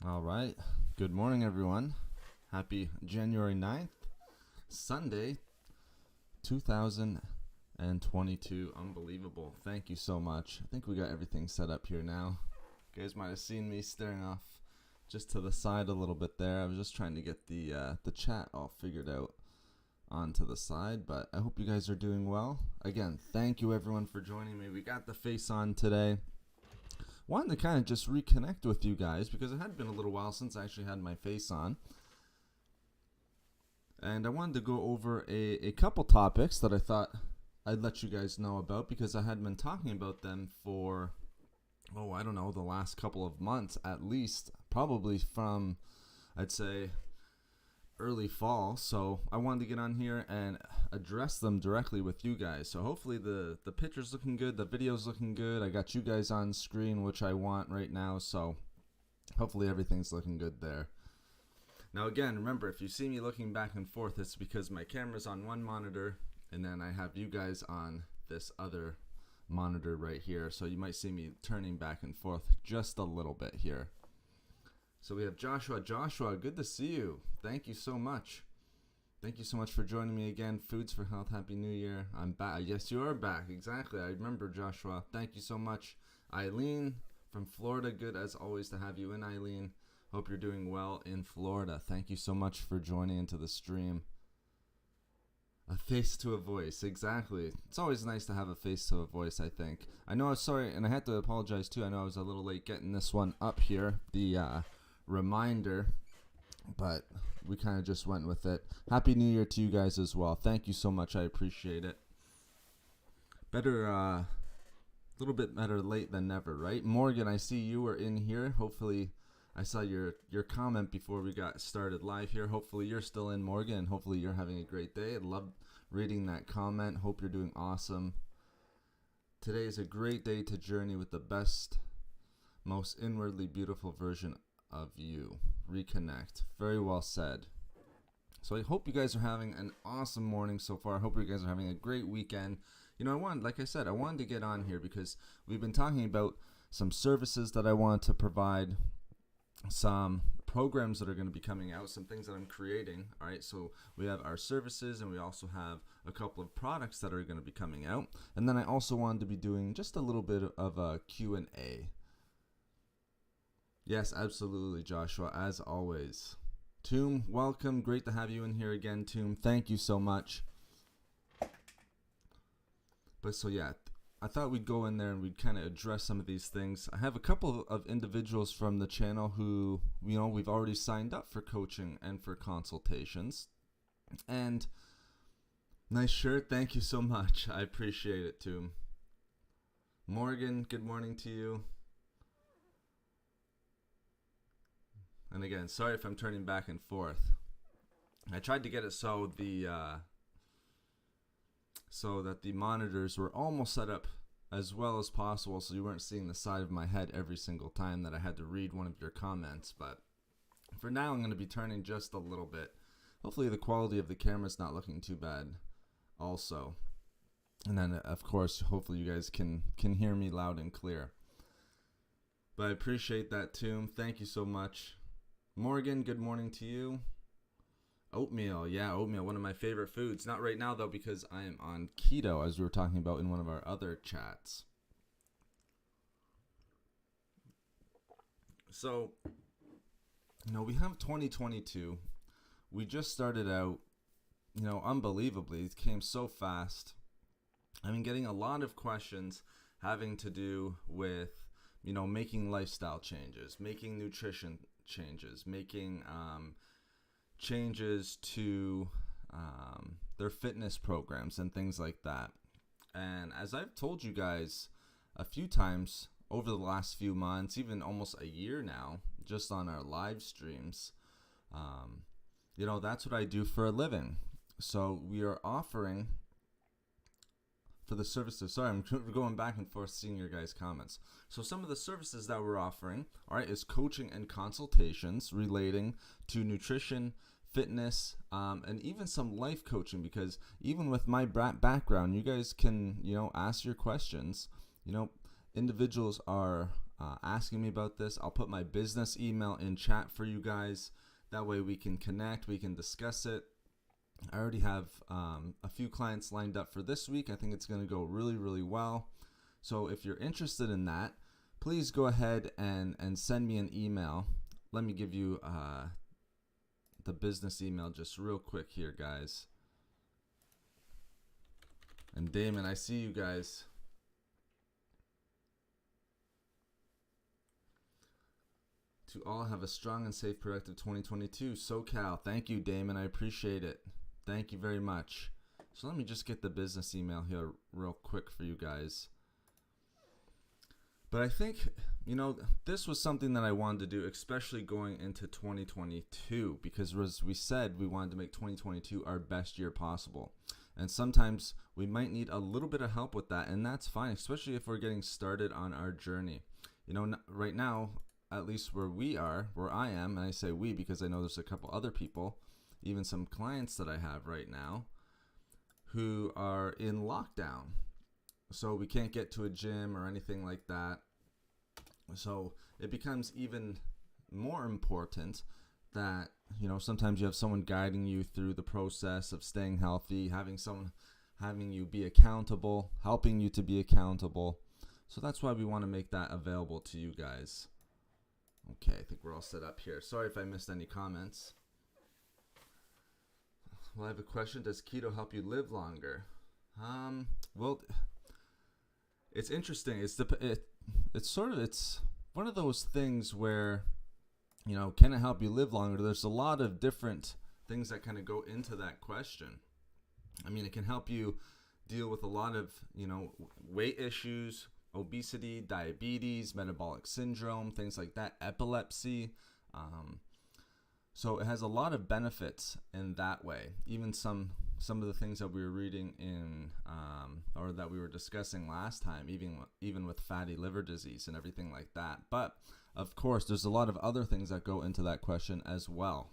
All right. Good morning, everyone. Happy January 9th, Sunday, 2022. Unbelievable. Thank you so much. I think we got everything set up here now. You guys might have seen me staring off just to the side a little bit there. I was just trying to get the chat all figured out onto the side, but I hope you guys are doing well. Again, thank you everyone for joining me. We got the face on today. Wanted to kind of just reconnect with you guys because it had been a little while since I actually had my face on. And I wanted to go over a couple topics that I thought I'd let you guys know about because I had been talking about them for, I don't know, the last couple of months at least, probably from, I'd say, early fall. So I wanted to get on here and address them directly with you guys. So hopefully the picture's looking good, the video's looking good. I got you guys on screen, which I want right now. So hopefully everything's looking good there. Now again, remember, if you see me looking back and forth, it's because my camera's on one monitor and then I have you guys on this other monitor right here. So you might see me turning back and forth just a little bit here. So we have Joshua. Joshua, good to see you. Thank you so much. Thank you so much for joining me again. Foods for Health. Happy New Year. I'm back. Yes, you are back. Exactly. I remember, Joshua. Thank you so much. Eileen from Florida. Good as always to have you in, Eileen. Hope you're doing well in Florida. Thank you so much for joining into the stream. A face to a voice. Exactly. It's always nice to have a face to a voice, I think. I know I was sorry, and I had to apologize too. I know I was a little late getting this one up here. The reminder, but we kind of just went with it. Happy New Year to you guys as well. Thank you so much. I appreciate it. Better, a little bit better late than never, right? Morgan, I see you were in here. Hopefully, I saw your comment before we got started live here. Hopefully, you're still in, Morgan, and hopefully you're having a great day. I love reading that comment. Hope you're doing awesome. Today is a great day to journey with the best, most inwardly beautiful version of you. Reconnect. Very well said. So I hope you guys are having an awesome morning so far. I hope you guys are having a great weekend. You know, like I said, I wanted to get on here because we've been talking about some services that I want to provide, some programs that are going to be coming out, some things that I'm creating. All right, so we have our services and we also have a couple of products that are going to be coming out. And then I also wanted to be doing just a little bit of a Q&A. Yes, absolutely, Joshua, as always. Toom, welcome. Great to have you in here again, Toom. Thank you so much. But so, yeah, I thought we'd go in there and we'd kind of address some of these things. I have a couple of individuals from the channel who, we've already signed up for coaching and for consultations. And nice shirt. Thank you so much. I appreciate it, Toom. Morgan, good morning to you. And again, sorry if I'm turning back and forth. I tried to get it so that the monitors were almost set up as well as possible, so you weren't seeing the side of my head every single time that I had to read one of your comments. But for now, I'm going to be turning just a little bit. Hopefully the quality of the camera's not looking too bad also. And then, of course, hopefully you guys can hear me loud and clear. But I appreciate that, Toom. Thank you so much. Morgan, good morning to you. Oatmeal, yeah, oatmeal, one of my favorite foods. Not right now, though, because I am on keto, as we were talking about in one of our other chats. So, we have 2022. We just started out, unbelievably. It came so fast. I've been getting a lot of questions having to do with, making lifestyle changes, making nutrition changes, making changes to their fitness programs and things like that. And as I've told you guys a few times over the last few months, even almost a year now, just on our live streams, that's what I do for a living. So we are offering for the services. Sorry, I'm going back and forth seeing your guys' comments. So some of the services that we're offering, all right, is coaching and consultations relating to nutrition, fitness, and even some life coaching, because even with my background, you guys can, ask your questions. Individuals are asking me about this. I'll put my business email in chat for you guys. That way we can connect, we can discuss it. I already have a few clients lined up for this week. I think it's going to go really, really well. So if you're interested in that, please go ahead and send me an email. Let me give you the business email just real quick here, guys. And Damon, I see you guys. To all, have a strong and safe, productive 2022. SoCal. Thank you, Damon. I appreciate it. Thank you very much. So let me just get the business email here real quick for you guys. But I think, this was something that I wanted to do, especially going into 2022, because as we said, we wanted to make 2022 our best year possible. And sometimes we might need a little bit of help with that, and that's fine, especially if we're getting started on our journey. Right now, at least where I am, and I say we because I know there's a couple other people, even some clients that I have right now, who are in lockdown. So we can't get to a gym or anything like that. So it becomes even more important that, sometimes you have someone guiding you through the process of staying healthy, having you be accountable, helping you to be accountable. So that's why we want to make that available to you guys. Okay, I think we're all set up here. Sorry if I missed any comments. Well, I have a question. Does keto help you live longer? Well, it's interesting. It's one of those things where, can it help you live longer? There's a lot of different things that kind of go into that question. I mean, it can help you deal with a lot of, weight issues, obesity, diabetes, metabolic syndrome, things like that, epilepsy. So it has a lot of benefits in that way. Even some of the things that we were reading in, or that we were discussing last time, even with fatty liver disease and everything like that. But of course, there's a lot of other things that go into that question as well.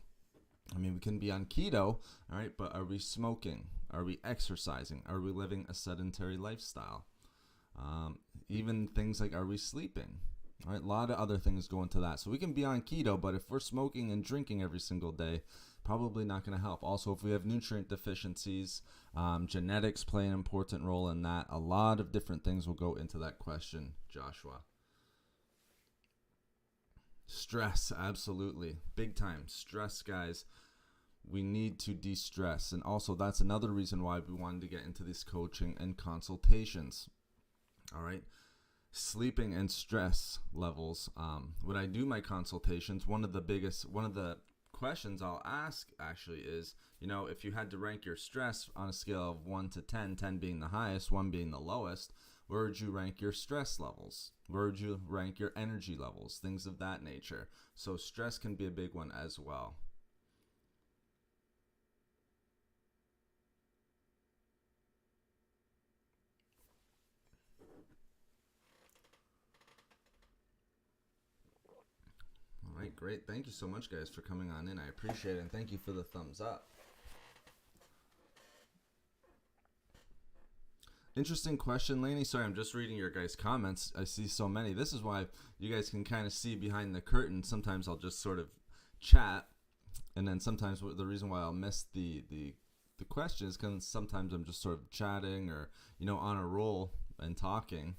I mean, we can be on keto, all right, but are we smoking? Are we exercising? Are we living a sedentary lifestyle? Even things like, are we sleeping? All right, a lot of other things go into that. So we can be on keto, but if we're smoking and drinking every single day, probably not going to help. Also, if we have nutrient deficiencies, genetics play an important role in that. A lot of different things will go into that question, Joshua. Stress, absolutely. Big time. Stress, guys. We need to de-stress. And also, that's another reason why we wanted to get into this coaching and consultations. All right. Sleeping and stress levels. When I do my consultations, one of the questions I'll ask actually is, if you had to rank your stress on a scale of 1 to 10, 10 being the highest, 1 being the lowest, where would you rank your stress levels? Where would you rank your energy levels? Things of that nature. So stress can be a big one as well. All right, great. Thank you so much, guys, for coming on in. I appreciate it, and thank you for the thumbs up. Interesting question, Lainey. Sorry, I'm just reading your guys' comments. I see so many. This is why you guys can kind of see behind the curtain. Sometimes I'll just sort of chat, and then sometimes the reason why I'll miss the question is because sometimes I'm just sort of chatting or, on a roll and talking.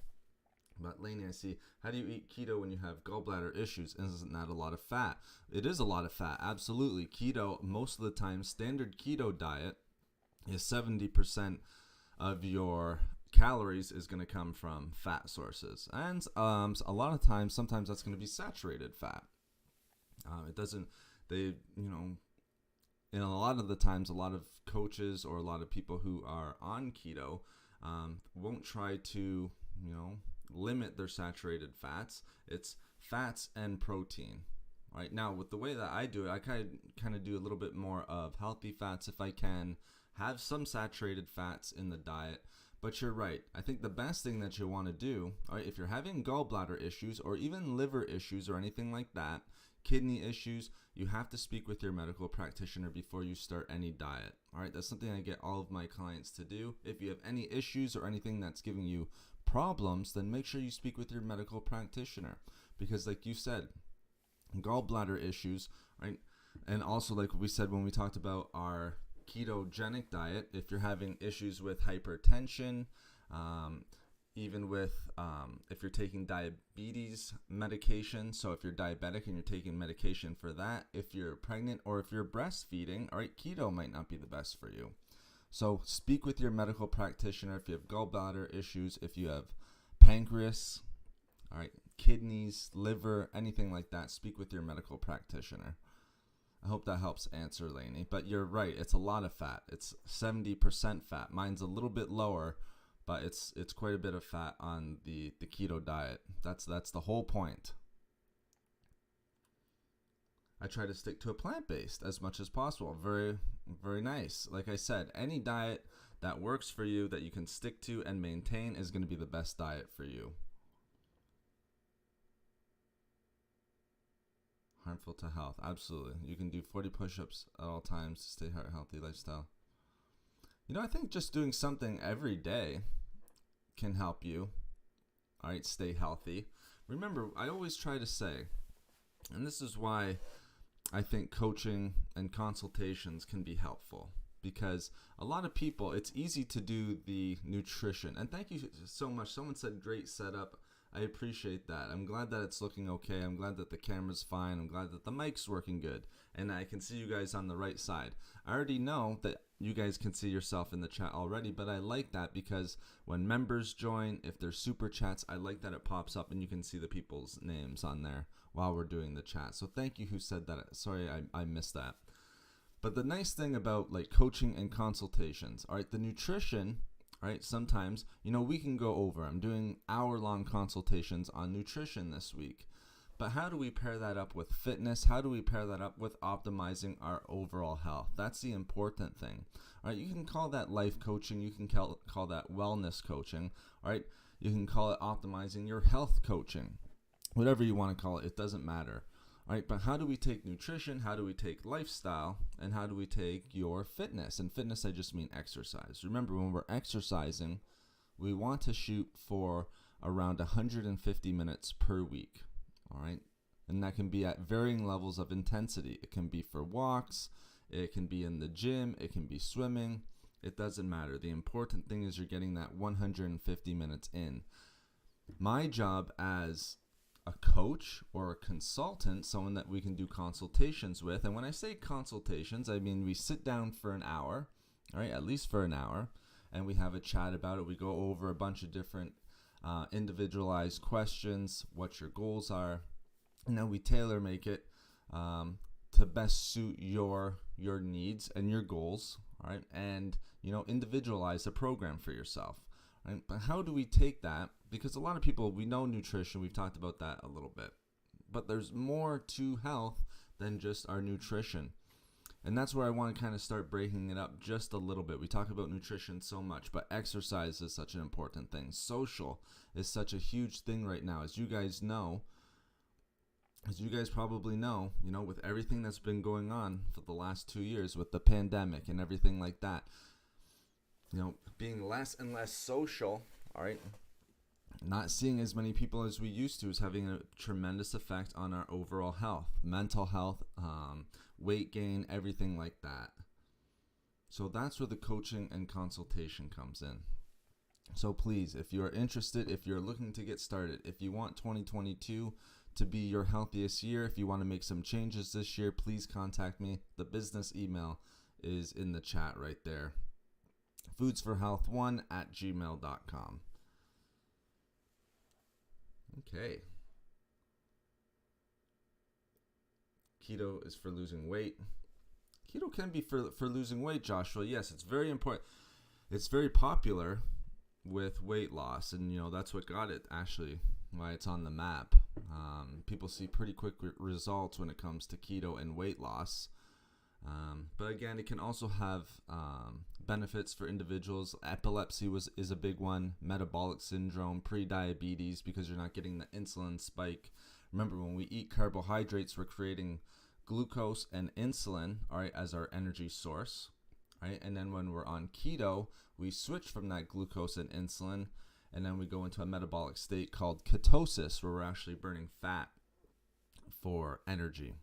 But Lainey, I see, how do you eat keto when you have gallbladder issues? Isn't that a lot of fat? It is a lot of fat, absolutely. Keto, most of the time, standard keto diet is 70% of your calories is going to come from fat sources. And a lot of times, sometimes that's going to be saturated fat. And a lot of the times, a lot of coaches or a lot of people who are on keto won't try to, limit their saturated fats. It's fats and protein. Right now, with the way that I do it, I kind of do a little bit more of healthy fats if I can, have some saturated fats in the diet. But you're right. I think the best thing that you want to do, all right, if you're having gallbladder issues or even liver issues or anything like that, kidney issues, you have to speak with your medical practitioner before you start any diet. All right, that's something I get all of my clients to do. If you have any issues or anything that's giving you problems, then make sure you speak with your medical practitioner. Because like you said, gallbladder issues, right? And also like we said when we talked about our ketogenic diet, if you're having issues with hypertension, even with if you're taking diabetes medication, so if you're diabetic and you're taking medication for that, if you're pregnant or if you're breastfeeding, all right, keto might not be the best for you. So speak with your medical practitioner if you have gallbladder issues, if you have pancreas, all right, kidneys, liver, anything like that, speak with your medical practitioner. I hope that helps answer, Lainey. But you're right, it's a lot of fat. It's 70% fat. Mine's a little bit lower, but it's quite a bit of fat on the keto diet. That's the whole point. I try to stick to a plant-based as much as possible. Very, very nice. Like I said, any diet that works for you, that you can stick to and maintain, is going to be the best diet for you. Harmful to health. Absolutely. You can do 40 push-ups at all times to stay healthy lifestyle. I think just doing something every day can help you, all right, stay healthy. Remember, I always try to say, and this is why I think coaching and consultations can be helpful, because a lot of people, it's easy to do the nutrition. And thank you so much. Someone said great setup. I appreciate that. I'm glad that it's looking okay. I'm glad that the camera's fine. I'm glad that the mic's working good. And I can see you guys on the right side. I already know that you guys can see yourself in the chat already, but I like that because when members join, if there's super chats, I like that it pops up and you can see the people's names on there while we're doing the chat. So thank you who said that. Sorry, I missed that. But the nice thing about like coaching and consultations, all right, the nutrition, right? Sometimes, we can go over. I'm doing hour-long consultations on nutrition this week. But how do we pair that up with fitness? How do we pair that up with optimizing our overall health? That's the important thing. All right, you can call that life coaching. You can call that wellness coaching. All right, you can call it optimizing your health coaching. Whatever you want to call it, it doesn't matter. All right, but how do we take nutrition? How do we take lifestyle? And how do we take your fitness? And fitness, I just mean exercise. Remember, when we're exercising, we want to shoot for around 150 minutes per week. All right, and that can be at varying levels of intensity. It can be for walks, it can be in the gym, it can be swimming. It doesn't matter. The important thing is you're getting that 150 minutes in. My job as a coach or a consultant, someone that we can do consultations with, and when I say consultations, I mean we sit down for an hour, all right, at least for an hour, and we have a chat about it. We go over a bunch of different individualized questions, what your goals are, and then we tailor make it to best suit your needs and your goals, all right, and individualize a program for yourself. Right? But how do we take that? Because a lot of people, we know nutrition, we've talked about that a little bit, but there's more to health than just our nutrition. And that's where I want to kind of start breaking it up just a little bit. We talk about nutrition so much, but exercise is such an important thing. Social is such a huge thing right now. As you guys know, as you guys probably know, with everything that's been going on for the last 2 years with the pandemic and everything like that, being less and less social, all right, not seeing as many people as we used to is having a tremendous effect on our overall health, mental health, weight gain, everything like that. So that's where the coaching and consultation comes in. So please, if you're interested, if you're looking to get started, if you want 2022 to be your healthiest year, if you want to make some changes this year, please contact me. The business email is in the chat right there. foodsforhealth1@gmail.com. Okay. Keto is for losing weight. Keto can be for losing weight, Joshua. Yes, it's very important. It's very popular with weight loss, and that's what got it, actually, why it's on the map. People see pretty quick results when it comes to keto and weight loss. But again, it can also have benefits for individuals. Epilepsy is a big one, metabolic syndrome, pre-diabetes, because you're not getting the insulin spike. Remember, when we eat carbohydrates, we're creating glucose and insulin, all right, as our energy source, right? And then when we're on keto, we switch from that glucose and insulin, and then we go into a metabolic state called ketosis, where we're actually burning fat for energy.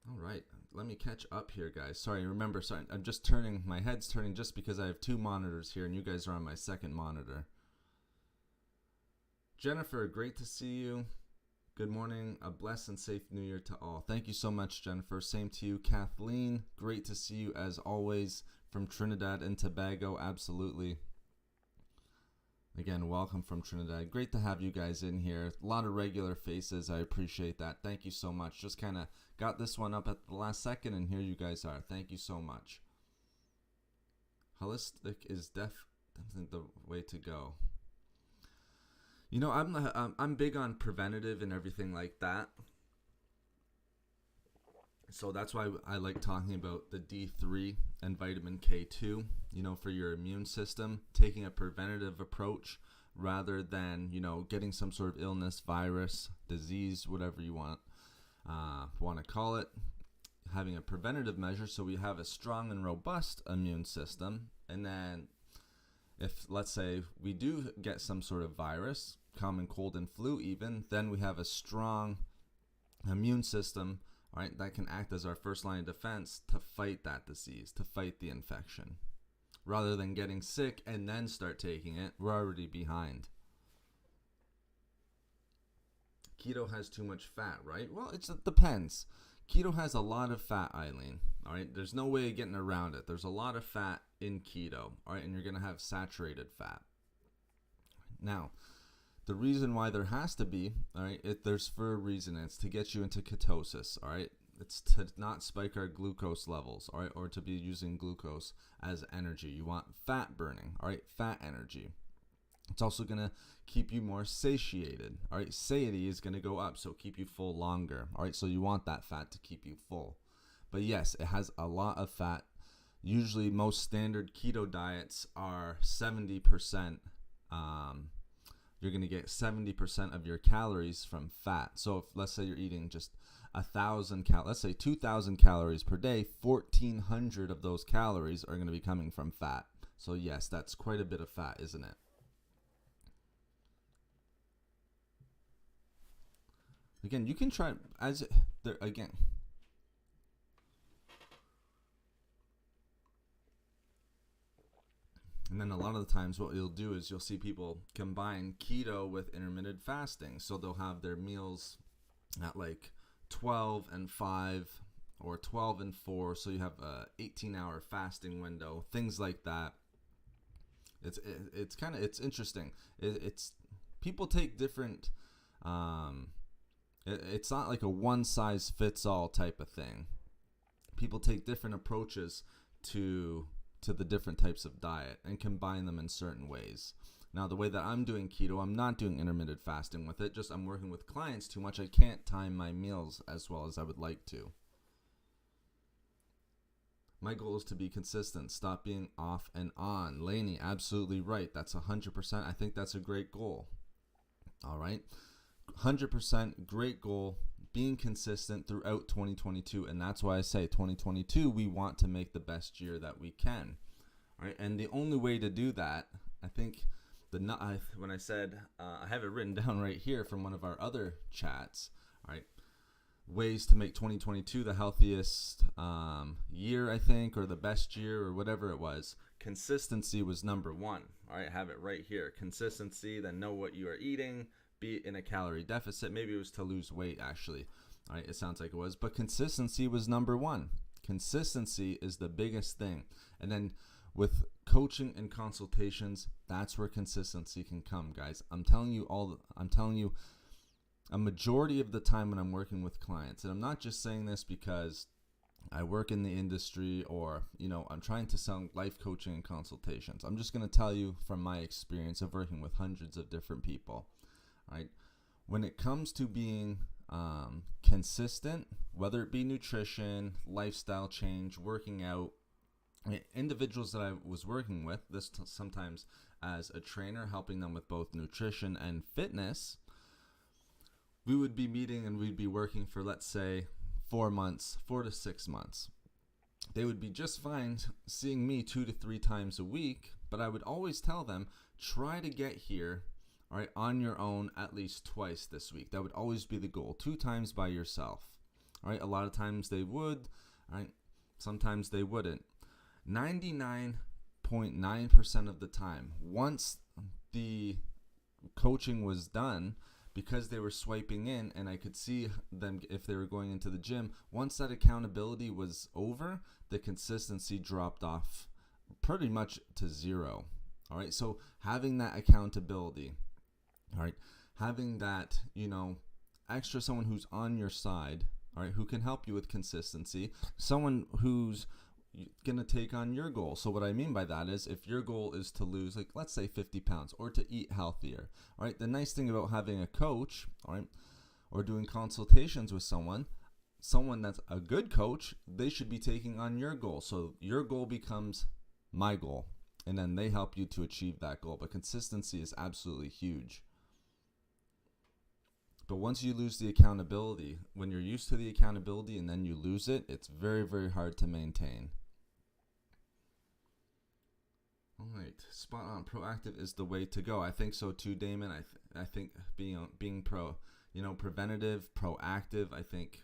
All right, let me catch up here, guys. Sorry, I'm just turning, my head's turning just because I have two monitors here and you guys are on my second monitor. Jennifer, great to see you. Good morning. A blessed and safe New Year to all. Thank you so much, Jennifer. Same to you. Kathleen, great to see you as always from Trinidad and Tobago. Absolutely. Again, welcome from Trinidad. Great to have you guys in here. A lot of regular faces. I appreciate that. Thank you so much. Just kind of got this one up at the last second, and here you guys are. Thank you so much. Holistic is definitely the way to go. You know, I'm big on preventative and everything like that. So that's why I like talking about the D3 and vitamin K2, you know, for your immune system, taking a preventative approach rather than, you know, getting some sort of illness, virus, disease, whatever you want to call it, having a preventative measure so we have a strong and robust immune system. And then if, let's say, we do get some sort of virus, common cold and flu even, then we have a strong immune system, all right, that can act as our first line of defense to fight that disease, to fight the infection. Rather than getting sick and then start taking it, we're already behind. Keto has too much fat, right? Well, it depends. Keto has a lot of fat, Eileen, all right? There's no way of getting around it. There's a lot of fat in keto, all right? And you're going to have saturated fat. Now, the reason why there has to be, all right, there's for a reason. It's to get you into ketosis, all right? It's to not spike our glucose levels, all right, or to be using glucose as energy. You want fat burning, all right, fat energy. It's also going to keep you more satiated, all right? Satiety is going to go up, so keep you full longer, all right? So you want that fat to keep you full. But yes, it has a lot of fat. Usually most standard keto diets are 70%. You're going to get 70% of your calories from fat. So if, let's say you're eating just 1,000 let's say 2,000 calories per day, 1,400 of those calories are going to be coming from fat. So yes, that's quite a bit of fat, isn't it? Again, you can try again. And then a lot of the times what you'll do is you'll see people combine keto with intermittent fasting. So they'll have their meals at like 12 and 5 or 12 and 4. So you have a 18-hour fasting window, things like that. It's interesting. It's people take different, it's not like a one size fits all type of thing. People take different approaches to the different types of diet and combine them in certain ways. Now, the way that I'm doing keto, I'm not doing intermittent fasting with it. Just I'm working with clients too much. I can't time my meals as well as I would like to. My goal is to be consistent. Stop being off and on. Lainey, absolutely right. That's 100%. I think that's a great goal. All right. 100% great goal. Being consistent throughout 2022, and that's why I say 2022 we want to make the best year that we can. All right, and the only way to do that, I think, when I said I have it written down right here from one of our other chats. All right, ways to make 2022 the healthiest year, I think, or the best year, or whatever it was. Consistency was number one. All right, I have it right here. Consistency, then know what you are eating. Be in a calorie deficit. Maybe it was to lose weight, actually. All right, it sounds like it was. But consistency was number one. Consistency is the biggest thing. And then with coaching and consultations, that's where consistency can come, guys. I'm telling you a majority of the time when I'm working with clients, and I'm not just saying this because I work in the industry or, you know, I'm trying to sell life coaching and consultations. I'm just going to tell you from my experience of working with hundreds of different people. Right? When it comes to being consistent, whether it be nutrition, lifestyle change, working out, individuals that I was working with, sometimes as a trainer, helping them with both nutrition and fitness, we would be meeting and we'd be working for, let's say, 4 to 6 months. they would be just fine seeing me 2 to 3 times a week, but I would always tell them, try to get here, all right, on your own at least twice this week. That would always be the goal. 2 times by yourself. All right, a lot of times they would, all right, sometimes they wouldn't. 99.9% of the time, once the coaching was done, because they were swiping in and I could see them if they were going into the gym, once that accountability was over, the consistency dropped off pretty much to zero. All right, so having that accountability, all right, having that, extra someone who's on your side, all right, who can help you with consistency, someone who's going to take on your goal. So what I mean by that is, if your goal is to lose, like, let's say 50 pounds or to eat healthier, all right, the nice thing about having a coach, all right, or doing consultations with someone that's a good coach, they should be taking on your goal. So your goal becomes my goal, and then they help you to achieve that goal. But consistency is absolutely huge. But once you lose the accountability, when you're used to the accountability and then you lose it, it's very, very hard to maintain. All right, spot on. Proactive is the way to go. I think so too, Damon. I think being preventative, proactive. I think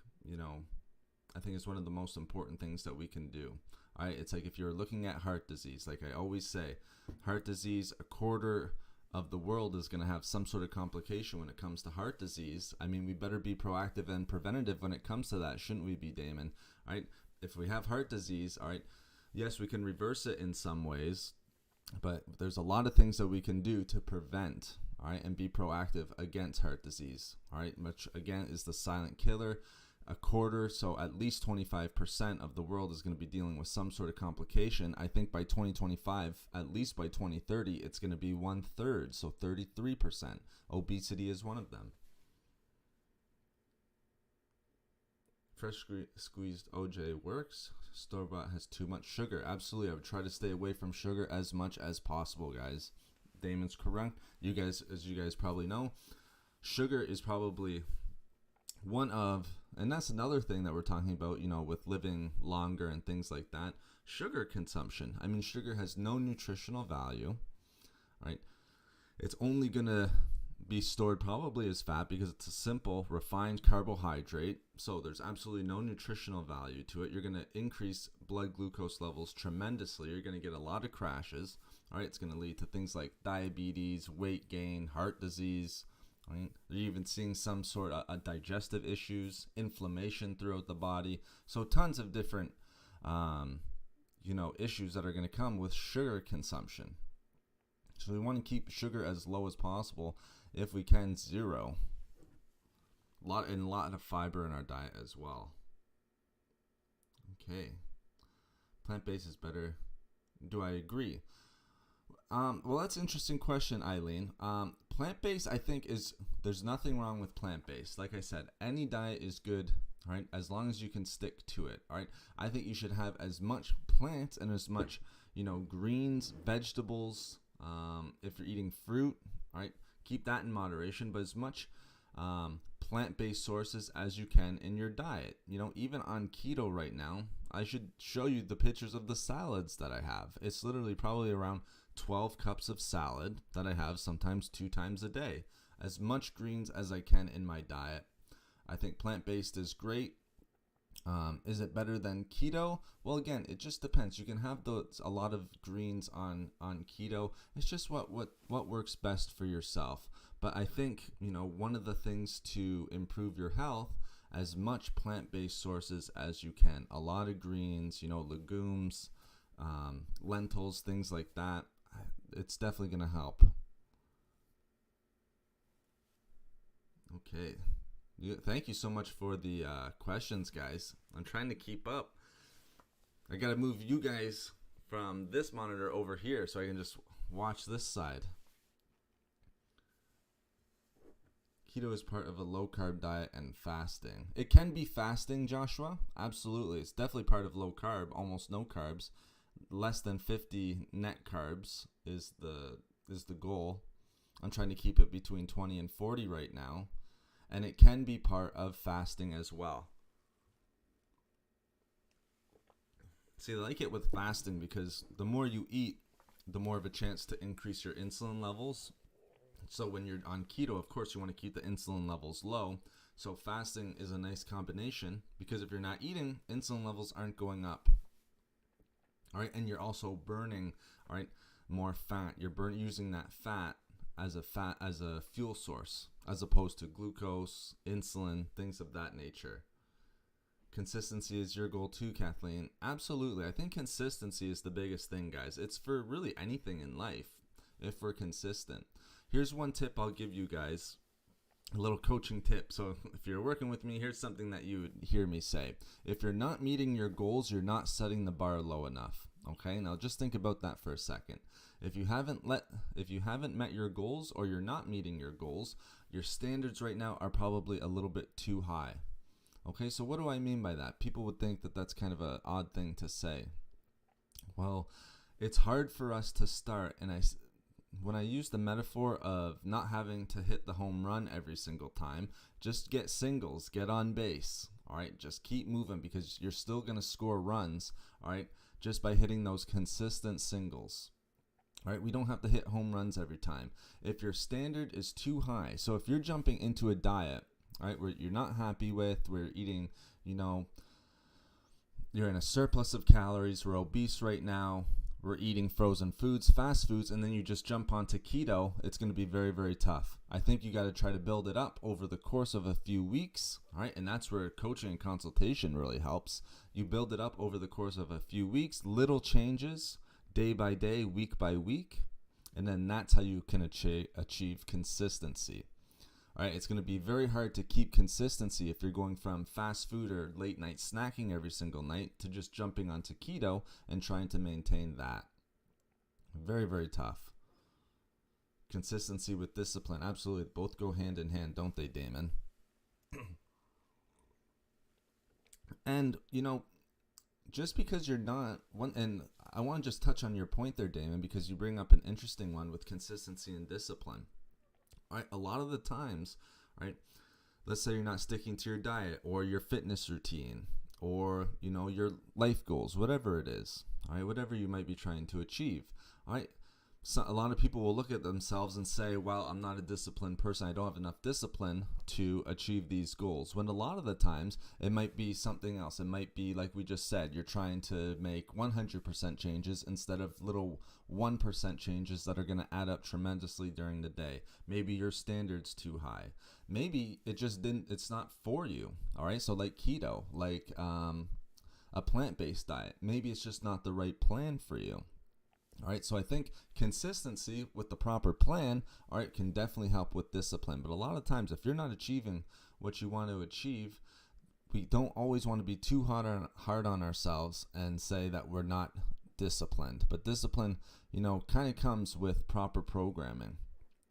is one of the most important things that we can do. All right, it's like if you're looking at heart disease, like I always say, heart disease, a quarter of the world is going to have some sort of complication when it comes to heart disease. I mean, we better be proactive and preventative when it comes to that, shouldn't we be, Damon? All right, if we have heart disease, all right, yes, we can reverse it in some ways, but there's a lot of things that we can do to prevent, all right, and be proactive against heart disease, all right, which again is the silent killer. A quarter, so at least 25% of the world is going to be dealing with some sort of complication. I think by 2025, at least by 2030, it's going to be 1/3, so 33%. Obesity is one of them. Fresh squeezed OJ works. Store-bought has too much sugar. Absolutely, I would try to stay away from sugar as much as possible, guys. Damon's correct. You guys, as you guys probably know, sugar is probably one of, and that's another thing that we're talking about, with living longer and things like that. Sugar consumption. I mean, sugar has no nutritional value, right? It's only going to be stored probably as fat because it's a simple, refined carbohydrate. So there's absolutely no nutritional value to it. You're going to increase blood glucose levels tremendously. You're going to get a lot of crashes. All right, it's going to lead to things like diabetes, weight gain, heart disease. Right? They're even seeing some sort of digestive issues, inflammation throughout the body. So tons of different, issues that are going to come with sugar consumption. So we want to keep sugar as low as possible, if we can, zero. A lot of fiber in our diet as well. Okay, plant-based is better. Do I agree? Well, that's an interesting question, Eileen. Plant-based, I think, there's nothing wrong with plant-based. Like I said, any diet is good, right, as long as you can stick to it, all right? I think you should have as much plants and as much, greens, vegetables. If you're eating fruit, all right, keep that in moderation, but as much plant-based sources as you can in your diet. Even on keto right now, I should show you the pictures of the salads that I have. It's literally probably around 12 cups of salad that I have, sometimes 2 times a day. As much greens as I can in my diet. I think plant-based is great. Is it better than keto? Well, again, it just depends. You can have a lot of greens on keto. It's just what works best for yourself. But I think, one of the things to improve your health, as much plant-based sources as you can. A lot of greens, legumes, lentils, things like that. It's definitely going to help. Okay. Thank you so much for the questions, guys. I'm trying to keep up. I got to move you guys from this monitor over here so I can just watch this side. Keto is part of a low-carb diet and fasting. It can be fasting, Joshua. Absolutely. It's definitely part of low carb, almost no carbs. Less than 50 net carbs is the goal. I'm trying to keep it between 20 and 40 right now. And it can be part of fasting as well. See, I like it with fasting because the more you eat, the more of a chance to increase your insulin levels. So when you're on keto, of course, you want to keep the insulin levels low. So fasting is a nice combination because if you're not eating, insulin levels aren't going up. All right, and you're also burning, all right, more fat. You're using that fat as a fuel source, as opposed to glucose, insulin, things of that nature. Consistency is your goal too, Kathleen. Absolutely. I think consistency is the biggest thing, guys. It's for really anything in life if we're consistent. Here's one tip I'll give you guys, a little coaching tip. So if you're working with me, here's something that you would hear me say. If you're not meeting your goals, you're not setting the bar low enough. Okay, now just think about that for a second. If you haven't met your goals or you're not meeting your goals, your standards right now are probably a little bit too high. Okay, so what do I mean by that? People would think that that's kind of an odd thing to say. Well, it's hard for us to start, and when I use the metaphor of not having to hit the home run every single time, just get singles, get on base, all right? Just keep moving because you're still going to score runs, all right, just by hitting those consistent singles. All right, we don't have to hit home runs every time. If your standard is too high, so if you're jumping into a diet, all right, where you're not happy with, we're eating, you're in a surplus of calories, we're obese right now, we're eating frozen foods, fast foods, and then you just jump onto keto, it's going to be very, very tough. I think you got to try to build it up over the course of a few weeks, all right, and that's where coaching and consultation really helps. You build it up over the course of a few weeks, little changes, day by day, week by week, and then that's how you can achieve consistency. All right, it's going to be very hard to keep consistency if you're going from fast food or late night snacking every single night to just jumping onto keto and trying to maintain that. Very, very tough. Consistency with discipline, absolutely. Both go hand in hand, don't they, Damon? And, just because you're not one, and I want to just touch on your point there, Damon, because you bring up an interesting one with consistency and discipline. All right, a lot of the times, right, let's say you're not sticking to your diet or your fitness routine or, your life goals, whatever it is, all right, whatever you might be trying to achieve, all right. So a lot of people will look at themselves and say, well, I'm not a disciplined person. I don't have enough discipline to achieve these goals. When a lot of the times it might be something else. It might be, like we just said, you're trying to make 100% changes instead of little 1% changes that are going to add up tremendously during the day. Maybe your standard's too high. Maybe it's not for you. All right. So like keto, like a plant-based diet, maybe it's just not the right plan for you. All right, so I think consistency with the proper plan, all right, can definitely help with discipline. But a lot of times, if you're not achieving what you want to achieve, we don't always want to be too hard on ourselves and say that we're not disciplined. But discipline, kind of comes with proper programming,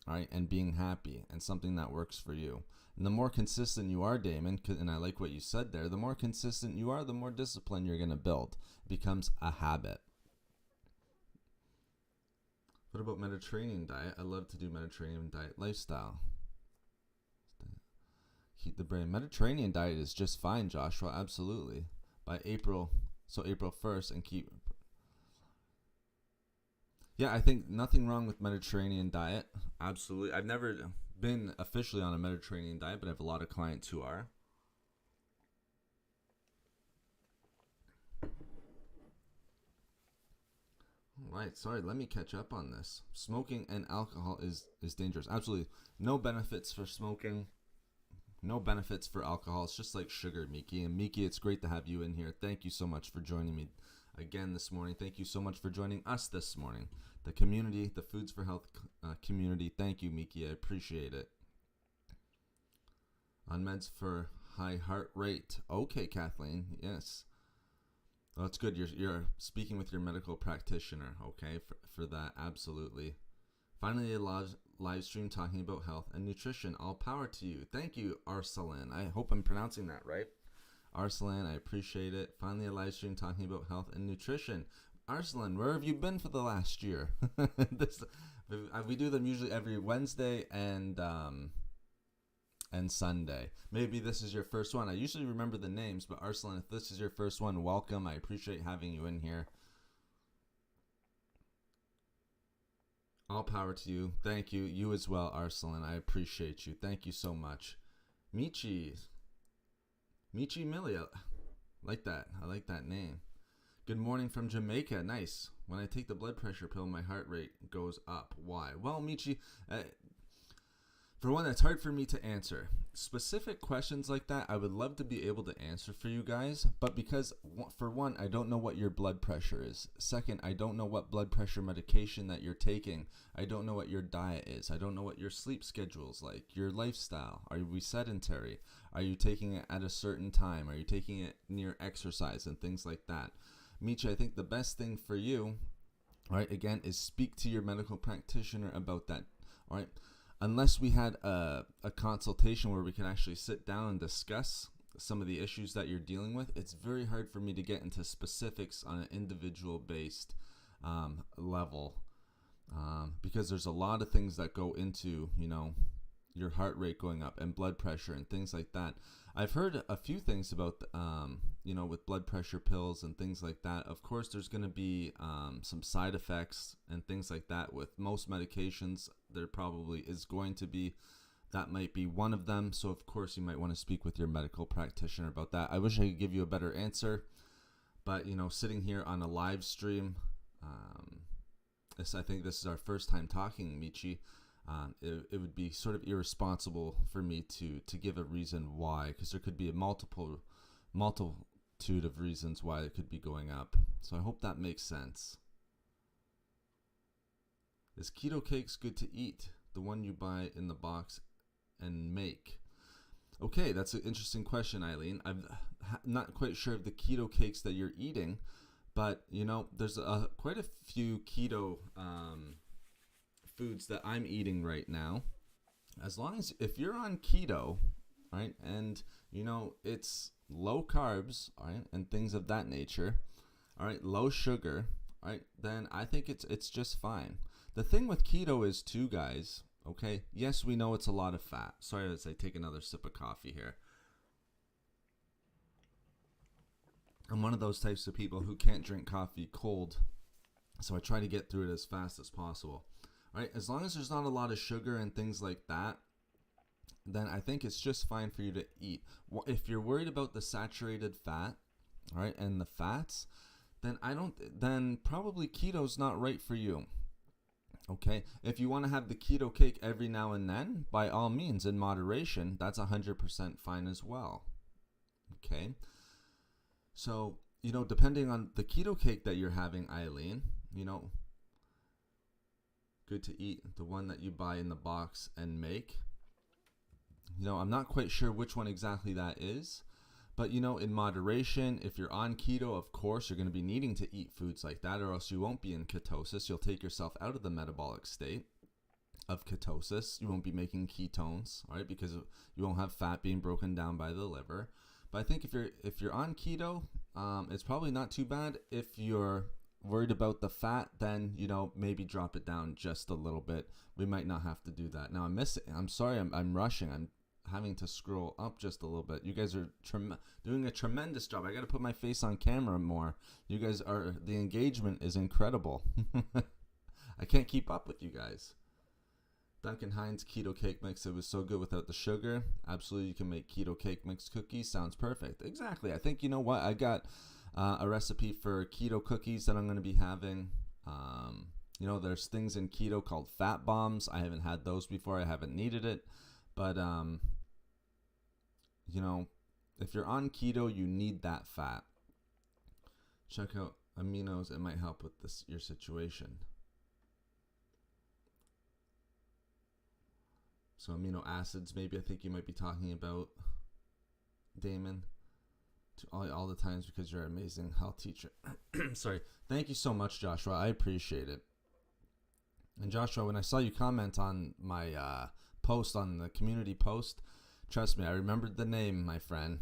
all right, and being happy and something that works for you. And the more consistent you are, Damon, and I like what you said there, the more consistent you are, the more discipline you're going to build. It becomes a habit. What about Mediterranean diet? I love to do Mediterranean diet lifestyle. Keep the brain. Mediterranean diet is just fine, Joshua. Absolutely. By April 1st and keep. Yeah, I think nothing wrong with Mediterranean diet. Absolutely. I've never been officially on a Mediterranean diet, but I have a lot of clients who are. Right, sorry, let me catch up on this. Smoking and alcohol is dangerous. Absolutely. No benefits for smoking. No benefits for alcohol. It's just like sugar, Miki. And Miki, it's great to have you in here. Thank you so much for joining me again this morning. Thank you so much for joining us this morning. The community, the Foods for Health community. Thank you, Miki. I appreciate it. On meds for high heart rate. Okay, Kathleen. Yes. Oh, that's good. You're speaking with your medical practitioner, okay, for that, absolutely. Finally, a live stream talking about health and nutrition. All power to you. Thank you, Arsalan. I hope I'm pronouncing that right. Arsalan, I appreciate it. Finally, a live stream talking about health and nutrition. Arsalan, where have you been for the last year? We do them usually every Wednesday and and Sunday. Maybe this is your first one. I usually remember the names, but Arslan, if this is your first one, welcome. I appreciate having you in here. All power to you. Thank you. You as well, Arslan. I appreciate you. Thank you so much. Michi Millie. I like that. I like that name. Good morning from Jamaica. Nice. When I take the blood pressure pill, my heart rate goes up. Why? Well, Michi, for one, it's hard for me to answer. Specific questions like that, I would love to be able to answer for you guys. But because, for one, I don't know what your blood pressure is. Second, I don't know what blood pressure medication that you're taking. I don't know what your diet is. I don't know what your sleep schedule is like, your lifestyle. Are we sedentary? Are you taking it at a certain time? Are you taking it near exercise and things like that? Michi, I think the best thing for you, all right, again, is speak to your medical practitioner about that, all right? Unless we had a consultation where we can actually sit down and discuss some of the issues that you're dealing with, it's very hard for me to get into specifics on an individual based level because there's a lot of things that go into, your heart rate going up and blood pressure and things like that. I've heard a few things about, with blood pressure pills and things like that. Of course, there's going to be some side effects and things like that with most medications. There probably is going to be. That might be one of them. So, of course, you might want to speak with your medical practitioner about that. I wish I could give you a better answer. But, sitting here on a live stream, I think this is our first time talking, Michi. It would be sort of irresponsible for me to give a reason why, because there could be a multitude of reasons why it could be going up. So I hope that makes sense. Is keto cakes good to eat? The one you buy in the box and make? Okay, that's an interesting question, Eileen. I'm not quite sure of the keto cakes that you're eating, but there's quite a few keto foods that I'm eating right now. As long as if you're on keto, right, and it's low carbs, all right, and things of that nature, all right, low sugar, all right, then I think it's just fine. The thing with keto is too, guys, okay, yes, we know it's a lot of fat. Sorry as I take another sip of coffee here. I'm one of those types of people who can't drink coffee cold, so I try to get through it as fast as possible. Right, as long as there's not a lot of sugar and things like that, then I think it's just fine for you to eat. If you're worried about the saturated fat, all right, and the fats, then probably keto's not right for you. Okay, if you want to have the keto cake every now and then, by all means, in moderation, that's 100% fine as well. Okay, so depending on the keto cake that you're having, Eileen, good to eat the one that you buy in the box and make. I'm not quite sure which one exactly that is, but in moderation, if you're on keto, of course you're going to be needing to eat foods like that, or else you won't be in ketosis. You'll take yourself out of the metabolic state of ketosis. You won't be making ketones, right? Because you won't have fat being broken down by the liver. But I think if you're on keto, it's probably not too bad. If you're worried about the fat, then maybe drop it down just a little bit. We might not have to do that. Now I'm sorry, I'm rushing. I'm having to scroll up just a little bit. You guys are doing a tremendous job. I got to put my face on camera more. You guys the engagement is incredible. I can't keep up with you guys. Duncan Hines keto cake mix. It was so good without the sugar. Absolutely, you can make keto cake mix cookies. Sounds perfect. Exactly. I think what I got. A recipe for keto cookies that I'm going to be having. There's things in keto called fat bombs. I haven't had those before. I haven't needed it. But, if you're on keto, you need that fat. Check out aminos. It might help with your situation. So amino acids, maybe I think you might be talking about, Damon. To all the times, because you're an amazing health teacher. Sorry. Thank you so much, Joshua. I appreciate it. And Joshua, when I saw you comment on my post, on the community post, trust me, I remembered the name, my friend.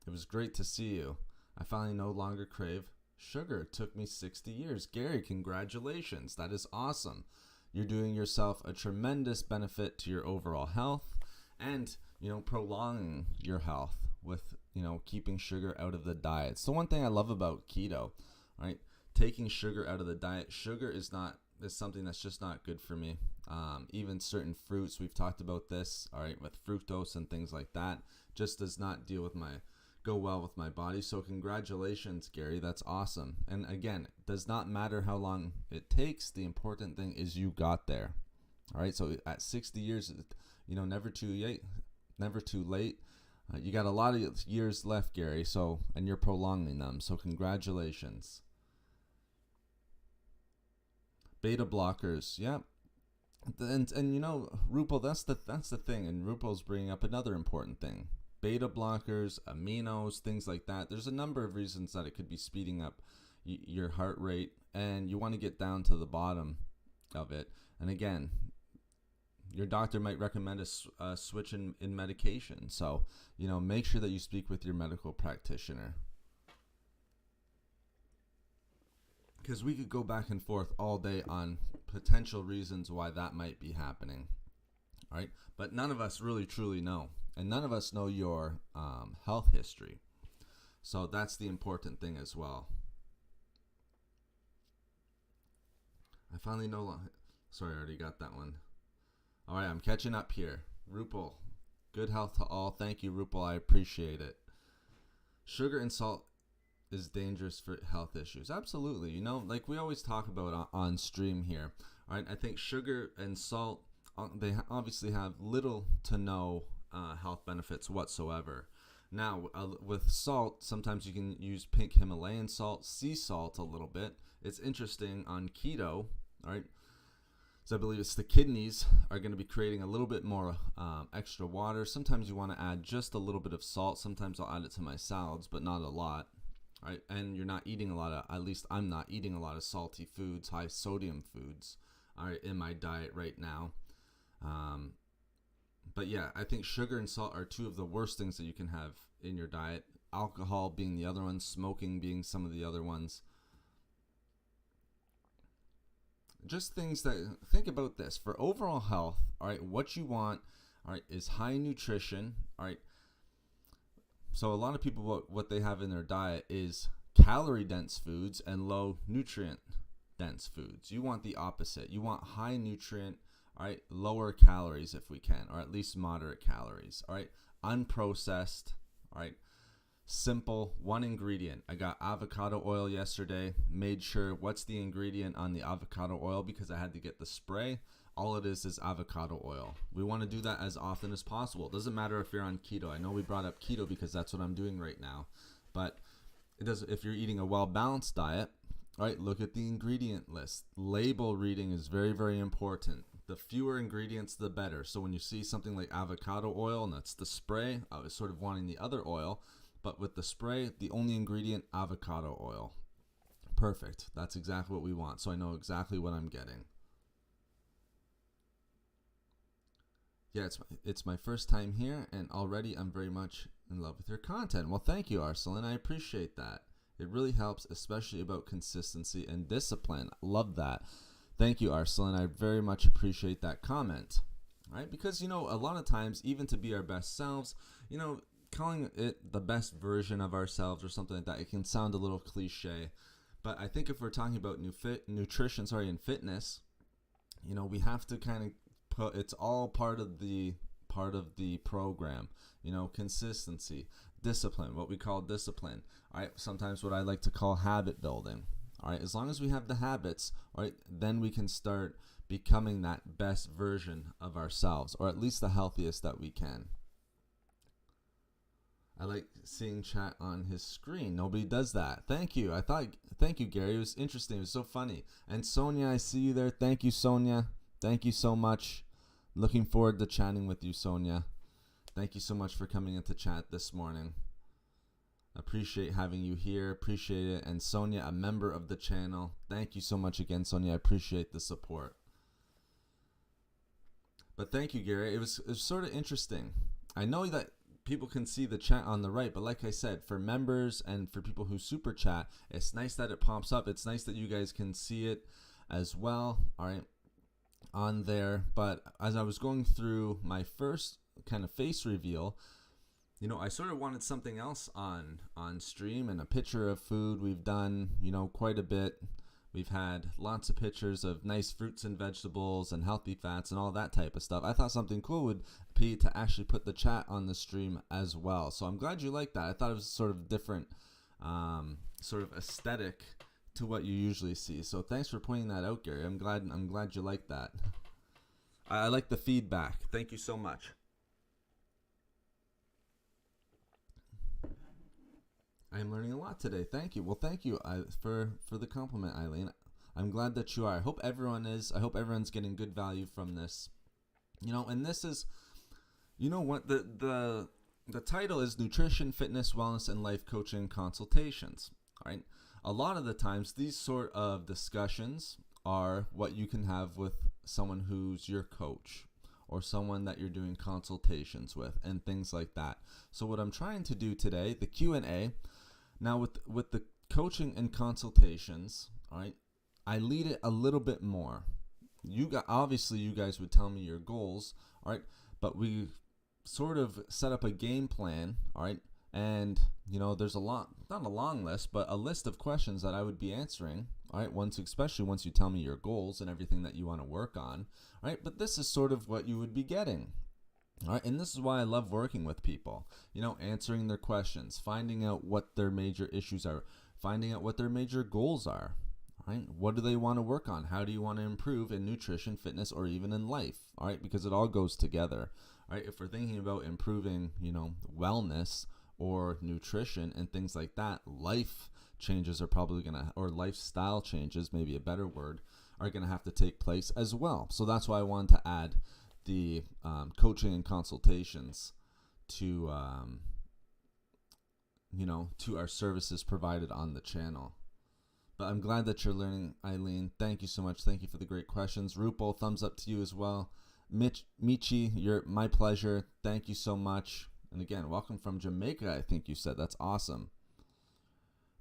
It was great to see you. I finally no longer crave sugar. It took me 60 years. Gary, congratulations. That is awesome. You're doing yourself a tremendous benefit to your overall health. and, prolonging your health with, keeping sugar out of the diet. So one thing I love about keto, right? Taking sugar out of the diet. Sugar is something that's just not good for me. Even certain fruits, we've talked about this, all right, with fructose and things like that, just does not go well with my body. So congratulations, Gary. That's awesome. And again, it does not matter how long it takes. The important thing is you got there. All right. So at 60 years, never too late. You got a lot of years left, Gary. So, and you're prolonging them. So congratulations. Beta blockers. Yeah. And Rupal, that's the thing. And Rupal's bringing up another important thing. Beta blockers, aminos, things like that. There's a number of reasons that it could be speeding up your heart rate, and you want to get down to the bottom of it. And again, your doctor might recommend a switch in medication. So, make sure that you speak with your medical practitioner. Because we could go back and forth all day on potential reasons why that might be happening. All right. But none of us really truly know. And none of us know your health history. So that's the important thing as well. I finally know. Sorry, I already got that one. All right, I'm catching up here. Rupal, good health to all. Thank you, Rupal. I appreciate it. Sugar and salt is dangerous for health issues. Absolutely. Like we always talk about on stream here. All right, I think sugar and salt, they obviously have little to no health benefits whatsoever. Now, with salt, sometimes you can use pink Himalayan salt, sea salt a little bit. It's interesting on keto, all right? So I believe it's the kidneys are going to be creating a little bit more extra water. Sometimes you want to add just a little bit of salt. Sometimes I'll add it to my salads, but not a lot. All right? And you're not eating at least I'm not eating a lot of salty foods, high sodium foods, all right, in my diet right now. But yeah, I think sugar and salt are two of the worst things that you can have in your diet. Alcohol being the other one, smoking being some of the other ones. Just things that, think about this. For overall health, all right, what you want, all right, is high nutrition, all right. So a lot of people, what they have in their diet is calorie-dense foods and low nutrient-dense foods. You want the opposite. You want high nutrient, all right, lower calories if we can, or at least moderate calories, all right, unprocessed, all right, simple, one ingredient. I got avocado oil yesterday, made sure what's the ingredient on the avocado oil because I had to get the spray. All it is avocado oil. We want to do that as often as possible. It doesn't matter if you're on keto. I know we brought up keto because that's what I'm doing right now, but it does. If you're eating a well-balanced diet, all right, look at the ingredient list. Label reading is very, very important. The fewer ingredients, the better. So when you see something like avocado oil, and that's the spray, I was sort of wanting the other oil, but with the spray, the only ingredient, avocado oil. Perfect. That's exactly what we want. So I know exactly what I'm getting. Yeah, it's my first time here, and already I'm very much in love with your content. Well, thank you, Arsalan. I appreciate that. It really helps, especially about consistency and discipline. Love that. Thank you, Arsalan. I very much appreciate that comment. Right? Because, a lot of times, even to be our best selves, calling it the best version of ourselves or something like that, it can sound a little cliche. But I think if we're talking about nutrition, and fitness, we have to kind of it's all part of the program. Consistency, discipline, what we call discipline. All right, sometimes what I like to call habit building. All right, as long as we have the habits, all right, then we can start becoming that best version of ourselves, or at least the healthiest that we can. I like seeing chat on his screen. Nobody does that. Thank you. Thank you, Gary. It was interesting. It was so funny. And Sonia, I see you there. Thank you, Sonia. Thank you so much. Looking forward to chatting with you, Sonia. Thank you so much for coming into chat this morning. Appreciate having you here. Appreciate it. And Sonia, a member of the channel. Thank you so much again, Sonia. I appreciate the support. But thank you, Gary. It was sort of interesting. I know that people can see the chat on the right, but like I said, for members and for people who super chat, it's nice that it pops up. It's nice that you guys can see it as well, all right, on there. But as I was going through my first kind of face reveal, I sort of wanted something else on stream, and a picture of food. We've done, quite a bit. We've had lots of pictures of nice fruits and vegetables and healthy fats and all that type of stuff. I thought something cool would be to actually put the chat on the stream as well. So I'm glad you like that. I thought it was sort of different, sort of aesthetic to what you usually see. So thanks for pointing that out, Gary. I'm glad you like that. I like the feedback. Thank you so much. I'm learning a lot today. Thank you. Well, thank you for the compliment, Eileen. I'm glad that you are. I hope everyone is. I hope everyone's getting good value from this. And this is, what the title is: Nutrition, Fitness, Wellness, and Life Coaching Consultations. All right. A lot of the times, these sort of discussions are what you can have with someone who's your coach, or someone that you're doing consultations with, and things like that. So what I'm trying to do today, the Q&A, now with the coaching and consultations, all right, I lead it a little bit more. Obviously you guys would tell me your goals, all right, but we sort of set up a game plan, all right, and there's not a long list, but a list of questions that I would be answering, all right, especially once you tell me your goals and everything that you want to work on, all right, but this is sort of what you would be getting. All right, and this is why I love working with people, answering their questions, finding out what their major issues are, finding out what their major goals are, all right? What do they want to work on? How do you want to improve in nutrition, fitness, or even in life, all right? Because it all goes together, all right? If we're thinking about improving, wellness or nutrition and things like that, life changes are probably or lifestyle changes, maybe a better word, are going to have to take place as well. So that's why I wanted to add the coaching and consultations to to our services provided on the channel. But I'm glad that you're learning, Eileen. Thank you so much. Thank you for the great questions. Rupo, thumbs up to you as well. Michi, my pleasure. Thank you so much. And again, welcome from Jamaica, I think you said. That's awesome.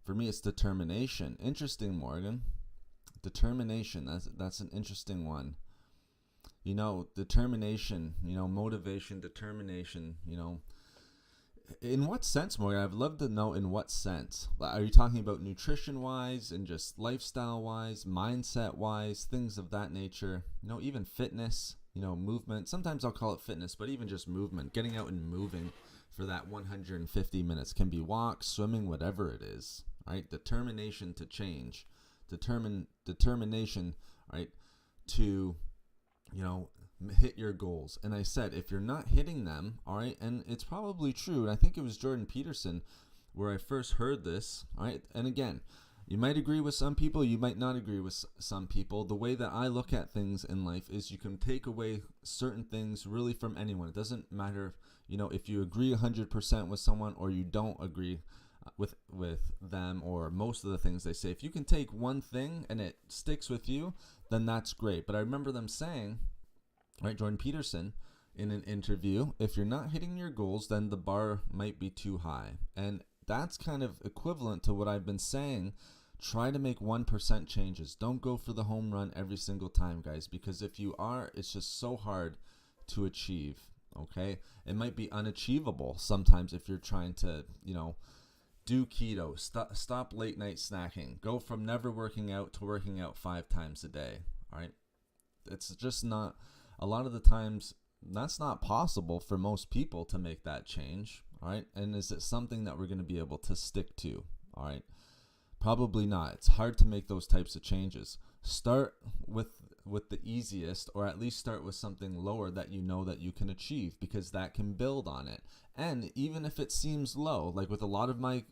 For me, it's determination. Interesting, Morgan. Determination. That's an interesting one. Determination, motivation, determination, in what sense, Morgan? I'd love to know in what sense. Are you talking about nutrition-wise and just lifestyle-wise, mindset-wise, things of that nature? Even fitness, movement. Sometimes I'll call it fitness, but even just movement, getting out and moving for that 150 minutes can be walk, swimming, whatever it is, right? Determination to change, determination, right, to hit your goals. And I said, if you're not hitting them, all right, and it's probably true, and I think it was Jordan Peterson where I first heard this, all right, and again, you might agree with some people, you might not agree with some people. The way that I look at things in life is you can take away certain things really from anyone. It doesn't matter, if you agree 100% with someone or you don't agree with them or most of the things they say. If you can take one thing and it sticks with you, then that's great. But I remember them saying, right, Jordan Peterson, in an interview, if you're not hitting your goals, then the bar might be too high. And that's kind of equivalent to what I've been saying. Try to make 1% changes. Don't go for the home run every single time, guys, because if you are, it's just so hard to achieve, okay? It might be unachievable sometimes if you're trying to, do keto, stop late night snacking, go from never working out to working out 5 times a day, all right? It's just not, a lot of the times, that's not possible for most people to make that change, all right? And is it something that we're going to be able to stick to, all right? Probably not. It's hard to make those types of changes. Start with the easiest, or at least start with something lower that you know that you can achieve, because that can build on it. And even if it seems low, like with a lot of my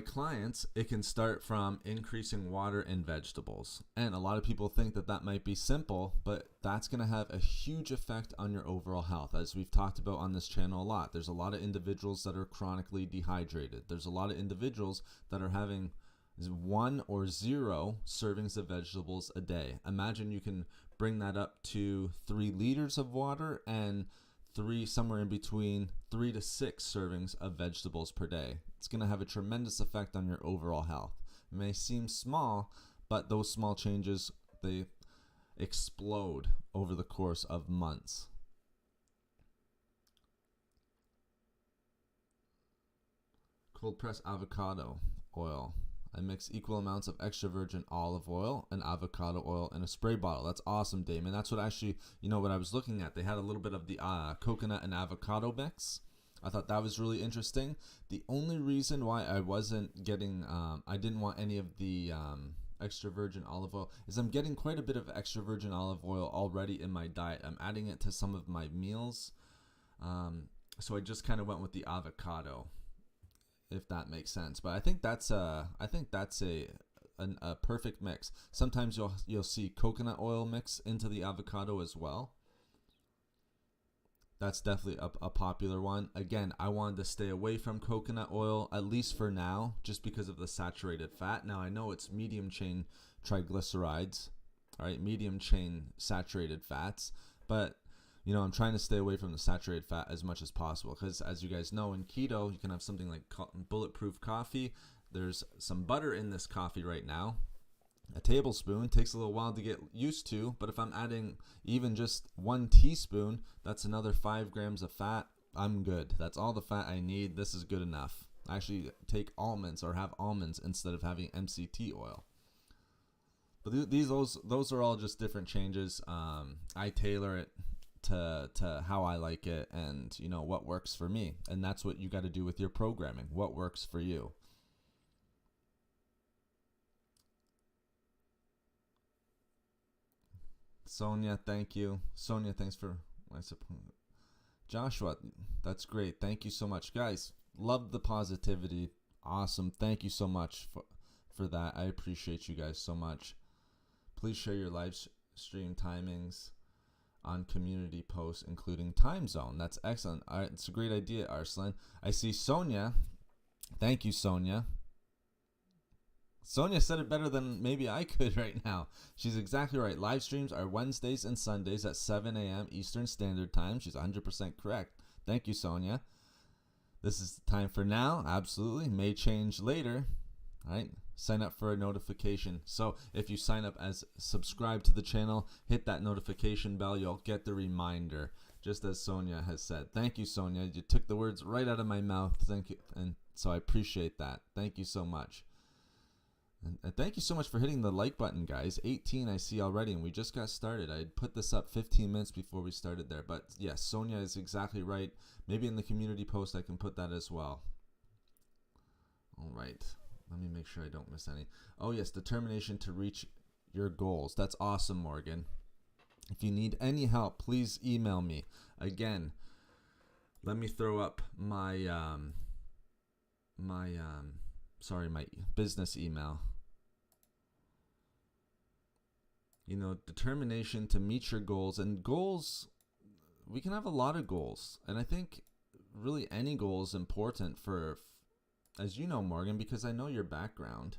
clients, it can start from increasing water and vegetables. And a lot of people think that might be simple, but that's going to have a huge effect on your overall health. As we've talked about on this channel a lot, there's a lot of individuals that are chronically dehydrated. There's a lot of individuals that are having 1 or 0 servings of vegetables a day. Imagine you can bring that up to 3 liters of water and somewhere in between 3 to 6 servings of vegetables per day. It's going to have a tremendous effect on your overall health. It may seem small, but those small changes, they explode over the course of months. cold press avocado oil. I mix equal amounts of extra virgin olive oil and avocado oil in a spray bottle. That's awesome, Damon. That's what actually, what I was looking at. They had a little bit of the coconut and avocado mix. I thought that was really interesting. The only reason why I wasn't getting, I didn't want any of the extra virgin olive oil is I'm getting quite a bit of extra virgin olive oil already in my diet. I'm adding it to some of my meals. So I just kind of went with the avocado, if that makes sense. But I think that's a perfect mix. Sometimes you'll see coconut oil mix into the avocado as well. That's definitely a popular one. Again, I wanted to stay away from coconut oil, at least for now, just because of the saturated fat. Now, I know it's medium chain triglycerides, all right, medium chain saturated fats, but I'm trying to stay away from the saturated fat as much as possible, because as you guys know, in keto, you can have something like bulletproof coffee. There's some butter in this coffee right now. A tablespoon takes a little while to get used to, but if I'm adding even just 1 teaspoon, that's another 5 grams of fat. I'm good. That's all the fat I need. This is good enough. I actually take almonds or have almonds instead of having MCT oil. But those are all just different changes. I tailor it to how I like it and what works for me. And that's what you got to do with your programming. What works for you. Sonia, thank you. Sonia, thanks for my support. Joshua, that's great. Thank you so much. Guys, love the positivity. Awesome. Thank you so much for that. I appreciate you guys so much. Please share your live stream timings on community posts, including time zone. That's excellent. All right, it's a great idea, Arslan. I see Sonia. Thank you, Sonia. Sonia said it better than maybe I could right now. She's exactly right. Live streams are Wednesdays and Sundays at 7 a.m. Eastern Standard Time. She's 100% correct. Thank you, Sonia. This is the time for now. Absolutely. May change later. All right. Sign up for a notification. So if you sign up as subscribe to the channel, hit that notification bell. You'll get the reminder, just as Sonia has said. Thank you, Sonia. You took the words right out of my mouth. Thank you. And so I appreciate that. Thank you so much. And thank you so much for hitting the like button, guys. 18 I see already, and we just got started. I put this up 15 minutes before we started there. But yes, Sonia is exactly right. Maybe in the community post I can put that as well. All right. Let me make sure I don't miss any. Oh, yes, determination to reach your goals. That's awesome, Morgan. If you need any help, please email me. Again, let me throw up my my business email. Determination to meet your goals. And goals, we can have a lot of goals. And I think really any goal is important for, as you know, Morgan, because I know your background.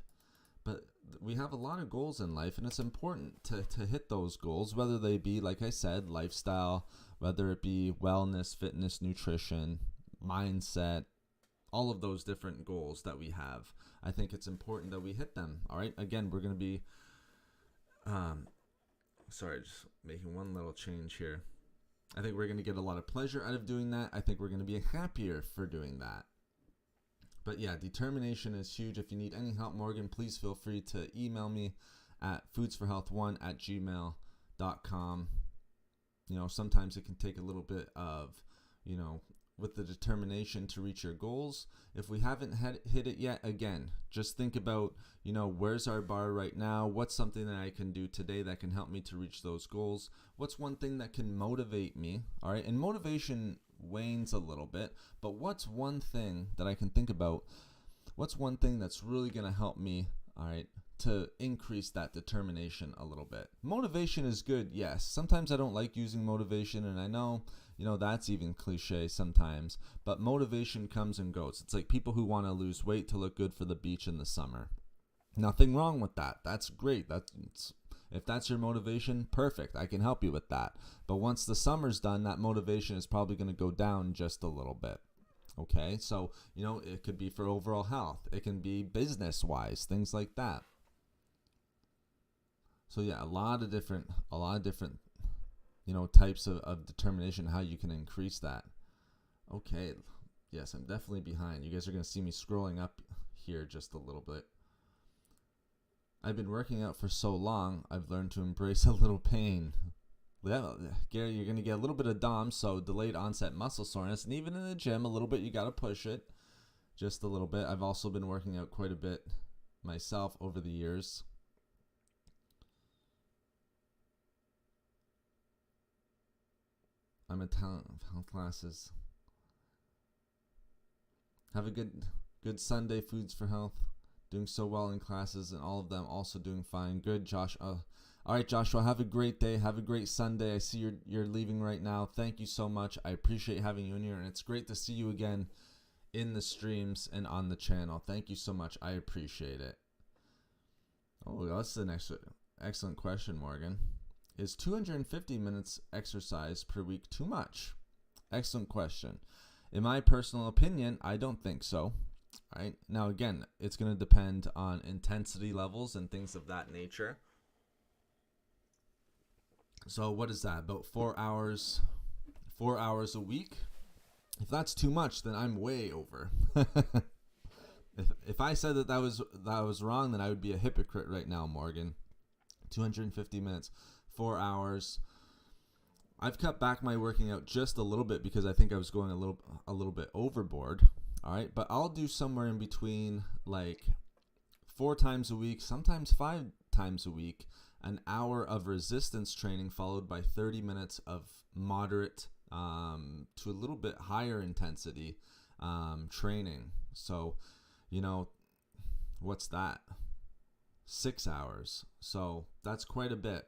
But we have a lot of goals in life, and it's important to hit those goals, whether they be, like I said, lifestyle, whether it be wellness, fitness, nutrition, mindset, all of those different goals that we have. I think it's important that we hit them. All right. Again, we're going to be, just making one little change here. I think we're going to get a lot of pleasure out of doing that. I think we're going to be happier for doing that. But yeah, determination is huge. If you need any help, Morgan, please feel free to email me at foodsforhealth1@gmail.com. Sometimes it can take a little bit of, with the determination to reach your goals. If we haven't hit it yet, again, just think about, where's our bar right now? What's something that I can do today that can help me to reach those goals? What's one thing that can motivate me? All right. And motivation wanes a little bit, but what's one thing that I can think about? What's one thing that's really going to help me, all right, to increase that determination a little bit? Motivation is good, yes. Sometimes I don't like using motivation, and I know, that's even cliche sometimes, but motivation comes and goes. It's like people who want to lose weight to look good for the beach in the summer. Nothing wrong with that. That's great. If that's your motivation, perfect. I can help you with that. But once the summer's done, that motivation is probably going to go down just a little bit. Okay, so, it could be for overall health. It can be business-wise, things like that. So yeah, a lot of different, types of determination, how you can increase that. Okay, Yes, I'm definitely behind. You guys are going to see me scrolling up here just a little bit. I've been working out for so long, I've learned to embrace a little pain. Yeah, Gary, you're going to get a little bit of DOM, so delayed onset muscle soreness. And even in the gym, a little bit, you got to push it. Just a little bit. I've also been working out quite a bit myself over the years. I'm in talent health classes. Have a good Sunday, Foods for Health. Doing so well in classes, and all of them also doing fine. Good, Josh. All right, Joshua, have a great day. Have a great Sunday. I see you're leaving right now. Thank you so much. I appreciate having you in here, and it's great to see you again in the streams and on the channel. Thank you so much. I appreciate it. Oh, that's an excellent question, Morgan. Is 250 minutes exercise per week too much? Excellent question. In my personal opinion, I don't think so. Right now, again, it's going to depend on intensity levels and things of that nature. So what is that? About 4 hours a week? If that's too much, then I'm way over. If I said that was wrong, then I would be a hypocrite right now, Morgan. 250 minutes, 4 hours. I've cut back my working out just a little bit because I think I was going a little bit overboard. All right, but I'll do somewhere in between, like 4 times a week, sometimes 5 times a week, an hour of resistance training followed by 30 minutes of moderate to a little bit higher intensity training. So, what's that? 6 hours. So that's quite a bit.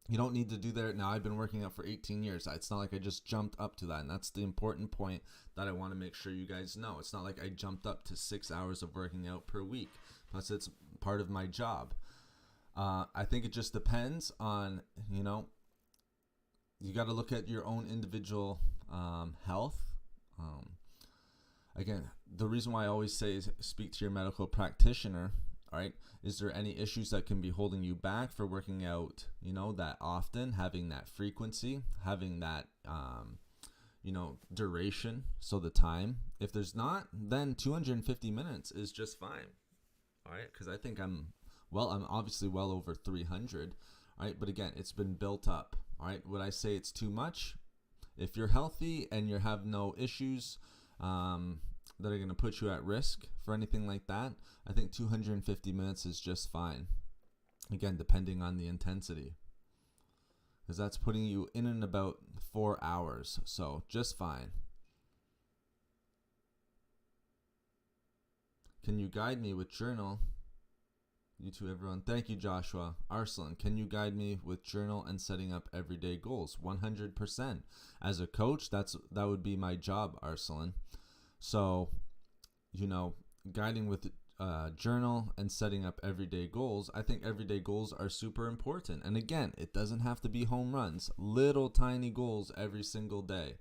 You don't need to do that. Now, I've been working out for 18 years. It's not like I just jumped up to that. And that's the important point that I want to make sure you guys know. It's not like I jumped up to 6 hours of working out per week. Plus, it's part of my job. I think it just depends on, you got to look at your own individual health. Again, the reason why I always say is speak to your medical practitioner. All right. Is there any issues that can be holding you back for working out, that often, having that frequency, having that, duration, so the time? If there's not, then 250 minutes is just fine. All right. Because I think I'm obviously well over 300. All right. But again, it's been built up. All right. Would I say it's too much? If you're healthy and you have no issues, that are going to put you at risk for anything like that, I think 250 minutes is just fine. Again, depending on the intensity. Because that's putting you in and about 4 hours. So just fine. Can you guide me with journal? You too, everyone. Thank you, Joshua. Arslan, can you guide me with journal and setting up everyday goals? 100%. As a coach, that would be my job, Arslan. So, guiding with journal and setting up everyday goals, I think everyday goals are super important. And again, it doesn't have to be home runs, little tiny goals every single day.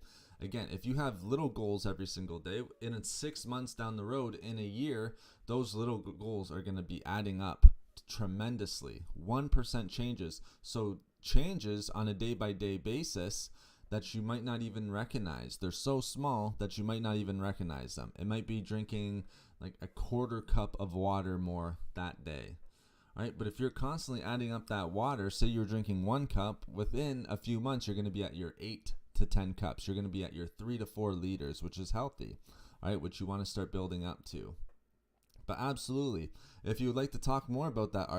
Again, if you have little goals every single day, in 6 months down the road, in a year, those little goals are going to be adding up tremendously. 1% changes. So changes on a day-by-day basis that you might not even recognize. They're so small that you might not even recognize them. It might be drinking like a quarter cup of water more that day. All right, but if you're constantly adding up that water, say you're drinking 1 cup, within a few months you're going to be at your 8 to 10 cups. You're going to be at your 3 to 4 liters, which is healthy, all right, which you want to start building up to. But absolutely, if you would like to talk more about that,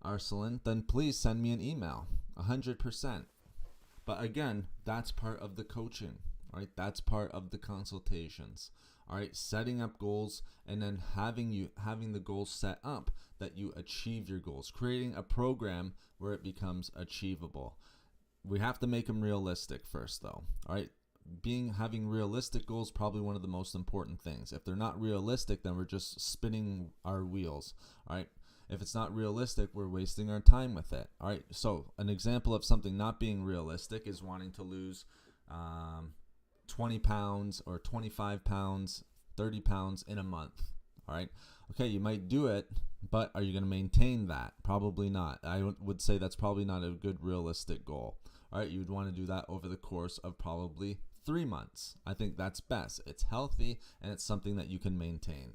Arslan, then please send me an email. 100%. But again, that's part of the coaching, right? That's part of the consultations, all right? Setting up goals and then having the goals set up that you achieve your goals, creating a program where it becomes achievable. We have to make them realistic first, though, all right? Having realistic goals, probably one of the most important things. If they're not realistic, then we're just spinning our wheels, all right? If it's not realistic, we're wasting our time with it. All right. So an example of something not being realistic is wanting to lose 20 pounds or 25 pounds, 30 pounds in a month. All right. Okay. You might do it, but are you going to maintain that? Probably not. I would say that's probably not a good realistic goal. All right. You would want to do that over the course of probably 3 months. I think that's best. It's healthy and it's something that you can maintain.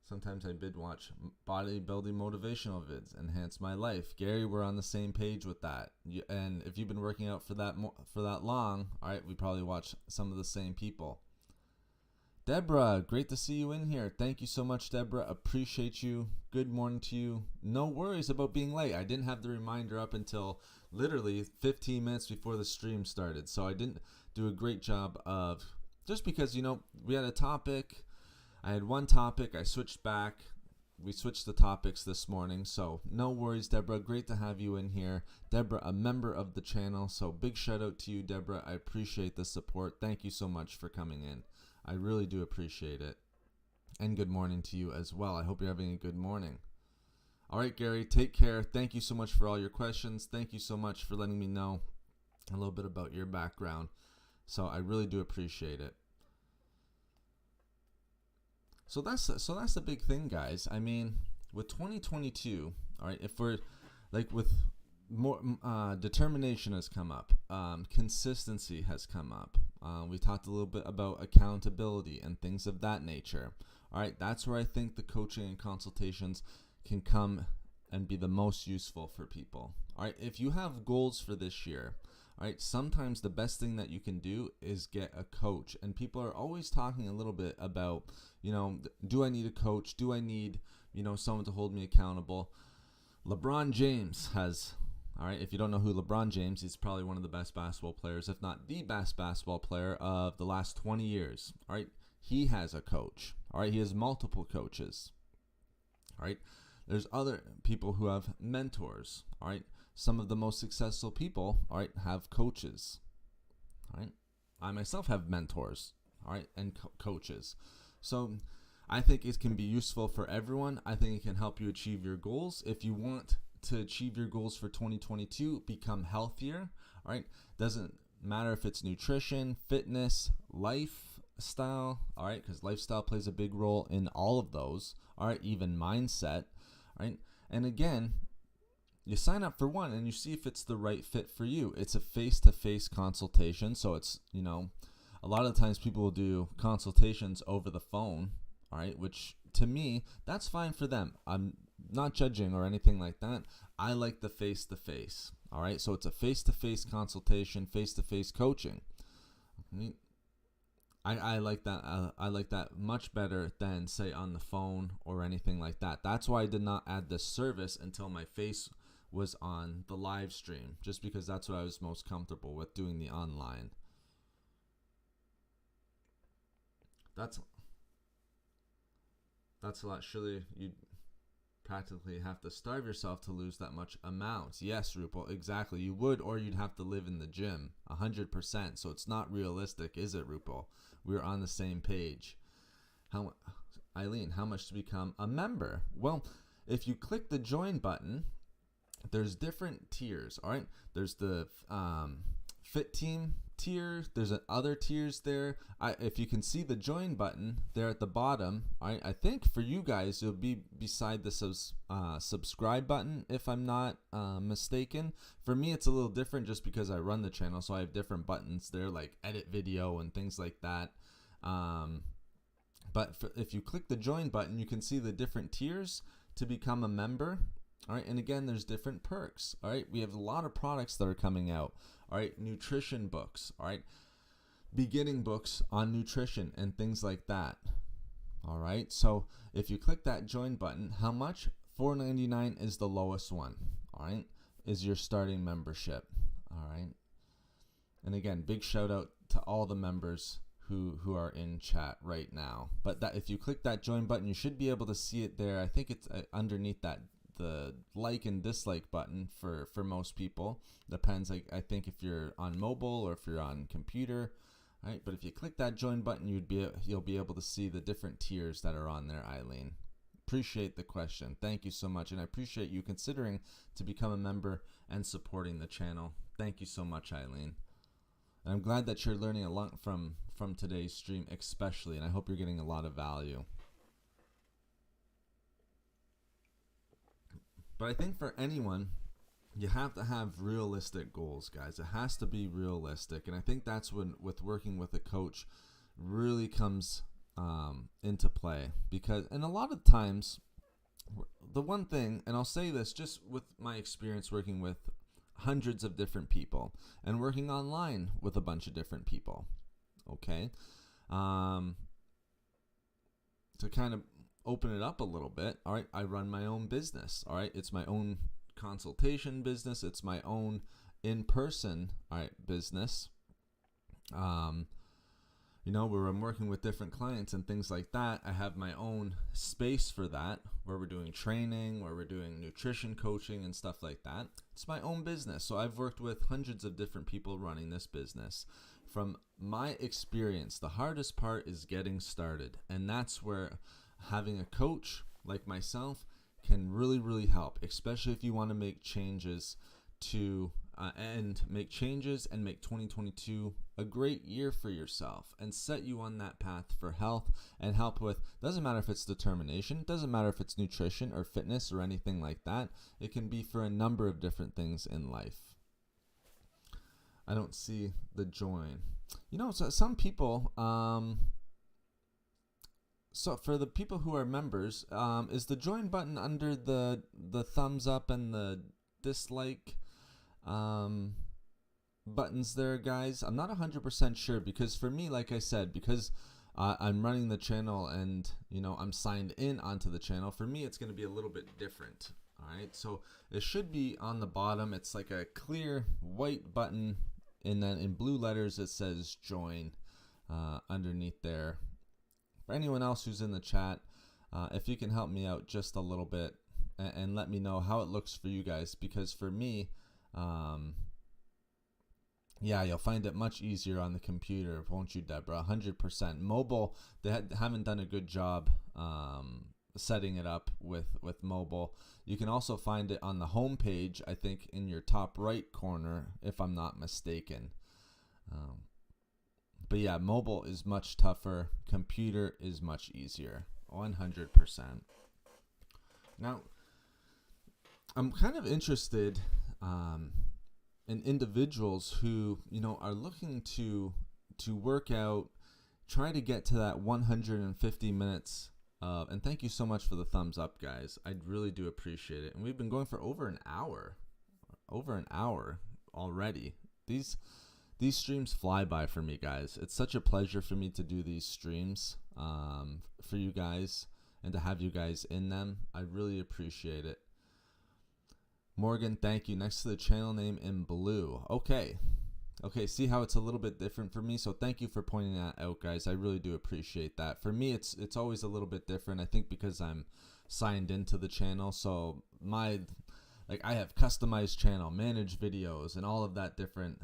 Sometimes I binge watch bodybuilding motivational vids, enhance my life. Gary, we're on the same page with that. And if you've been working out for that long, all right, we probably watch some of the same people. Deborah, great to see you in here. Thank you so much, Deborah. Appreciate you. Good morning to you. No worries about being late. I didn't have the reminder up until literally 15 minutes before the stream started. So I didn't do a great job of, just because, we had a topic. I had one topic. I switched back. We switched the topics this morning. So no worries, Deborah. Great to have you in here. Deborah, a member of the channel. So big shout out to you, Deborah. I appreciate the support. Thank you so much for coming in. I really do appreciate it. And good morning to you as well. I hope you're having a good morning. All right, Gary, take care. Thank you so much for all your questions. Thank you so much for letting me know a little bit about your background. So I really do appreciate it. So that's the big thing, guys. I mean, with 2022, all right, if we're like with more determination has come up, consistency has come up. We talked a little bit about accountability and things of that nature. All right, that's where I think the coaching and consultations can come and be the most useful for people. All right, if you have goals for this year, all right, sometimes the best thing that you can do is get a coach. And people are always talking a little bit about, do I need a coach? Do I need, someone to hold me accountable? LeBron James has, all right, if you don't know who LeBron James, he's probably one of the best basketball players, if not the best basketball player of the last 20 years. All right, he has a coach. All right, he has multiple coaches. All right, there's other people who have mentors. All right, some of the most successful people, all right, have coaches. All right, I myself have mentors, all right, and coaches. So I think it can be useful for everyone. I think it can help you achieve your goals. If you want to achieve your goals for 2022, become healthier, all right, doesn't matter if it's nutrition, fitness, lifestyle, all right, because lifestyle plays a big role in all of those, all right, even mindset, all right, and again, you sign up for one and you see if it's the right fit for you. It's a face-to-face consultation, so it's, a lot of the times people will do consultations over the phone, all right, which to me, that's fine for them. I'm not judging or anything like that. I like the face-to-face, all right? So it's a face-to-face consultation, face-to-face coaching. I like that. I like that much better than, say, on the phone or anything like that. That's why I did not add this service until my face was on the live stream, just because that's what I was most comfortable with, doing the online. That's a lot. Surely you practically have to starve yourself to lose that much amount. Yes, Rupal, exactly. You would, or you'd have to live in the gym 100%. So it's not realistic, is it, Rupal? We're on the same page. Eileen, how much to become a member? Well, if you click the join button, there's different tiers, all right? There's the Fit Team tier. There's other tiers there. If you can see the join button there at the bottom, I think for you guys it'll be beside the subscribe button, if I'm not mistaken. For me, it's a little different just because I run the channel, so I have different buttons there, like edit video and things like that. But if you click the join button, you can see the different tiers to become a member. All right, and again, there's different perks. All right, we have a lot of products that are coming out. All right, nutrition books. All right, beginning books on nutrition and things like that. All right, so if you click that join button, how much? $4.99 is the lowest one. All right, is your starting membership. All right, and again, big shout out to all the members who are in chat right now. But that if you click that join button, you should be able to see it there. I think it's underneath that, the like and dislike button for most people. Depends, I think, if you're on mobile or if you're on computer. All right, but if you click that join button, you'll be able to see the different tiers that are on there, Eileen. Appreciate the question. Thank you so much, and I appreciate you considering to become a member and supporting the channel. Thank you so much, Eileen. And I'm glad that you're learning a lot from today's stream, especially, and I hope you're getting a lot of value. But I think for anyone you have to have realistic goals, guys. It has to be realistic. And I think that's when, with working with a coach, really comes into play. Because, and a lot of times, the one thing, and I'll say this just with my experience working with hundreds of different people and working online with a bunch of different people, okay? To kind of open it up a little bit, all right, I run my own business, all right? It's my own consultation business. It's my own in-person, all right, business. Where I'm working with different clients and things like that. I have my own space for that, where we're doing training, where we're doing nutrition coaching and stuff like that. It's my own business. So I've worked with hundreds of different people running this business. From my experience, the hardest part is getting started. And that's where having a coach like myself can really, really help, especially if you want to make changes and make 2022 a great year for yourself and set you on that path for health and help with, doesn't matter if it's determination, doesn't matter if it's nutrition or fitness or anything like that. It can be for a number of different things in life. I don't see the join. So some people, so for the people who are members, is the join button under the thumbs up and the dislike buttons there, guys? I'm not 100% sure, because for me, like I said, because I'm running the channel and I'm signed in onto the channel, for me it's going to be a little bit different. All right, so it should be on the bottom. It's like a clear white button, and then in blue letters it says join underneath there. For anyone else who's in the chat, if you can help me out just a little bit and let me know how it looks for you guys, because for me, you'll find it much easier on the computer, won't you, Deborah? 100%. Mobile, they haven't done a good job setting it up with mobile. You can also find it on the home page, I think, in your top right corner, if I'm not mistaken. But yeah, mobile is much tougher. Computer is much easier. 100%. Now, I'm kind of interested in individuals who, are looking to work out, try to get to that 150 minutes. And thank you so much for the thumbs up, guys. I really do appreciate it. And we've been going for over an hour already. These streams fly by for me, guys. It's such a pleasure for me to do these streams for you guys and to have you guys in them. I really appreciate it. Morgan, thank you. Next to the channel name in blue. Okay, see how it's a little bit different for me? So thank you for pointing that out, guys. I really do appreciate that. For me, it's always a little bit different. I think because I'm signed into the channel. So I have customized channel, manage videos, and all of that different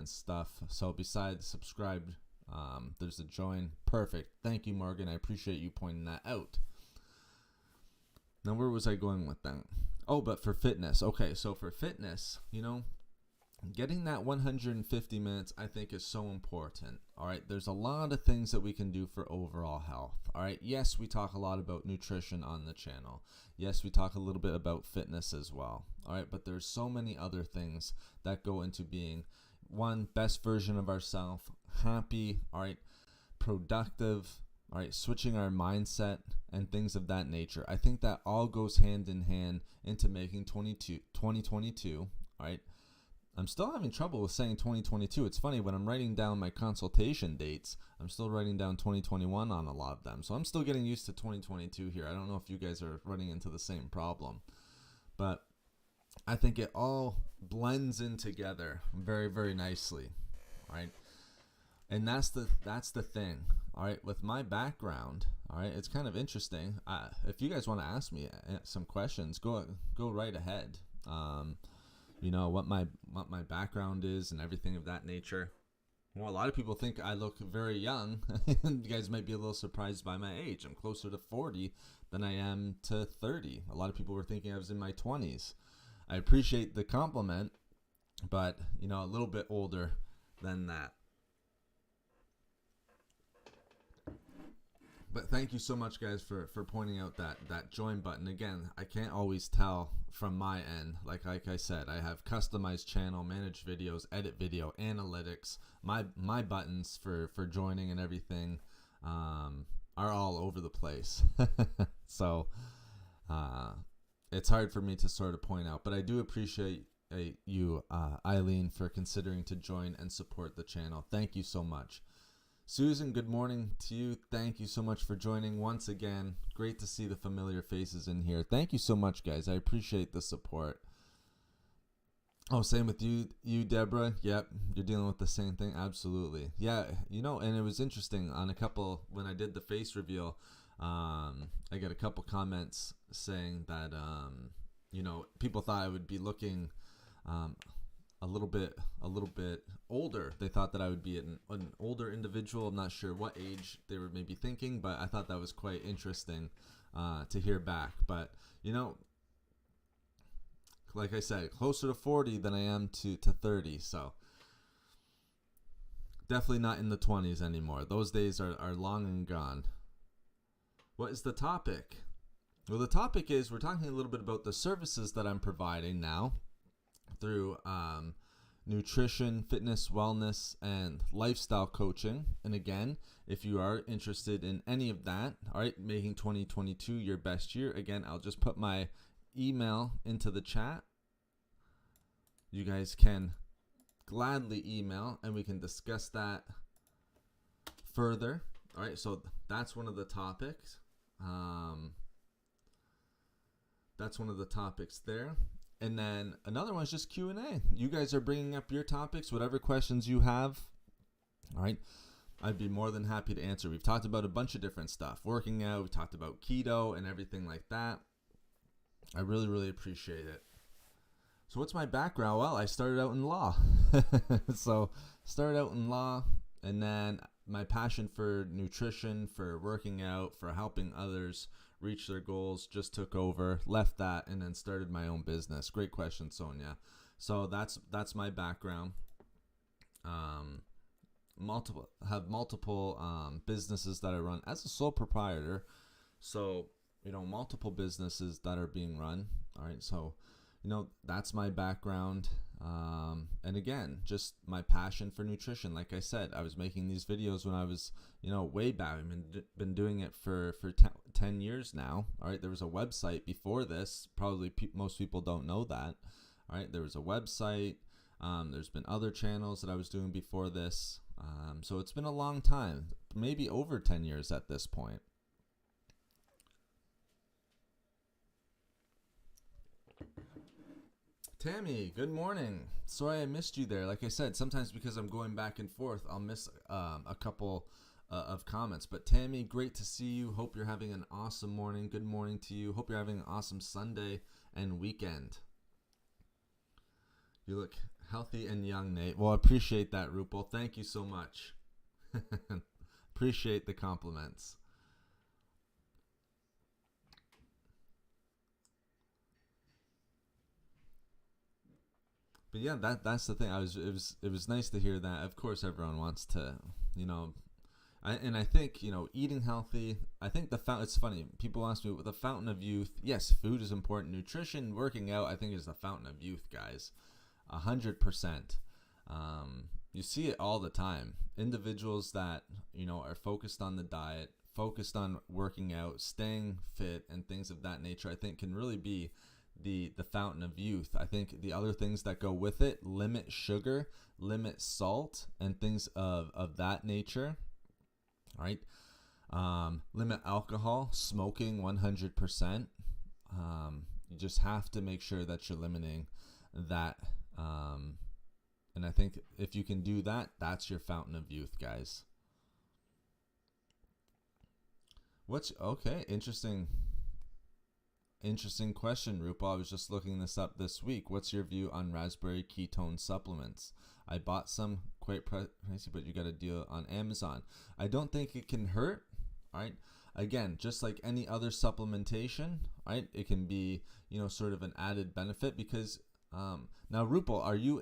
stuff. So besides subscribe, there's a join. Perfect. Thank you, Morgan. I appreciate you pointing that out. Now, where was I going with that? Oh, but for fitness. Okay, so for fitness, getting that 150 minutes, I think, is so important. All right, there's a lot of things that we can do for overall health. All right, yes, we talk a lot about nutrition on the channel. Yes, we talk a little bit about fitness as well. All right, but there's so many other things that go into being one, best version of ourselves, happy, all right, productive, all right, switching our mindset and things of that nature. I think that all goes hand in hand into making 2022, all right. I'm still having trouble with saying 2022. It's funny, when I'm writing down my consultation dates, I'm still writing down 2021 on a lot of them. So I'm still getting used to 2022 here. I don't know if you guys are running into the same problem. But I think it all blends in together very, very nicely. All right. And that's the thing. All right. With my background, all right, it's kind of interesting. If you guys want to ask me some questions, go right ahead. What my background is and everything of that nature. A lot of people think I look very young. You guys might be a little surprised by my age. I'm closer to 40 than I am to 30. A lot of people were thinking I was in my 20s. I appreciate the compliment, but a little bit older than that. But thank you so much, guys, for pointing out that join button. Again, I can't always tell from my end. Like I said, I have customized channel, manage videos, edit video, analytics. My buttons for joining and everything are all over the place. So it's hard for me to sort of point out. But I do appreciate you, Eileen, for considering to join and support the channel. Thank you so much. Susan, good morning to you. Thank you so much for joining once again. Great to see the familiar faces in here. Thank you so much, guys. I appreciate the support. Oh, same with you, Deborah. Yep, you're dealing with the same thing. Absolutely. Yeah, and it was interesting on a couple, when I did the face reveal, I got a couple comments saying that, people thought I would be looking a little bit older. They thought that I would be an older individual. I'm not sure what age they were maybe thinking, but I thought that was quite interesting to hear back. But like I said, closer to 40 than I am to 30. So definitely not in the 20s anymore. Those days are long and gone. What is the topic? Well, the topic is, we're talking a little bit about the services that I'm providing now through nutrition, fitness, wellness, and lifestyle coaching. And again, if you are interested in any of that, all right, making 2022 your best year, again, I'll just put my email into the chat. You guys can gladly email and we can discuss that further. All right, so that's one of the topics. That's one of the topics there. And then another one is just Q&A. You guys are bringing up your topics, whatever questions you have. All right. I'd be more than happy to answer. We've talked about a bunch of different stuff. Working out, we've talked about keto and everything like that. I really, really appreciate it. So what's my background? Well, I started out in law. So started out in law, and then my passion for nutrition, for working out, for helping others reach their goals just took over, left that, and then started my own business. Great question, Sonia. So that's my background. Multiple businesses that I run as a sole proprietor. So, multiple businesses that are being run. All right. So, that's my background. And again, just my passion for nutrition. Like I said, I was making these videos when I was, way back. I've been doing it for 10 years now. All right. There was a website before this. Probably most people don't know that. All right. There was a website. There's been other channels that I was doing before this. So it's been a long time, maybe over 10 years at this point. Tammy, good morning. Sorry I missed you there. Like I said, sometimes because I'm going back and forth, I'll miss a couple of comments. But Tammy, great to see you. Hope you're having an awesome morning. Good morning to you. Hope you're having an awesome Sunday and weekend. You look healthy and young, Nate. Well, I appreciate that, Rupal. Thank you so much. Appreciate the compliments. But yeah, that's the thing. It was nice to hear that. Of course, everyone wants to, I think eating healthy. I think it's funny. People ask me, the fountain of youth. Yes, food is important. Nutrition, working out, I think is the fountain of youth, guys. 100%. You see it all the time. Individuals that are focused on the diet, focused on working out, staying fit, and things of that nature, I think can really be the fountain of youth. I think the other things that go with it: limit sugar, limit salt, and things of that nature. All right. Limit alcohol, smoking 100%. You just have to make sure that you're limiting that. And I think if you can do that, that's your fountain of youth, guys. Interesting question, Rupa. I was just looking this up this week. What's your view on raspberry ketone supplements? I bought some, quite pricey, but you got a deal on Amazon. I don't think it can hurt. All right. Again, just like any other supplementation, right? It can be, sort of an added benefit because now, Rupal, are you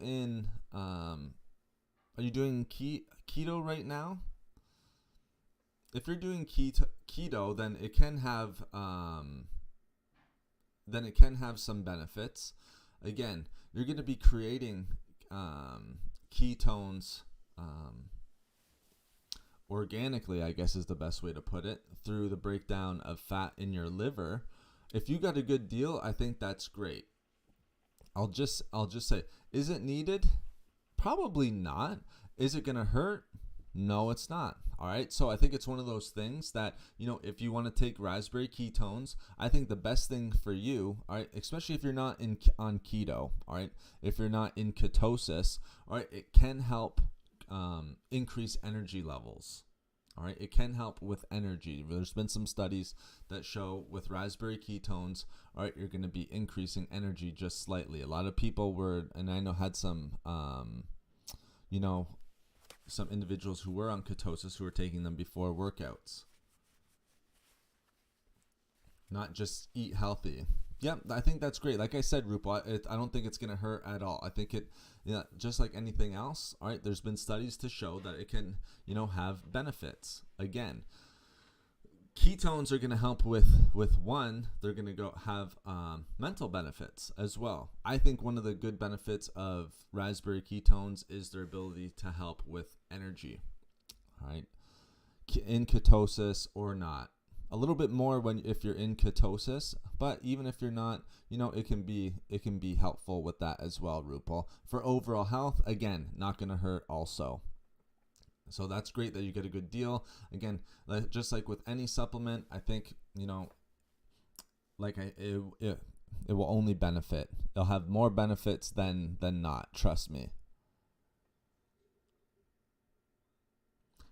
doing keto right now? if you're doing keto, then it can have some benefits. Again, you're going to be creating ketones organically, I guess is the best way to put it, through the breakdown of fat in your liver. If you got a good deal, I think that's great. I'll just say, is it needed? Probably not. Is it going to hurt? No, it's not. All right. So I think it's one of those things that, if you want to take raspberry ketones, I think the best thing for you, all right, especially if you're not on keto, all right, if you're not in ketosis, all right, it can help increase energy levels. All right, it can help with energy. There's been some studies that show with raspberry ketones, all right, you're going to be increasing energy just slightly. A lot of people and I know had some, some individuals who were on ketosis who were taking them before workouts. Not just eat healthy. Yeah, I think that's great. Like I said, Rupal, I don't think it's going to hurt at all. I think just like anything else, all right, there's been studies to show that it can, have benefits. Again, ketones are going to help with one, they're going to have mental benefits as well. I think one of the good benefits of raspberry ketones is their ability to help with energy, all right, in ketosis or not. A little bit more if you're in ketosis, but even if you're not, it can be helpful with that as well, Rupal. For overall health, again, not going to hurt also. So that's great that you get a good deal. Again, just like with any supplement, I think, it will only benefit. It'll have more benefits than not, trust me.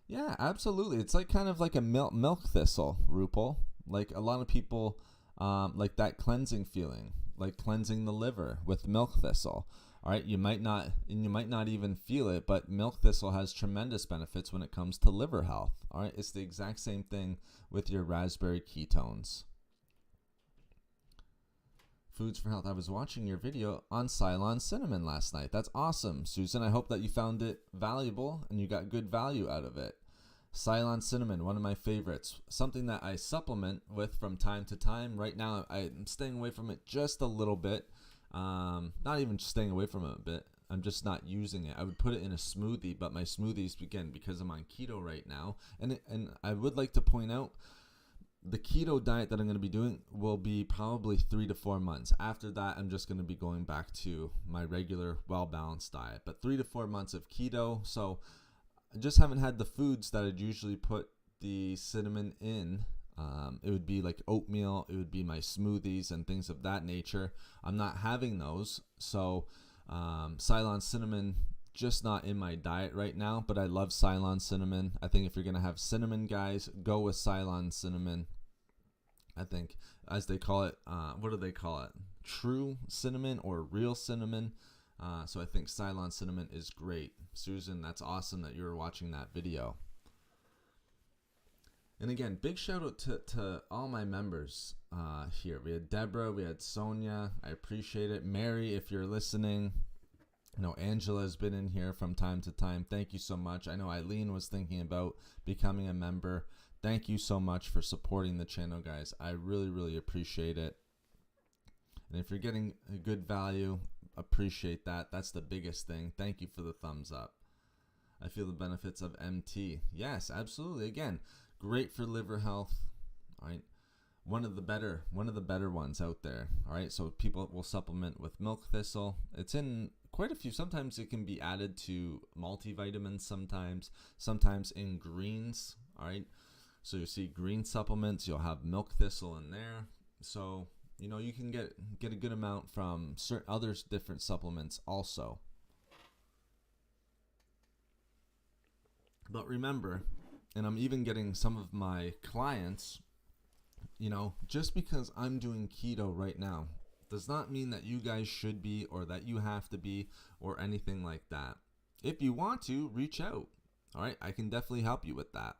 Yeah, absolutely. It's kind of like a milk thistle, Rupal. Like a lot of people like that cleansing feeling, like cleansing the liver with milk thistle. All right, you might not even feel it, but milk thistle has tremendous benefits when it comes to liver health. All right, it's the exact same thing with your raspberry ketones. Foods for Health. I was watching your video on Ceylon cinnamon last night. That's awesome, Susan. I hope that you found it valuable and you got good value out of it. Ceylon cinnamon, one of my favorites. Something that I supplement with from time to time. Right now, I'm staying away from it just a little bit. Not even staying away from it a bit. I'm just not using it. I would put it in a smoothie, but my smoothies, again, because I'm on keto right now. And I would like to point out, the keto diet that I'm going to be doing will be probably 3 to 4 months. After that, I'm just going to be going back to my regular, well-balanced diet. But 3 to 4 months of keto. So I just haven't had the foods that I'd usually put the cinnamon in. It would be like oatmeal. It would be my smoothies and things of that nature. I'm not having those. So Ceylon cinnamon, just not in my diet right now. But I love Ceylon cinnamon. I think if you're going to have cinnamon, guys, go with Ceylon cinnamon. I think, as they call it, what do they call it? True cinnamon or real cinnamon. So I think Ceylon cinnamon is great. Susan, that's awesome that you were watching that video. And again, big shout out to all my members here. We had Deborah, we had Sonia. I appreciate it. Mary, if you're listening. Angela's been in here from time to time. Thank you so much. I know Eileen was thinking about becoming a member. Thank you so much for supporting the channel, guys. I really, really appreciate it. And if you're getting a good value, appreciate that. That's the biggest thing. Thank you for the thumbs up. I feel the benefits of MT. Yes, absolutely. Again, great for liver health. All right. One of the better ones out there. All right. So people will supplement with milk thistle. It's in quite a few. Sometimes it can be added to multivitamins. Sometimes in greens. All right. So you see green supplements, you'll have milk thistle in there. So, you can get a good amount from certain other different supplements also. But remember, and I'm even getting some of my clients, just because I'm doing keto right now does not mean that you guys should be or that you have to be or anything like that. If you want to, reach out. All right, I can definitely help you with that.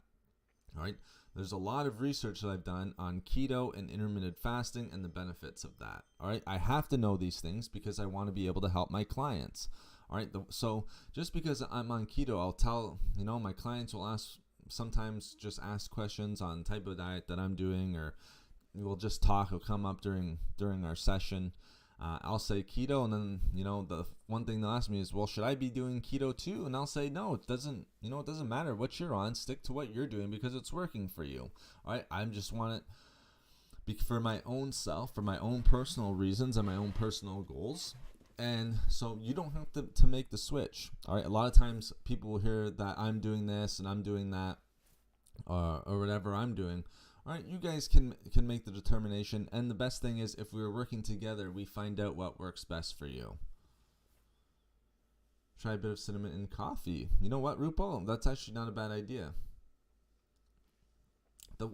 All right, there's a lot of research that I've done on keto and intermittent fasting and the benefits of that. All right, I have to know these things because I want to be able to help my clients. All right, so just because I'm on keto, I'll tell, my clients will ask, sometimes just ask questions on type of diet that I'm doing, or we'll just talk. It'll come up during our session. I'll say keto, and then the one thing they'll ask me is, well, should I be doing keto too? And I'll say no. It doesn't matter what you're on. Stick to what you're doing because it's working for you. All right. I just want it for my own self, for my own personal reasons and my own personal goals. And so you don't have to make the switch. All right. A lot of times people will hear that I'm doing this and I'm doing that, or whatever I'm doing. All right, you guys can make the determination, and the best thing is if we're working together, we find out what works best for you. Try a bit of cinnamon in coffee. You know what, Rupal? That's actually not a bad idea.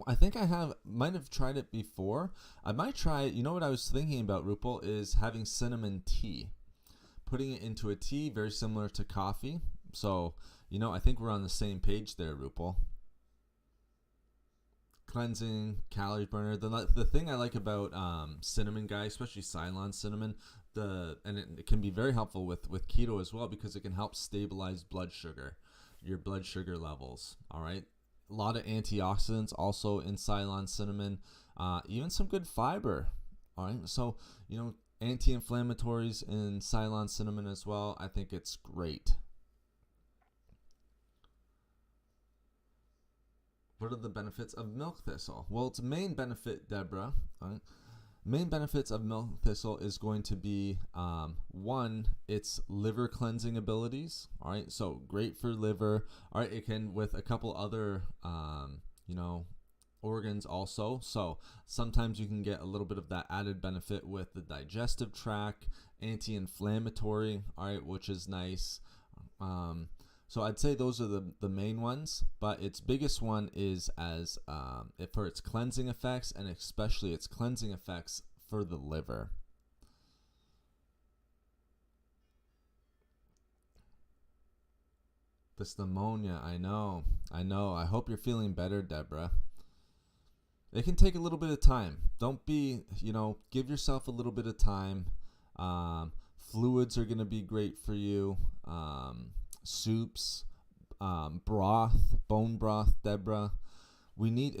I think might have tried it before. I might try it. You know what I was thinking about, Rupal, is having cinnamon tea. Putting it into a tea, very similar to coffee. So, I think we're on the same page there, Rupal. Cleansing, calorie burner. The thing I like about cinnamon, guys, especially Ceylon cinnamon, and it can be very helpful with keto as well, because it can help stabilize your blood sugar levels. All right, a lot of antioxidants also in Ceylon cinnamon, even some good fiber. All right, so anti-inflammatories in Ceylon cinnamon as well. I think it's great. What are the benefits of milk thistle? Well, its main benefit, Deborah, main benefits of milk thistle is going to be, one, its liver cleansing abilities. All right, so great for liver. All right, it can with a couple other, organs also. So sometimes you can get a little bit of that added benefit with the digestive tract, anti-inflammatory. All right, which is nice. So I'd say those are the main ones, but its biggest one is for its cleansing effects, and especially its cleansing effects for the liver. This pneumonia, I know. I hope you're feeling better, Deborah. It can take a little bit of time. Don't be, give yourself a little bit of time. Fluids are going to be great for you. Soups, broth, bone broth, Deborah. We need,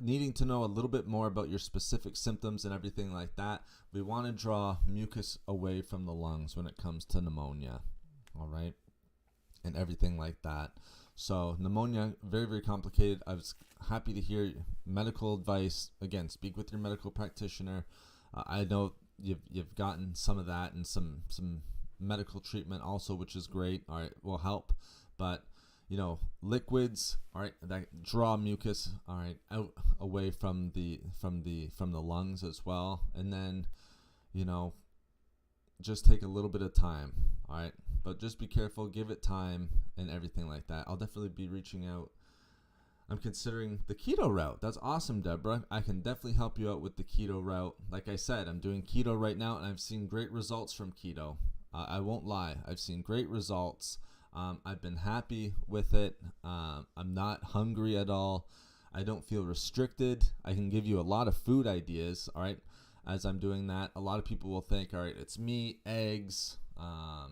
needing to know a little bit more about your specific symptoms and everything like that, we want to draw mucus away from the lungs when it comes to pneumonia, all right, and everything like that. So pneumonia, very, very complicated. I was happy to hear medical advice. Again, speak with your medical practitioner. I know you've gotten some of that and some medical treatment also, which is great. All right, will help. But liquids, all right, that draw mucus, all right, out away from the lungs as well. And then just take a little bit of time, all right, but just be careful, give it time and everything like that. I'll definitely be reaching out. I'm considering the keto route. That's awesome, Deborah. I can definitely help you out with the keto route. Like I said, I'm doing keto right now, and I've seen great results from keto. I won't lie. I've seen great results. I've been happy with it. I'm not hungry at all. I don't feel restricted. I can give you a lot of food ideas, all right, as I'm doing that. A lot of people will think, all right, it's meat, eggs,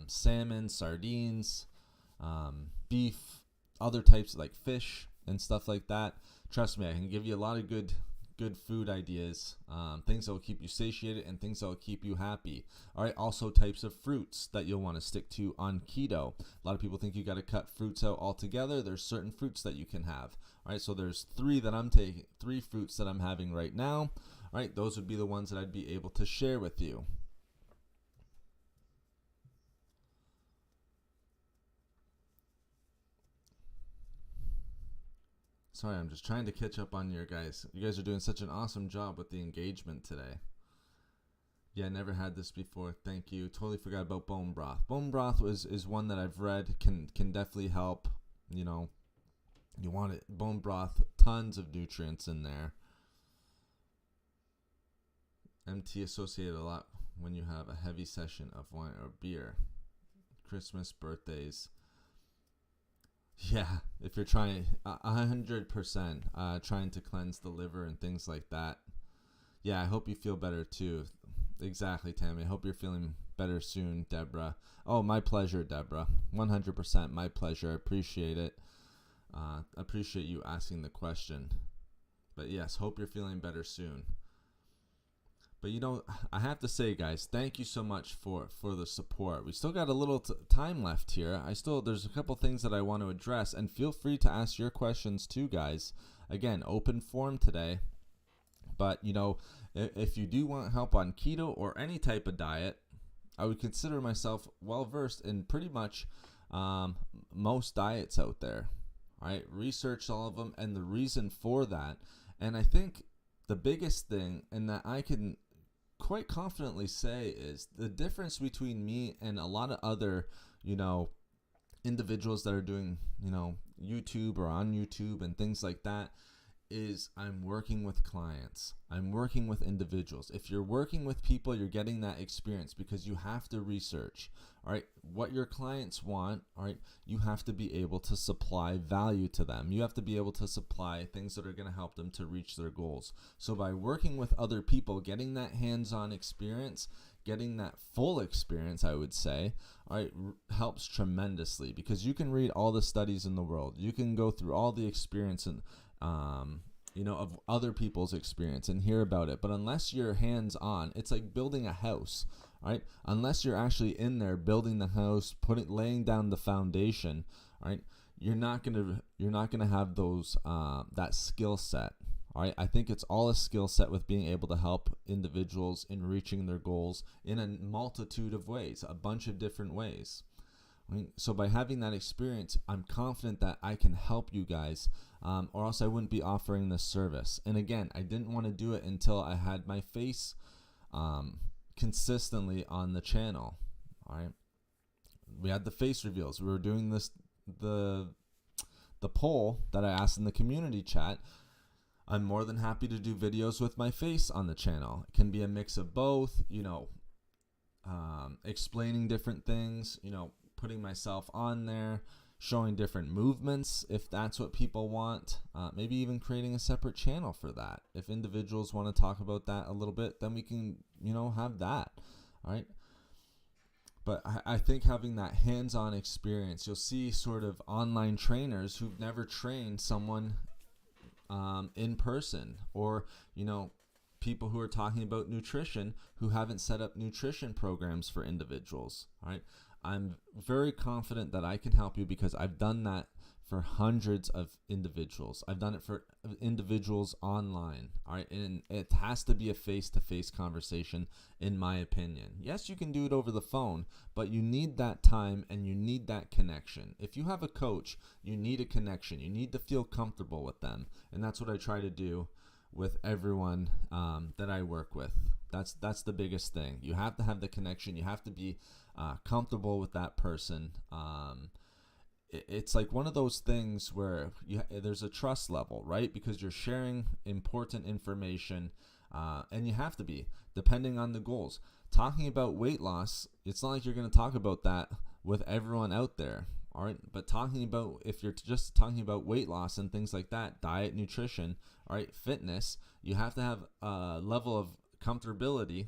salmon, sardines, beef, other types like fish and stuff like that. Trust me, I can give you a lot of good food ideas, things that will keep you satiated and things that will keep you happy. All right, also types of fruits that you'll want to stick to on keto. A lot of people think you got to cut fruits out altogether. There's certain fruits that you can have. All right, so there's three fruits that I'm having right now. All right, those would be the ones that I'd be able to share with you. Sorry, I'm just trying to catch up on you guys. You guys are doing such an awesome job with the engagement today. Yeah, I never had this before. Thank you. Totally forgot about bone broth. Bone broth is one that I've read can definitely help. You want it. Bone broth, tons of nutrients in there. MT associated a lot when you have a heavy session of wine or beer. Christmas, birthdays. Yeah, if you're trying 100% trying to cleanse the liver and things like that. Yeah, I hope you feel better too. Exactly, Tammy. I hope you're feeling better soon, Deborah. Oh, my pleasure, Deborah. 100% my pleasure. I appreciate it. Appreciate you asking the question. But yes, hope you're feeling better soon. But I have to say, guys, thank you so much for the support. We still got a little time left here. There's a couple things that I want to address, and feel free to ask your questions too, guys. Again, open forum today. But if you do want help on keto or any type of diet, I would consider myself well versed in pretty much most diets out there. All right, research all of them and the reason for that. And I think the biggest thing, and that I can quite confidently say, is the difference between me and a lot of other, individuals that are doing, YouTube or on YouTube and things like that, is I'm working with clients. I'm working with individuals. If you're working with people, you're getting that experience because you have to research, all right, what your clients want, all right, you have to be able to supply value to them. You have to be able to supply things that are going to help them to reach their goals. So by working with other people, getting that hands-on experience, getting that full experience, I would say, all right, helps tremendously because you can read all the studies in the world. You can go through all the experience and of other people's experience and hear about it. But unless you're hands-on, it's like building a house, right? Unless you're actually in there building the house, laying down the foundation, right? You're not gonna have those that skill set. All right, I think it's all a skill set with being able to help individuals in reaching their goals in a multitude of ways, a bunch of different ways. So by having that experience, I'm confident that I can help you guys, or else I wouldn't be offering this service. And again, I didn't want to do it until I had my face consistently on the channel. All right, we had the face reveals. We were doing the poll that I asked in the community chat. I'm more than happy to do videos with my face on the channel. It can be a mix of both, explaining different things, putting myself on there, showing different movements if that's what people want, maybe even creating a separate channel for that. If individuals want to talk about that a little bit, then we can, have that, all right? But I think having that hands-on experience, you'll see sort of online trainers who've never trained someone in person, or, people who are talking about nutrition who haven't set up nutrition programs for individuals, all right? I'm very confident that I can help you because I've done that for hundreds of individuals. I've done it for individuals online, all right? And it has to be a face-to-face conversation, in my opinion. Yes, you can do it over the phone, but you need that time and you need that connection. If you have a coach, you need a connection. You need to feel comfortable with them. And that's what I try to do with everyone that I work with. That's the biggest thing. You have to have the connection. You have to be comfortable with that person. It's like one of those things where there's a trust level, right? Because you're sharing important information, and you have to be, depending on the goals. Talking about weight loss, it's not like you're going to talk about that with everyone out there, all right? But if you're just talking about weight loss and things like that, diet, nutrition, all right, fitness, you have to have a level of comfortability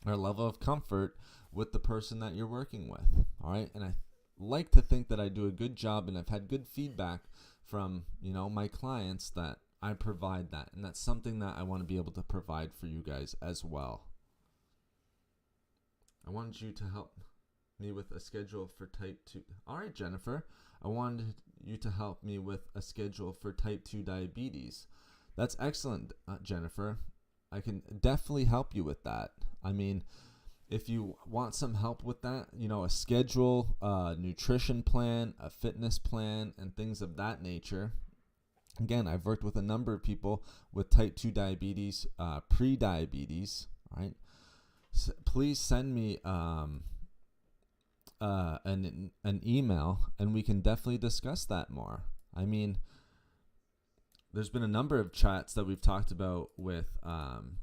or a level of comfort with the person that you're working with, all right? And I like to think that I do a good job, and I've had good feedback from, my clients that I provide that. And that's something that I want to be able to provide for you guys as well. I wanted you to help me with a schedule for type 2. All right, Jennifer, I wanted you to help me with a schedule for type 2 diabetes. That's excellent, Jennifer. I can definitely help you with that. I mean, if you want some help with that, a schedule, a nutrition plan, a fitness plan, and things of that nature. Again, I've worked with a number of people with type 2 diabetes, pre-diabetes, all right? So please send me an email, and we can definitely discuss that more. I mean, there's been a number of chats that we've talked about with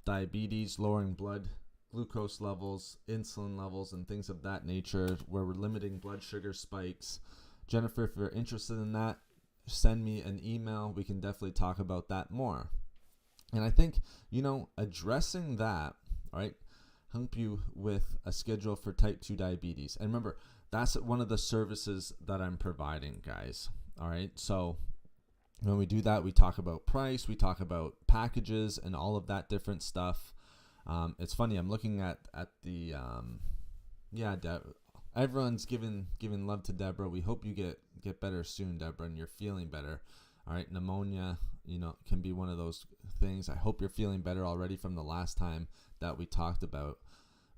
diabetes, lowering blood glucose levels, insulin levels, and things of that nature, where we're limiting blood sugar spikes. Jennifer, if you're interested in that, send me an email. We can definitely talk about that more. And I think, addressing that, right, help you with a schedule for type 2 diabetes. And remember, that's one of the services that I'm providing, guys. All right. So when we do that, we talk about price, we talk about packages and all of that different stuff. It's funny. I'm looking at the, everyone's giving love to Deborah. We hope you get better soon, Deborah, and you're feeling better. All right. Pneumonia, can be one of those things. I hope you're feeling better already from the last time that we talked about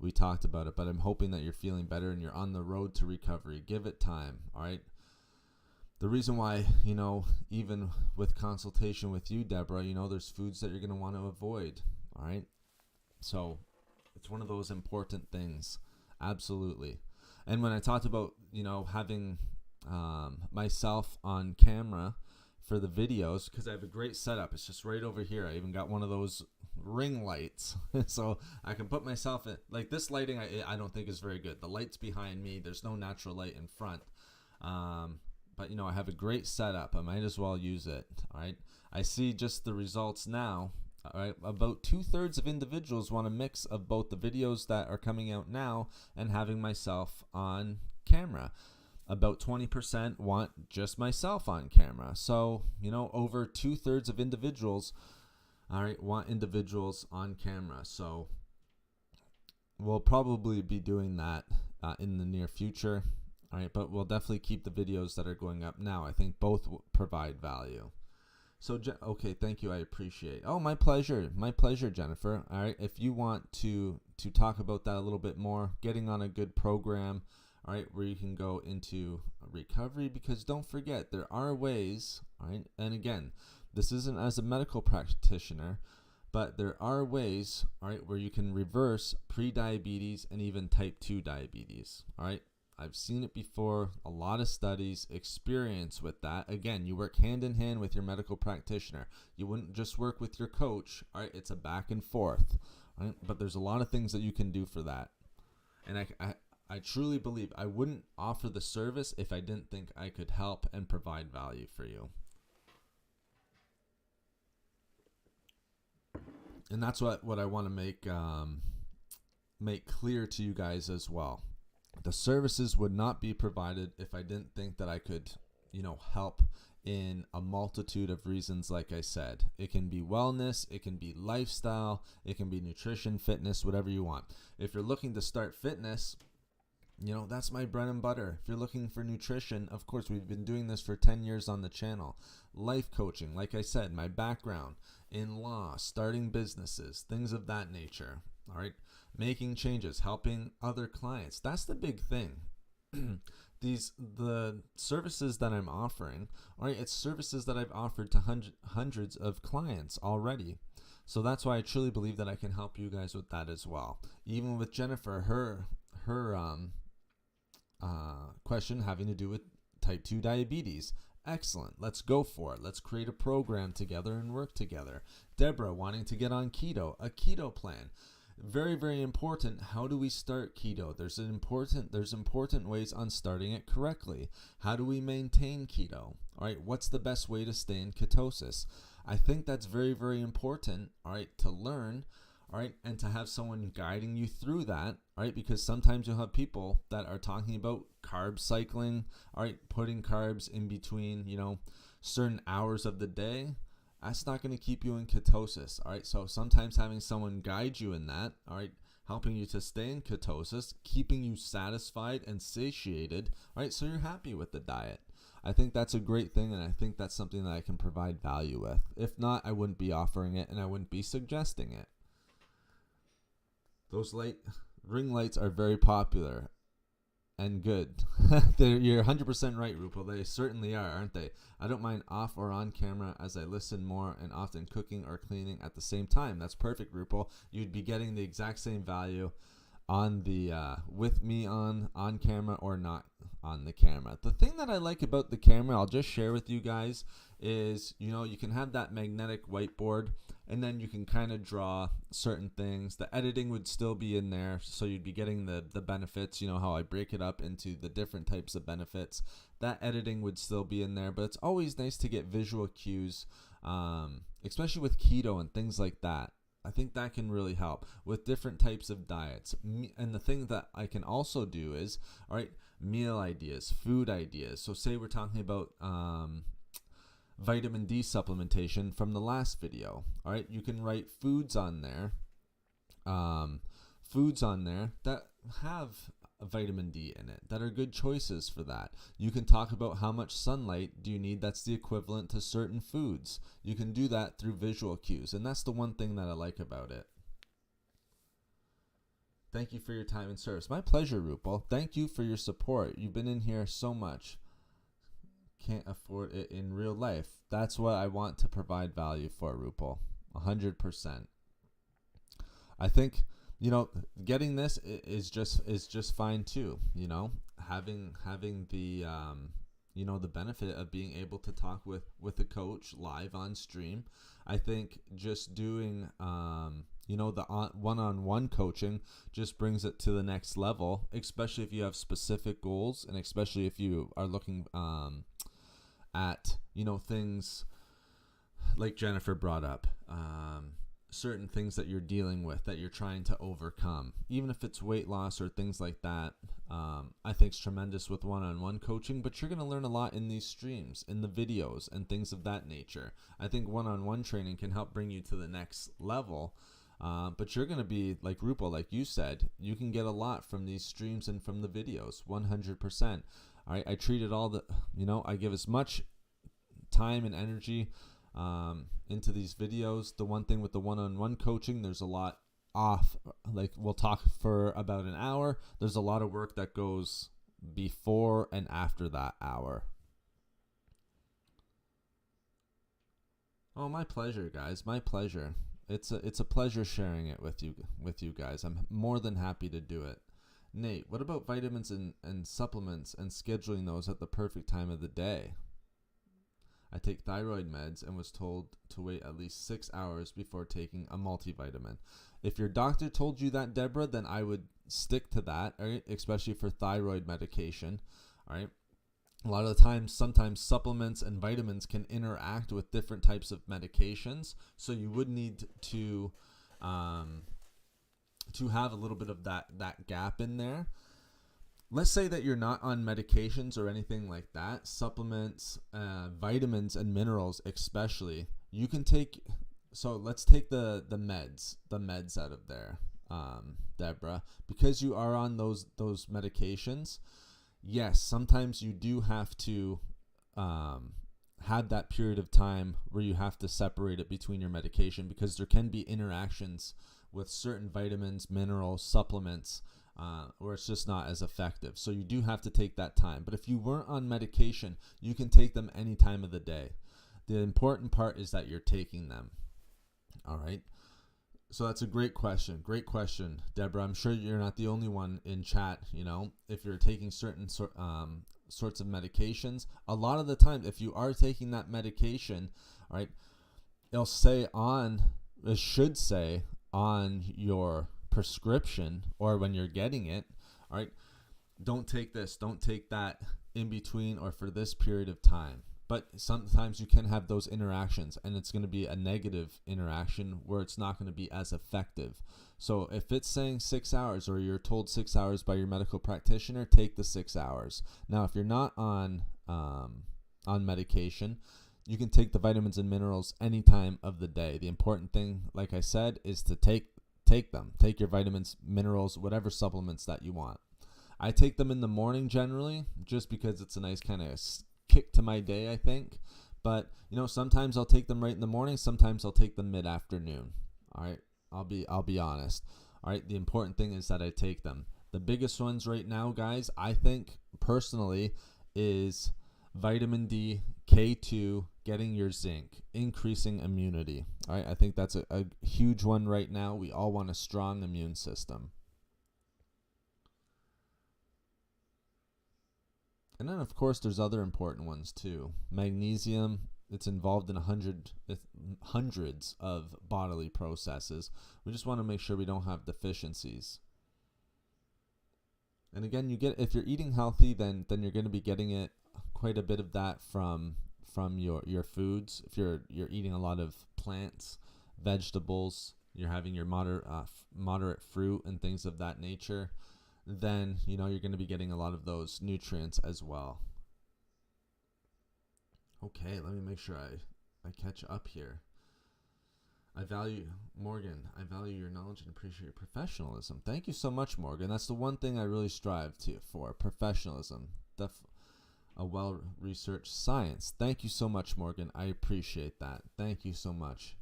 it, but I'm hoping that you're feeling better and you're on the road to recovery. Give it time. All right. The reason why, even with consultation with you, Deborah, there's foods that you're going to want to avoid. All right. So it's one of those important things. Absolutely. And when I talked about, having myself on camera for the videos, because I have a great setup. It's just right over here. I even got one of those ring lights. So I can put myself in, like this lighting, I don't think is very good. The light's behind me. There's no natural light in front. But, I have a great setup. I might as well use it. All right. I see just the results now. All right. About 2/3 of individuals want a mix of both the videos that are coming out now and having myself on camera. About 20% want just myself on camera. So, over 2/3 of individuals, all right, want individuals on camera. So we'll probably be doing that in the near future. All right, but we'll definitely keep the videos that are going up now. I think both provide value. So, okay, thank you. I appreciate. Oh, my pleasure. My pleasure, Jennifer. All right, if you want to talk about that a little bit more, getting on a good program, all right, where you can go into recovery, because don't forget, there are ways, all right, and again, this isn't as a medical practitioner, but there are ways, all right, where you can reverse pre-diabetes and even type 2 diabetes, all right. I've seen it before, a lot of studies, experience with that. Again, you work hand in hand with your medical practitioner. You wouldn't just work with your coach, all right? It's a back and forth, right? But there's a lot of things that you can do for that. And I truly believe I wouldn't offer the service if I didn't think I could help and provide value for you. And that's what I want to make clear to you guys as well. The services would not be provided if I didn't think that I could, help in a multitude of reasons. Like I said, it can be wellness, it can be lifestyle, it can be nutrition, fitness, whatever you want. If you're looking to start fitness, that's my bread and butter. If you're looking for nutrition, of course, we've been doing this for 10 years on the channel. Life coaching, like I said, my background in law, starting businesses, things of that nature. All right. Making changes, helping other clients. That's the big thing. The services that I'm offering, all right, it's services that I've offered to hundreds of clients already. So that's why I truly believe that I can help you guys with that as well. Even with Jennifer, her question having to do with type 2 diabetes. Excellent. Let's go for it. Let's create a program together and work together. Deborah wanting to get on keto, a keto plan. Very, very important. How do we start keto? There's important ways on starting it correctly. How do we maintain keto? All right. What's the best way to stay in ketosis? I think that's very, very important. All right. To learn. All right. And to have someone guiding you through that. All right. Because sometimes you'll have people that are talking about carb cycling. All right. Putting carbs in between, certain hours of the day. That's not going to keep you in ketosis, all right? So sometimes having someone guide you in that, all right, helping you to stay in ketosis, keeping you satisfied and satiated, all right, so you're happy with the diet. I think that's a great thing, and I think that's something that I can provide value with. If not, I wouldn't be offering it, and I wouldn't be suggesting it. Those ring lights are very popular and good. You're 100% right, Rupal. They certainly are, aren't they? I don't mind off or on camera as I listen more and often cooking or cleaning at the same time. That's perfect, Rupal. You'd be getting the exact same value on the with me on camera or not on the camera. The thing that I like about the camera, I'll just share with you guys, is you can have that magnetic whiteboard and then you can kind of draw certain things. The editing would still be in there, so you'd be getting the benefits, how I break it up into the different types of benefits. That editing would still be in there, but it's always nice to get visual cues, especially with keto and things like that. I think that can really help with different types of diets. And the thing that I can also do is, all right, meal ideas, food ideas. So say we're talking about vitamin D supplementation from the last video. All right, you can write foods on there that have vitamin D in it, that are good choices for that. You can talk about how much sunlight do you need that's the equivalent to certain foods. You can do that through visual cues, and that's the one thing that I like about it. Thank you for your time and service. My pleasure, Rupal. Thank you for your support. You've been in here so much. Can't afford it in real life. That's what I want to provide value for, Rupal. 100%. I think, getting this is just fine too. Having the the benefit of being able to talk with a coach live on stream. I think just doing the one-on-one coaching just brings it to the next level, especially if you have specific goals, and especially if you are looking at things like Jennifer brought up, certain things that you're dealing with, that you're trying to overcome, even if it's weight loss or things like that. I think it's tremendous with one-on-one coaching, but you're going to learn a lot in these streams, in the videos, and things of that nature. I think one-on-one training can help bring you to the next level, but you're going to be like Rupal, like you said, you can get a lot from these streams and from the videos, 100%. All right, I treat it all I give as much time and energy into these videos. The one thing with the one-on-one coaching, there's a lot off. Like, we'll talk for about an hour. There's a lot of work that goes before and after that hour. Oh, my pleasure, guys. My pleasure. It's a pleasure sharing it with you guys. I'm more than happy to do it. Nate, what about vitamins and supplements and scheduling those at the perfect time of the day? I take thyroid meds and was told to wait at least 6 hours before taking a multivitamin. If your doctor told you that, Deborah, then I would stick to that, right? Especially for thyroid medication. All right. A lot of the times, sometimes supplements and vitamins can interact with different types of medications. So you would need to have a little bit of that gap in there. Let's say that you're not on medications or anything like that. Supplements, vitamins, and minerals especially. You can take, so let's take the meds out of there, Deborah. Because you are on those medications, yes, sometimes you do have to have that period of time where you have to separate it between your medication, because there can be interactions with certain vitamins, minerals, supplements, where it's just not as effective. So you do have to take that time. But if you weren't on medication, you can take them any time of the day. The important part is that you're taking them. All right. So that's a great question. Great question, Deborah. I'm sure you're not the only one in chat. If you're taking certain sorts of medications, a lot of the time, if you are taking that medication, all right, it should say on your prescription, or when you're getting it, all right, don't take this, don't take that in between or for this period of time. But sometimes you can have those interactions, and it's going to be a negative interaction where it's not going to be as effective. So if it's saying 6 hours, or you're told 6 hours by your medical practitioner, take the 6 hours. Now, if you're not on medication, you can take the vitamins and minerals any time of the day. The important thing, like I said, is to take them. Take your vitamins, minerals, whatever supplements that you want. I take them in the morning generally, just because it's a nice kind of kick to my day, I think. But, sometimes I'll take them right in the morning. Sometimes I'll take them mid-afternoon. All right. I'll be honest. All right. The important thing is that I take them. The biggest ones right now, guys, I think personally, is vitamin D, K2, getting your zinc, increasing immunity. All right, I think that's a huge one right now. We all want a strong immune system. And then, of course, there's other important ones too. Magnesium, it's involved in hundreds of bodily processes. We just want to make sure we don't have deficiencies. And again, if you're eating healthy, then you're going to be getting it, quite a bit of that from your foods. If you're eating a lot of plants, vegetables, you're having your moderate fruit and things of that nature, then you're going to be getting a lot of those nutrients as well. Okay, let me make sure I catch up here. Morgan, I value your knowledge and appreciate your professionalism. Thank you so much, Morgan. That's the one thing I really strive for, professionalism. A well-researched science. Thank you so much, Morgan. I appreciate that. Thank you so much.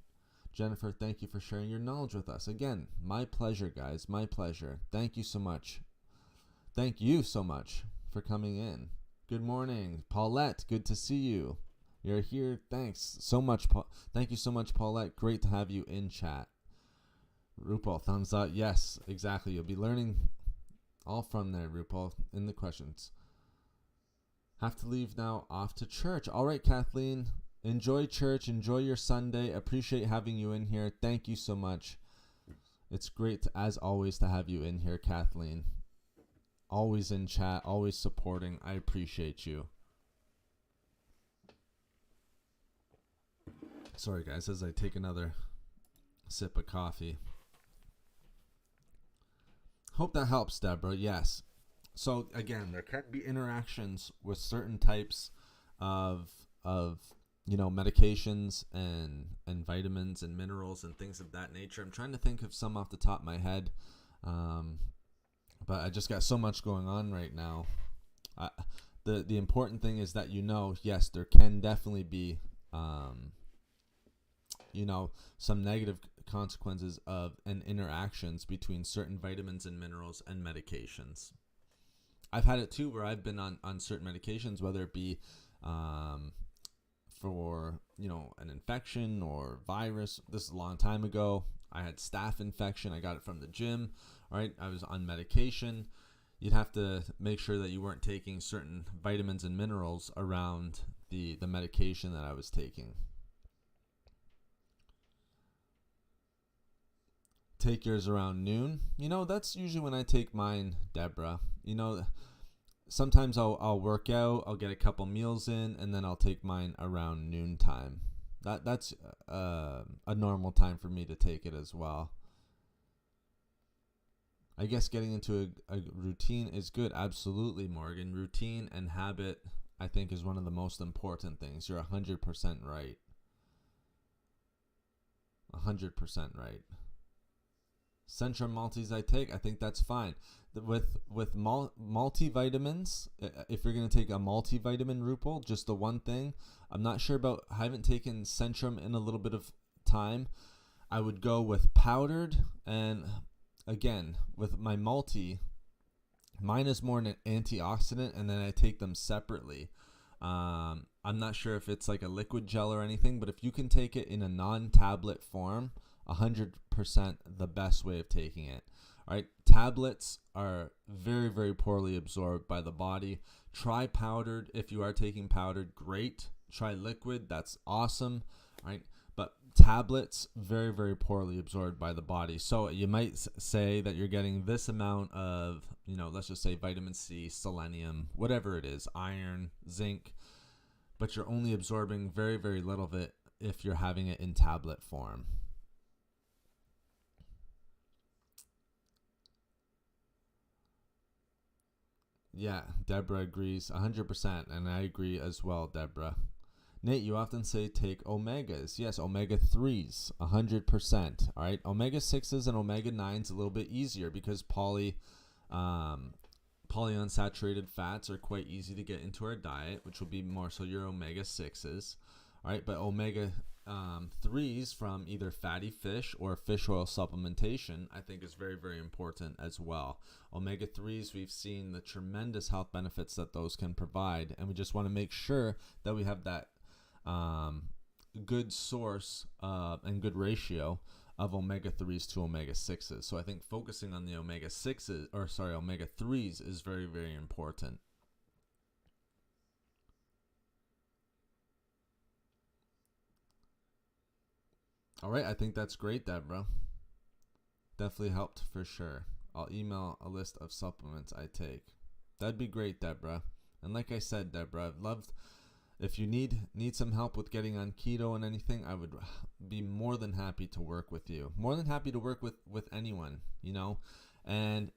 Jennifer, thank you for sharing your knowledge with us. Again, my pleasure, guys. My pleasure. Thank you so much. Thank you so much for coming in. Good morning. Paulette, good to see you. You're here. Thanks so much. Thank you so much, Paulette. Great to have you in chat. Rupal, thumbs up. Yes, exactly. You'll be learning all from there, Rupal, in the questions. Have to leave now, off to church. All right, Kathleen. Enjoy church. Enjoy your Sunday. Appreciate having you in here. Thank you so much. It's great, as always, to have you in here, Kathleen. Always in chat, always supporting. I appreciate you. Sorry, guys, as I take another sip of coffee. Hope that helps, Deborah. Yes. So, again, there can be interactions with certain types of medications and vitamins and minerals and things of that nature. I'm trying to think of some off the top of my head, but I just got so much going on right now. The important thing is that yes, there can definitely be some negative consequences and interactions between certain vitamins and minerals and medications. I've had it too, where I've been on certain medications, whether it be for an infection or virus. This is a long time ago. I had staph infection. I got it from the gym. All right, I was on medication. You'd have to make sure that you weren't taking certain vitamins and minerals around the medication that I was taking. Take yours around noon. That's usually when I take mine, Deborah. Sometimes I'll work out, I'll get a couple meals in, and then I'll take mine around noontime. That's a normal time for me to take it as well. I guess getting into a routine is good. Absolutely, Morgan. Routine and habit, I think, is one of the most important things. You're 100% right. 100% right. Centrum multis I take, I think that's fine. With multivitamins, if you're going to take a multivitamin, Rupal, just the one thing, I'm not sure about, I haven't taken Centrum in a little bit of time. I would go with powdered, and again, with my multi, mine is more an antioxidant, and then I take them separately. I'm not sure if it's like a liquid gel or anything, but if you can take it in a non-tablet form, 100% the best way of taking it. All right, tablets are very, very poorly absorbed by the body. Try powdered. If you are taking powdered, great. Try liquid. That's awesome. All right, but tablets, very, very poorly absorbed by the body. So you might say that you're getting this amount of, let's just say vitamin C, selenium, whatever it is, iron, zinc, but you're only absorbing very, very little of it if you're having it in tablet form. Yeah, Deborah agrees 100%, and I agree as well, Deborah. Nate, you often say take omegas. Yes, omega-3s, 100%. All right, omega-6s and omega-9s a little bit easier because polyunsaturated fats are quite easy to get into our diet, which will be more so your omega-6s. All right, but omega-3s from either fatty fish or fish oil supplementation, I think is very, very important as well. Omega-3s, we've seen the tremendous health benefits that those can provide, and we just want to make sure that we have that good source and good ratio of omega-3s to omega-6s. So I think focusing on the omega-3s is very, very important. All right, I think that's great, Deborah. Definitely helped for sure. I'll email a list of supplements I take. That'd be great, Deborah. And like I said, Deborah, I've loved if you need some help with getting on keto and anything, I would be more than happy to work with you. More than happy to work with anyone, And,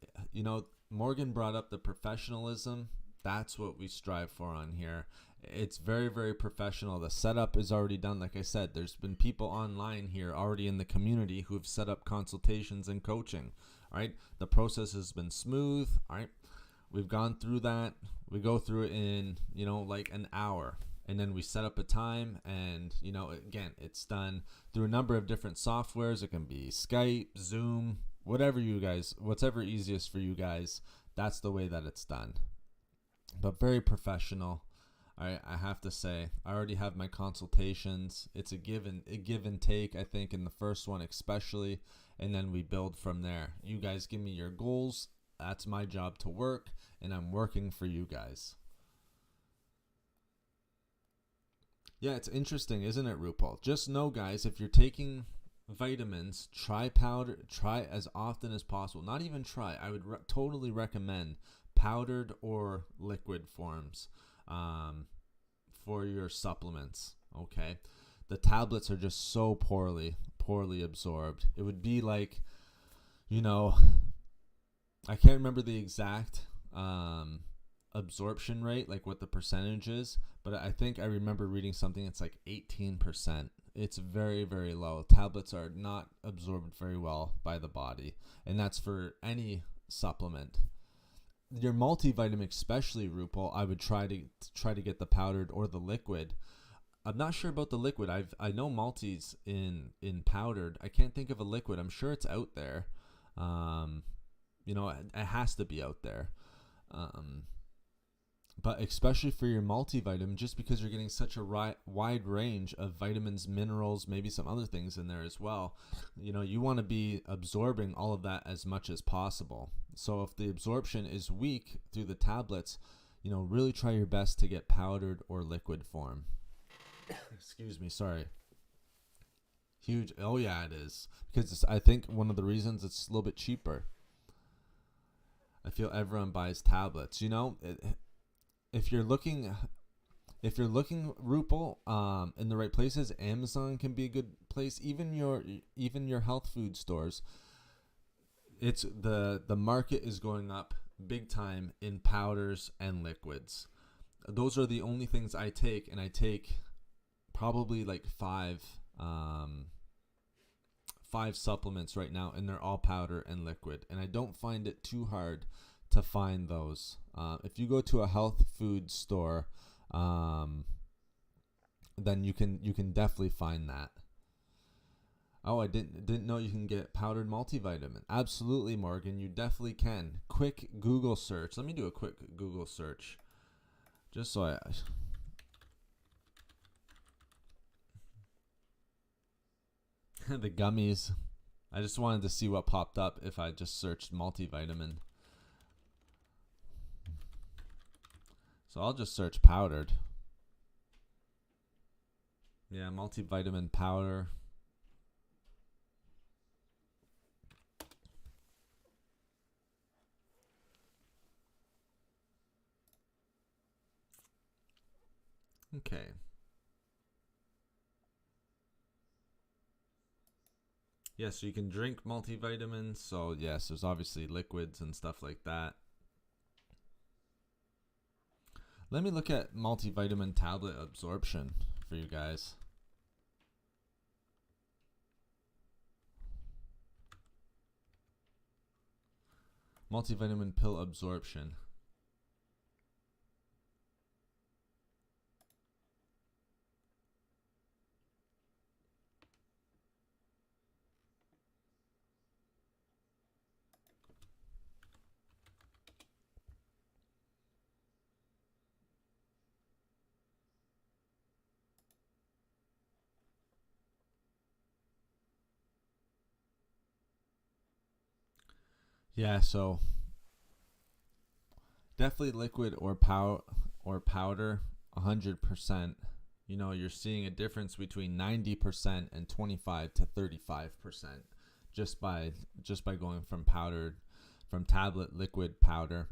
Morgan brought up the professionalism. That's what we strive for on here. It's very, very professional. The setup is already done. Like I said, there's been people online here already in the community who have set up consultations and coaching. All right. The process has been smooth. All right. We've gone through that. We go through it in, like an hour. And then we set up a time, and, again, it's done through a number of different softwares. It can be Skype, Zoom, whatever easiest for you guys. That's the way that it's done. But very professional. I have to say, I already have my consultations. It's a give and take, I think, in the first one especially, and then we build from there. You guys give me your goals. That's my job to work, and I'm working for you guys. Yeah, it's interesting, isn't it, RuPaul? Just know, guys, if you're taking vitamins, try powder, try as often as possible. Not even try. I would totally recommend powdered or liquid forms for your supplements, okay? The tablets are just so poorly absorbed. It would be like, I can't remember the exact absorption rate, like what the percentage is, but I think I remember reading something. It's like 18%. It's very, very low. Tablets are not absorbed very well by the body, and that's for any supplement. Your multivitamin, especially, RuPaul, I would try to get the powdered or the liquid. I'm not sure about the liquid. I know multis in powdered. I can't think of a liquid. I'm sure it's out there. It has to be out there. But especially for your multivitamin, just because you're getting such a wide range of vitamins, minerals, maybe some other things in there as well, you want to be absorbing all of that as much as possible. So if the absorption is weak through the tablets, really try your best to get powdered or liquid form. Excuse me, sorry. Huge. Oh yeah, it is. Because I think one of the reasons it's a little bit cheaper. I feel everyone buys tablets. If you're looking, RuPaul, in the right places, Amazon can be a good place. Even your health food stores. It's the market is going up big time in powders and liquids. Those are the only things I take, and I take probably like five supplements right now, and they're all powder and liquid, and I don't find it too hard to find those. If you go to a health food store, then you can definitely find that. Oh, I didn't know you can get powdered multivitamin. Absolutely, Morgan, you definitely can. Quick Google search. Let me do a quick Google search, just so the gummies. I just wanted to see what popped up if I just searched multivitamin. So I'll just search powdered. Yeah, multivitamin powder. Okay. Yeah, so you can drink multivitamins. So yes, there's obviously liquids and stuff like that. Let me look at multivitamin tablet absorption for you guys. Multivitamin pill absorption. Yeah, so definitely liquid or powder, 100%. You're seeing a difference between 90% and 25 to 35% just by going from tablet, liquid, powder.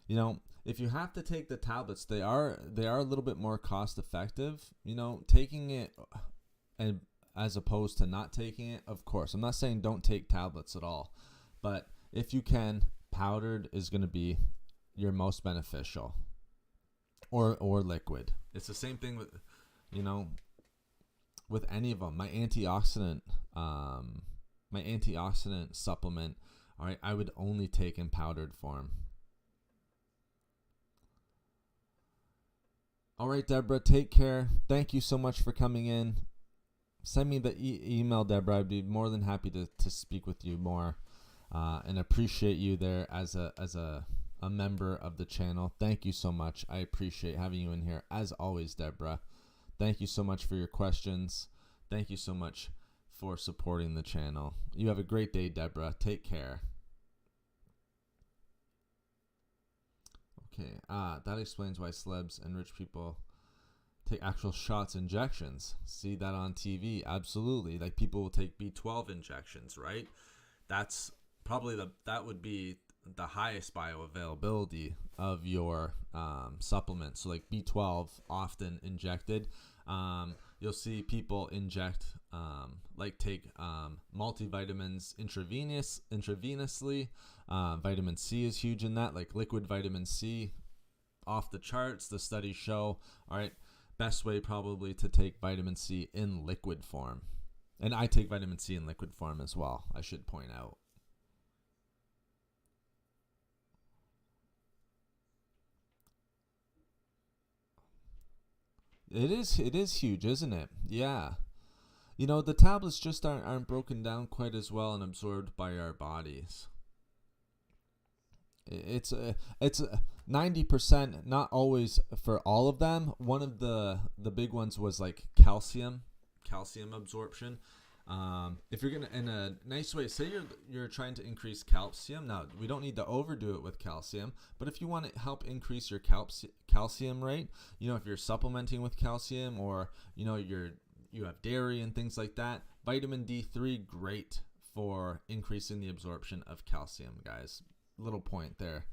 You know, if you have to take the tablets, they are a little bit more cost effective. You know, taking it and as opposed to not taking it. Of course, I'm not saying don't take tablets at all, but if you can, powdered is going to be your most beneficial, or liquid. It's the same thing with, you know, with any of them. My antioxidant supplement, all right, I would only take in powdered form. All right, Deborah, take care. Thank you so much for coming in. Send me the email, Deborah. I'd be more than happy to speak with you more, and appreciate you there as a member of the channel. Thank you so much. I appreciate having you in here as always, Deborah. Thank you so much for your questions. Thank you so much for supporting the channel. You have a great day, Deborah. Take care. Okay, that explains why celebs and rich people take actual shots, injections. See that on TV? Absolutely. Like, people will take B12 injections, right? That's probably that would be the highest bioavailability of your supplement. So like B12 often injected. You'll see people inject take multivitamins intravenously. Vitamin C is huge in that, like liquid vitamin C, off the charts. The studies show, all right, best way probably to take vitamin C in liquid form. And I take vitamin C in liquid form as well, I should point out. It is huge, isn't it? Yeah. You know, the tablets just aren't broken down quite as well and absorbed by our bodies. It's 90%, not always for all of them. One of the big ones was like calcium absorption. If you're gonna, in a nice way, say you're trying to increase calcium. Now, we don't need to overdo it with calcium, but if you want to help increase your calcium rate, you know, if you're supplementing with calcium, or you know you have dairy and things like that, vitamin D3, great for increasing the absorption of calcium, guys. Little point there,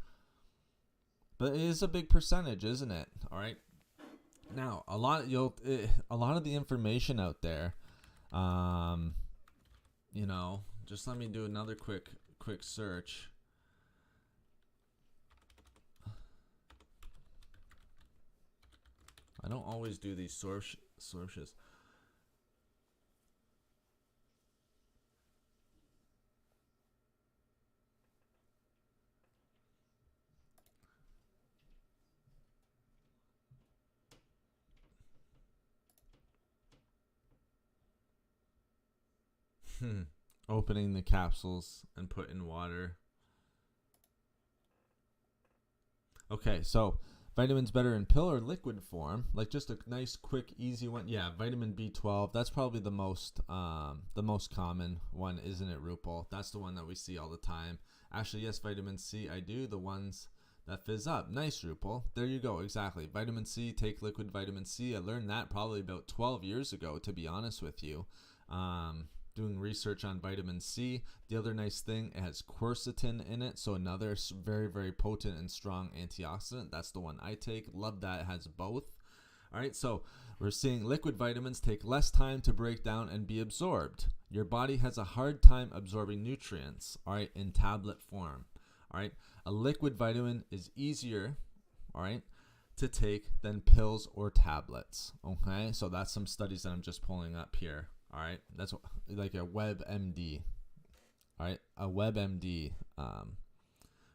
but it is a big percentage, isn't it? All right. Now, a lot of the information out there. You know, just let me do another quick search. I don't always do these sources. Opening the capsules and put in water. Okay, so vitamins better in pill or liquid form? Like just a nice, quick, easy one. Yeah, vitamin B12. That's probably the most common one, isn't it, Rupal? That's the one that we see all the time. Actually, yes, vitamin C. I do the ones that fizz up. Nice, Rupal. There you go. Exactly. Vitamin C. Take liquid vitamin C. I learned that probably about 12 years ago, to be honest with you. Doing research on vitamin C. The other nice thing, it has quercetin in it, so another very, very potent and strong antioxidant. That's the one I take. Love that it has both. All right, so we're seeing liquid vitamins take less time to break down and be absorbed. Your body has a hard time absorbing nutrients, all right, in tablet form. All right, a liquid vitamin is easier, all right, to take than pills or tablets. Okay, so that's some studies that I'm just pulling up here. All right, that's like a WebMD. All right, a WebMD.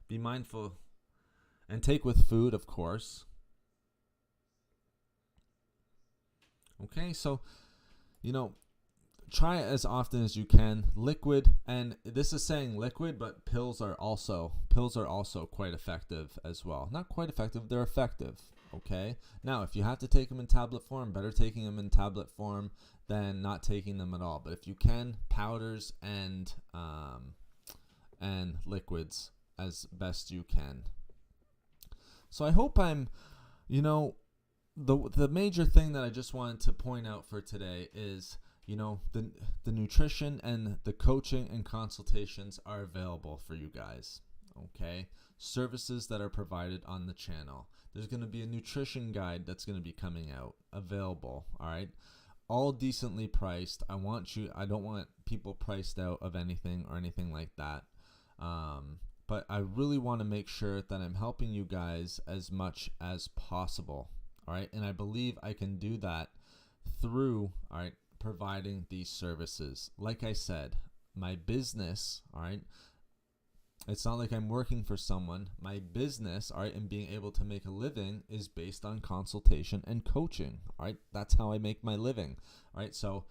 Be mindful and take with food, of course. Okay, so, you know, try it as often as you can. Liquid, and this is saying liquid, but pills are also quite effective as well. Not quite effective, they're effective. Okay. Now, if you have to take them in tablet form, better taking them in tablet form than not taking them at all. But if you can, powders and liquids as best you can. So I hope I'm, you know, the major thing that I just wanted to point out for today is, you know, the nutrition and the coaching and consultations are available for you guys. okay? Services that are provided on the channel. There's going to be a nutrition guide that's going to be coming out, available, all right? All decently priced. I don't want people priced out of anything or anything like that. But I really want to make sure that I'm helping you guys as much as possible, all right? And I believe I can do that through, all right, providing these services. Like I said, my business, all right, it's not like I'm working for someone. My business, all right, and being able to make a living is based on consultation and coaching, all right? That's how I make my living, all right? So,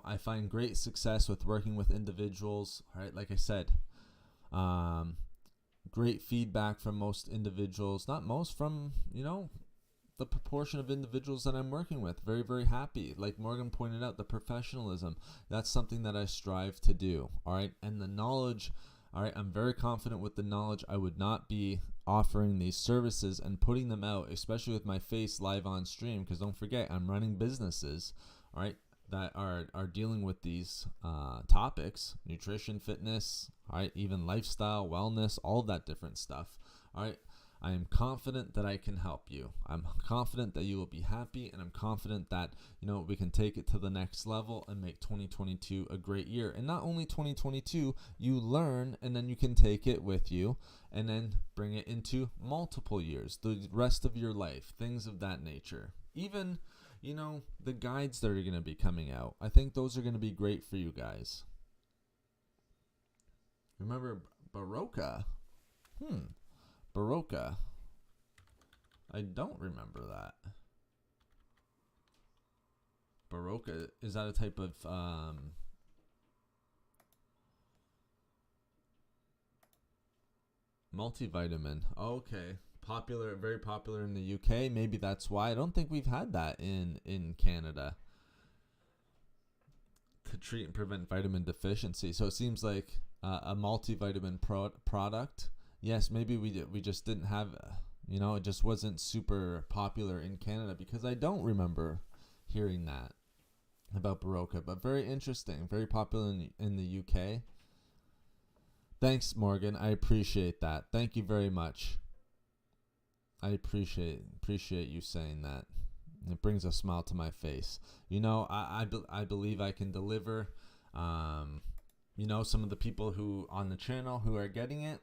I find great success with working with individuals, all right? Like I said, great feedback from most individuals, not most, from, the proportion of individuals that I'm working with. Very, very happy. Like Morgan pointed out, the professionalism, that's something that I strive to do, all right? And the knowledge, all right, I'm very confident with the knowledge. I would not be offering these services and putting them out, especially with my face live on stream, because don't forget, I'm running businesses, all right, that are dealing with these topics, nutrition, fitness, all right, even lifestyle, wellness, all that different stuff, all right. I am confident that I can help you. I'm confident that you will be happy, and I'm confident that, we can take it to the next level and make 2022 a great year. And not only 2022, you learn, and then you can take it with you and then bring it into multiple years, the rest of your life, things of that nature. Even, the guides that are going to be coming out, I think those are going to be great for you guys. Remember Barocca? Barocca. I don't remember that. Barocca, is that a type of multivitamin? Okay. Popular, very popular in the UK. Maybe that's why. I don't think we've had that in Canada to treat and prevent vitamin deficiency. So it seems like a multivitamin product. Yes, maybe we just didn't have, it just wasn't super popular in Canada, because I don't remember hearing that about Barocca. But very interesting, very popular in the UK. Thanks, Morgan. I appreciate that. Thank you very much. I appreciate you saying that. It brings a smile to my face. I believe I can deliver. Some of the people who on the channel who are getting it,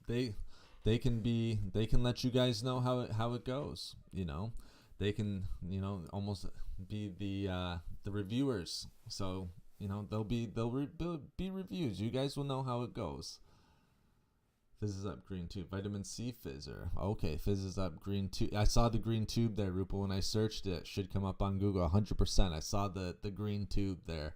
they can let you guys know how it goes. They can almost be the reviewers. So they'll be reviews. You guys will know how it goes. Fizzes up green tube, vitamin C fizzer. Okay, fizzes up green tube. I saw the green tube there, Rupa. When I searched it, should come up on Google 100%. I saw the green tube there.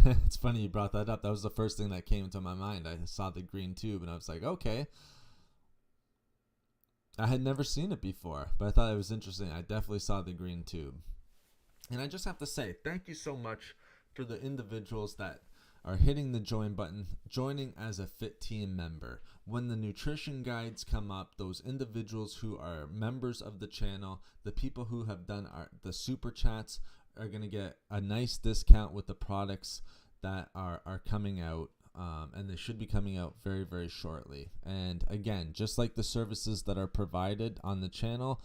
It's funny you brought that up. That was the first thing that came to my mind. I saw the green tube and I was like, okay. I had never seen it before, but I thought it was interesting. I definitely saw the green tube. And I just have to say, thank you so much for the individuals that are hitting the join button, joining as a Fit Team member. When the nutrition guides come up, those individuals who are members of the channel, the people who have done the super chats, are going to get a nice discount with the products that are coming out, and they should be coming out very, very shortly. And again, just like the services that are provided on the channel,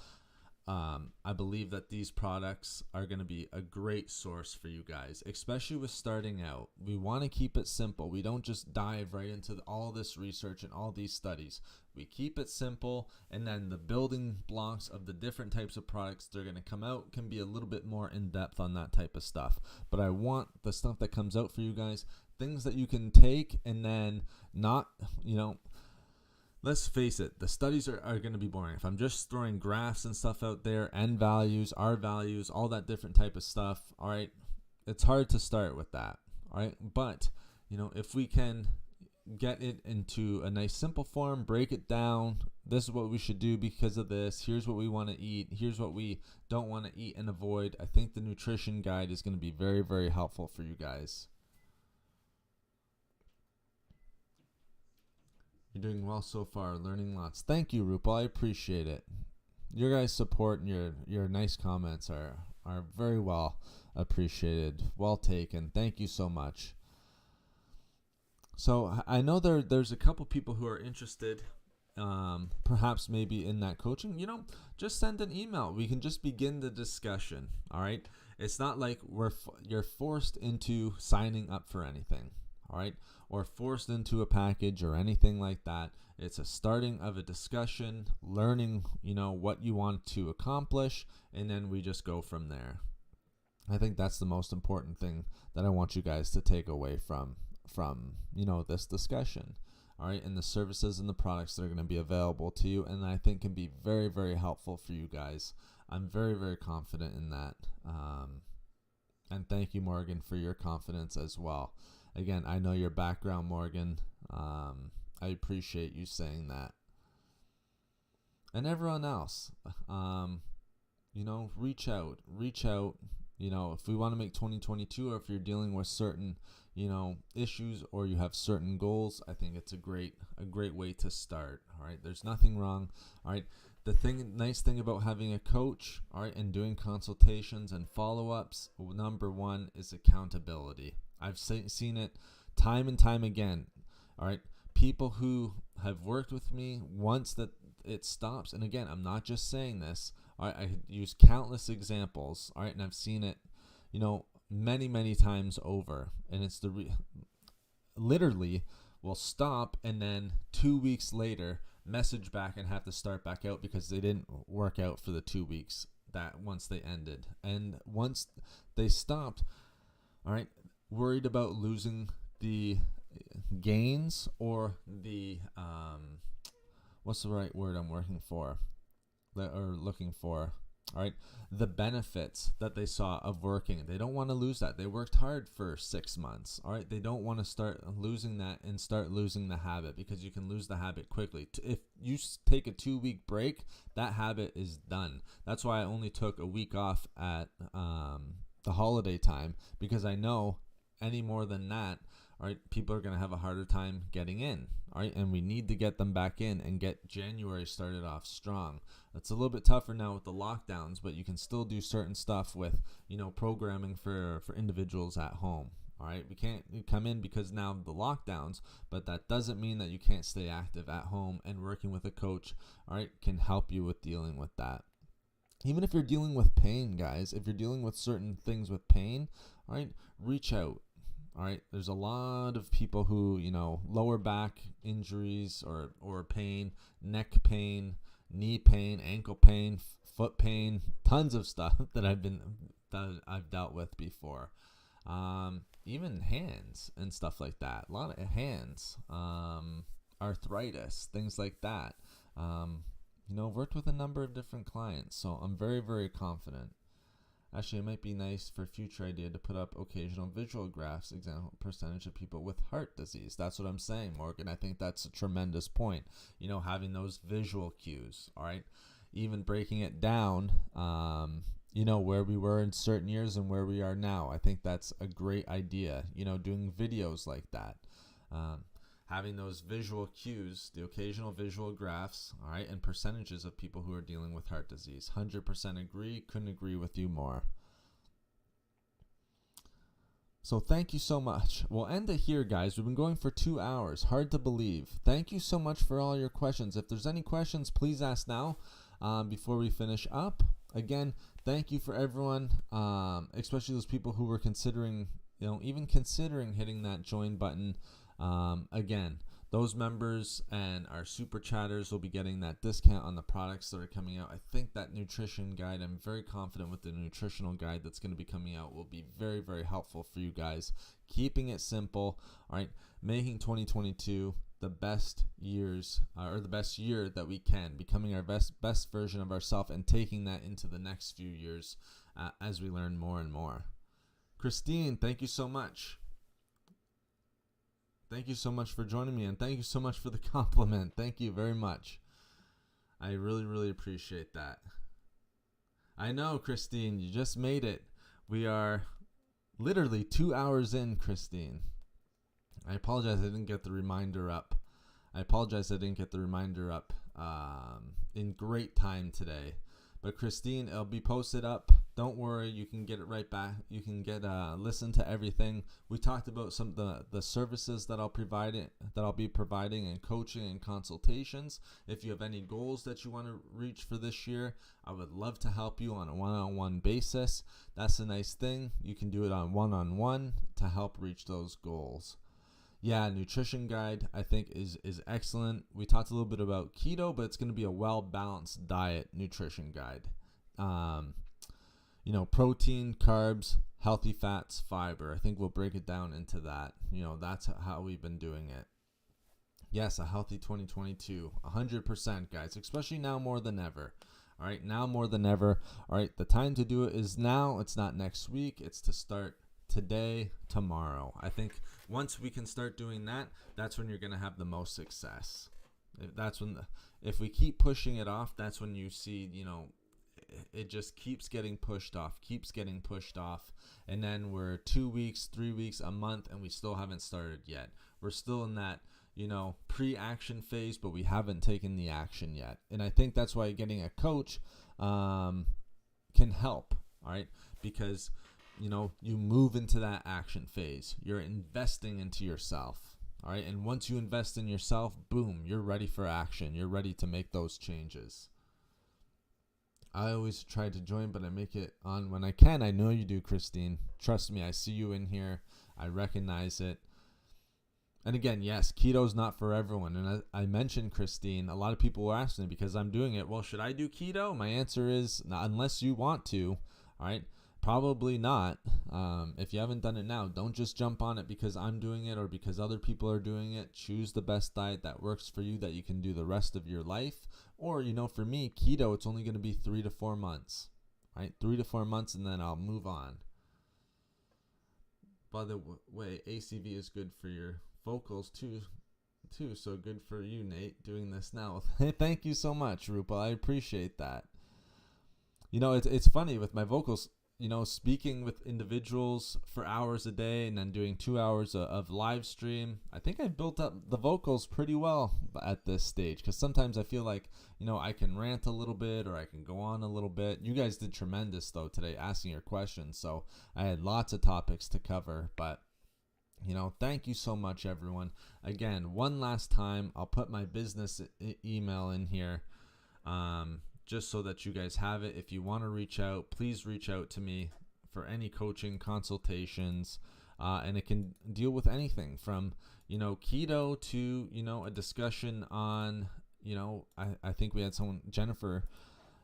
I believe that these products are going to be a great source for you guys, especially with starting out. We want to keep it simple. We don't just dive right into all this research and all these studies. We keep it simple, and then the building blocks of the different types of products that are going to come out can be a little bit more in depth on that type of stuff. But I want the stuff that comes out for you guys, things that you can take and then not, let's face it, the studies are going to be boring. If I'm just throwing graphs and stuff out there, N values, R values, all that different type of stuff, all right, it's hard to start with that, all right? But, if we can get it into a nice simple form, break it down, this is what we should do because of this, here's what we want to eat, here's what we don't want to eat and avoid, I think the nutrition guide is going to be very, very helpful for you guys. You're doing well so far, learning lots. Thank you, Rupal. I appreciate it. Your guys' support and your nice comments are very well appreciated. Well taken. Thank you so much. So I know there's a couple people who are interested, perhaps maybe in that coaching. Just send an email. We can just begin the discussion. All right. It's not like you're forced into signing up for anything. All right. Or forced into a package or anything like that. It's a starting of a discussion, learning, what you want to accomplish, and then we just go from there. I think that's the most important thing that I want you guys to take away from this discussion. All right, and the services and the products that are going to be available to you, and I think can be very, very helpful for you guys. I'm very, very confident in that. And thank you, Morgan, for your confidence as well. Again, I know your background, Morgan. I appreciate you saying that. And everyone else, reach out. If we want to make 2022, or if you're dealing with certain, issues, or you have certain goals, I think it's a great way to start. All right. There's nothing wrong. All right. The nice thing about having a coach, all right, and doing consultations and follow-ups, number one is accountability. I've seen it time and time again. All right. People who have worked with me, once that it stops, and again, I'm not just saying this. All right, I use countless examples. All right, and I've seen it, many, many times over. And it's literally will stop, and then 2 weeks later message back and have to start back out because they didn't work out for the 2 weeks that once they ended. And once they stopped, all right, worried about losing the gains or the what's the right word I'm looking for? All right, the benefits that they saw of working. They don't want to lose that. They worked hard for 6 months. All right, they don't want to start losing that and start losing the habit, because you can lose the habit quickly. If you take a 2-week break, that habit is done. That's why I only took a week off at the holiday time, because I know any more than that, all right, people are going to have a harder time getting in. All right, and we need to get them back in and get January started off strong. It's a little bit tougher now with the lockdowns, but you can still do certain stuff with, programming for individuals at home. All right, we can't come in because now of the lockdowns, but that doesn't mean that you can't stay active at home, and working with a coach, all right, can help you with dealing with that. Even if you're dealing with pain, guys, if you're dealing with certain things with pain, all right, reach out. All right, there's a lot of people who, lower back injuries or pain, neck pain, knee pain, ankle pain, foot pain, tons of stuff that I've dealt with before. Even hands and stuff like that. A lot of hands, arthritis, things like that. Worked with a number of different clients, so I'm very, very confident. Actually, it might be nice for a future idea to put up occasional visual graphs, example percentage of people with heart disease. That's what I'm saying, Morgan. I think that's a tremendous point. Having those visual cues, all right? Even breaking it down, where we were in certain years and where we are now. I think that's a great idea, doing videos like that. Having those visual cues, the occasional visual graphs, all right, and percentages of people who are dealing with heart disease. 100% agree. Couldn't agree with you more. So thank you so much. We'll end it here, guys. We've been going for 2 hours. Hard to believe. Thank you so much for all your questions. If there's any questions, please ask now before we finish up. Again, thank you for everyone, especially those people who were considering, even considering hitting that join button. Again, those members and our super chatters will be getting that discount on the products that are coming out. I think that nutrition guide, I'm very confident with the nutritional guide that's going to be coming out, will be very, very helpful for you guys. Keeping it simple, all right, making 2022 the best years or the best year that we can, becoming our best version of ourselves, and taking that into the next few years as we learn more and more. Christine, thank you so much. Thank you so much for joining me, and thank you so much for the compliment. Thank you very much. I really, really appreciate that. I know, Christine, you just made it. We are literally 2 hours in, Christine. I apologize I didn't get the reminder up. In great time today. But Christine, it'll be posted up don't worry, you can get it right back. You can get listen to everything. We talked about some of the services that I'll be providing in coaching and consultations. If you have any goals that you want to reach for this year, I would love to help you on a one-on-one basis. That's a nice thing. You can do it on one-on-one to help reach those goals. Yeah, nutrition guide I think is excellent. We talked a little bit about keto, but it's going to be a well-balanced diet nutrition guide. Protein, carbs, healthy fats, fiber. I think we'll break it down into that. That's how we've been doing it. Yes, a healthy 2022, 100%, guys, especially now more than ever. All right, now more than ever. All right, the time to do it is now. It's not next week. It's to start today, tomorrow. I think once we can start doing that, that's when you're going to have the most success. If we keep pushing it off, that's when you see, it just keeps getting pushed off. And then we're 2 weeks, 3 weeks, a month, and we still haven't started yet. We're still in that, pre-action phase, but we haven't taken the action yet. And I think that's why getting a coach can help, all right? Because you move into that action phase. You're investing into yourself. All right. And once you invest in yourself, boom, you're ready for action. You're ready to make those changes. I always try to join, but I make it on when I can. I know you do, Christine. Trust me. I see you in here. I recognize it. And again, yes, keto is not for everyone. And I mentioned, Christine, a lot of people were asking because I'm doing it. Well, should I do keto? My answer is unless you want to. All right. Probably not. If you haven't done it now, don't just jump on it because I'm doing it or because other people are doing it. Choose the best diet that works for you that you can do the rest of your life. Or, for me, keto, it's only going to be 3 to 4 months. Right? 3 to 4 months and then I'll move on. By the way, ACV is good for your vocals too. So good for you, Nate, doing this now. Thank you so much, Rupa. I appreciate that. It's funny with my vocals. Speaking with individuals for hours a day and then doing 2 hours of live stream, I think I've built up the vocals pretty well at this stage because sometimes I feel like, I can rant a little bit or I can go on a little bit. You guys did tremendous, though, today asking your questions. So I had lots of topics to cover, but, thank you so much, everyone. Again, one last time, I'll put my business email in here. Just so that you guys have it. If you want to reach out, please reach out to me for any coaching consultations. And it can deal with anything from, keto to, a discussion on, I think we had someone, Jennifer,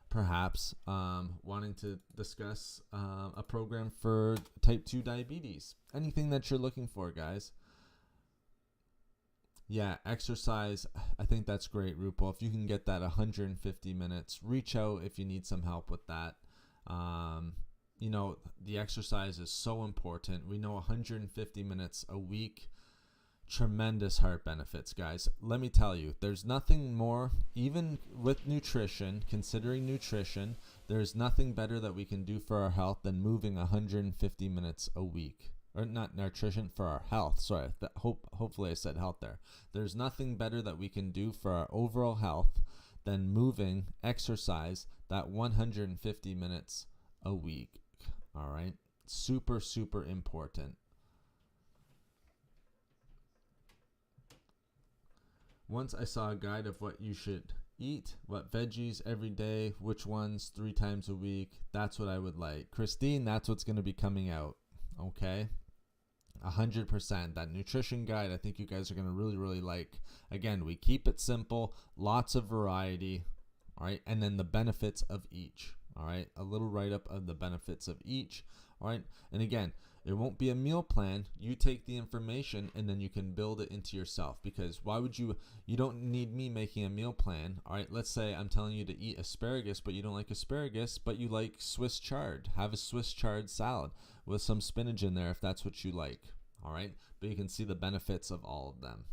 perhaps, wanting to discuss a program for type 2 diabetes. Anything that you're looking for, guys. Yeah, exercise, I think that's great, Rupal. If you can get that 150 minutes, reach out if you need some help with that. The exercise is so important. We know 150 minutes a week, tremendous heart benefits, guys. Let me tell you, there's nothing more, even with nutrition, considering nutrition, there's nothing better that we can do for our health than moving 150 minutes a week. Or not nutrition, for our health. Sorry, hopefully I said health there. There's nothing better that we can do for our overall health than moving, exercise, that 150 minutes a week. All right? Super, super important. Once I saw a guide of what you should eat, what veggies every day, which ones 3 times a week. That's what I would like. Christine, that's what's going to be coming out. Okay? 100%. That nutrition guide, I think you guys are going to really, really like. Again, we keep it simple, lots of variety, all right? And then the benefits of each, all right? A little write-up of the benefits of each, all right? And again, it won't be a meal plan. You take the information and then you can build it into yourself, because why would you don't need me making a meal plan, all right? Let's say I'm telling you to eat asparagus, but you don't like asparagus, but you like Swiss chard. Have a Swiss chard salad with some spinach in there if that's what you like, all right? But you can see the benefits of all of them.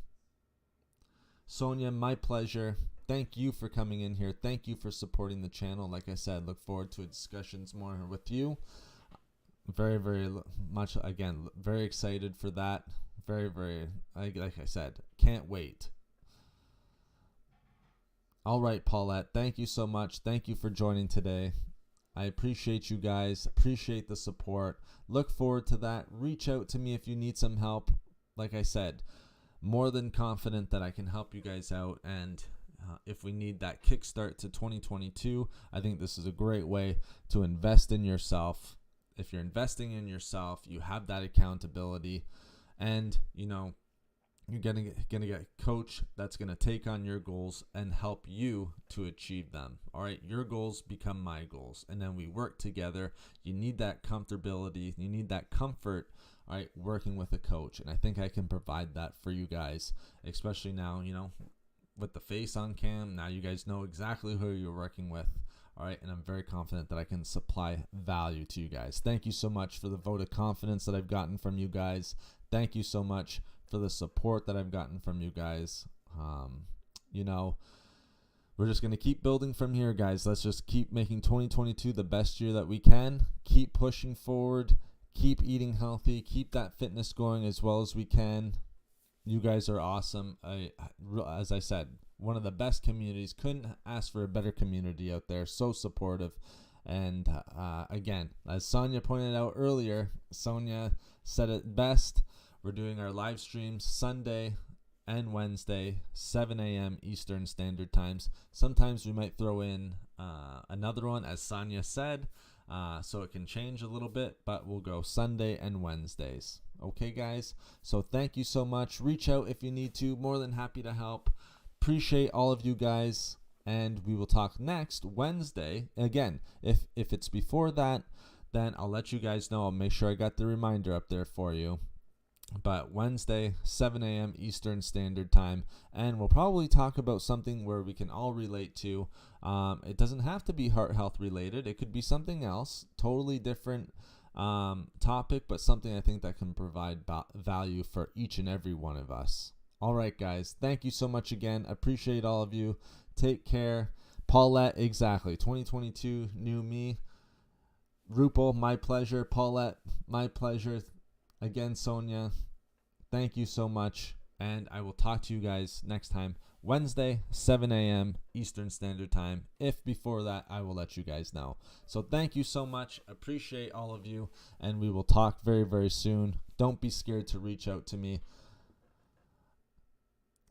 Sonia, my pleasure. Thank you for coming in here. Thank you for supporting the channel. Like I said, look forward to discussions more with you. Very, very much, again, very excited for that. Very, very, like I said, can't wait. All right, Paulette, thank you so much. Thank you for joining today. I appreciate you guys. Appreciate the support. Look forward to that. Reach out to me if you need some help. Like I said, more than confident that I can help you guys out. And if we need that kickstart to 2022, I think this is a great way to invest in yourself. If you're investing in yourself, you have that accountability, and you're gonna get a coach that's gonna take on your goals and help you to achieve them. All right, your goals become my goals, and then we work together. You need that comfortability, you need that comfort, all right, working with a coach, and I think I can provide that for you guys, especially now, with the face on cam. Now you guys know exactly who you're working with. All right, and I'm very confident that I can supply value to you guys. Thank you so much for the vote of confidence that I've gotten from you guys. Thank you so much for the support that I've gotten from you guys. We're just going to keep building from here, guys. Let's just keep making 2022 the best year that we can. Keep pushing forward. Keep eating healthy. Keep that fitness going as well as we can. You guys are awesome. As I said, one of the best communities. Couldn't ask for a better community out there. So supportive. And again, as Sonia pointed out earlier, Sonia said it best. We're doing our live streams Sunday and Wednesday, 7 a.m. Eastern Standard Times. Sometimes we might throw in another one, as Sonia said, so it can change a little bit, but we'll go Sunday and Wednesdays. Okay, guys? So thank you so much. Reach out if you need to. More than happy to help. Appreciate all of you guys, and we will talk next Wednesday. Again, if it's before that, then I'll let you guys know. I'll make sure I got the reminder up there for you. But Wednesday, 7 a.m. Eastern Standard Time, and we'll probably talk about something where we can all relate to. It doesn't have to be heart health related. It could be something else, totally different topic, but something I think that can provide value for each and every one of us. All right, guys. Thank you so much again. Appreciate all of you. Take care. Paulette, exactly. 2022, new me. Rupal, my pleasure. Paulette, my pleasure. Again, Sonia, thank you so much, and I will talk to you guys next time, Wednesday, 7 a.m. Eastern Standard Time. If before that, I will let you guys know. So thank you so much. Appreciate all of you, and we will talk very, very soon. Don't be scared to reach out to me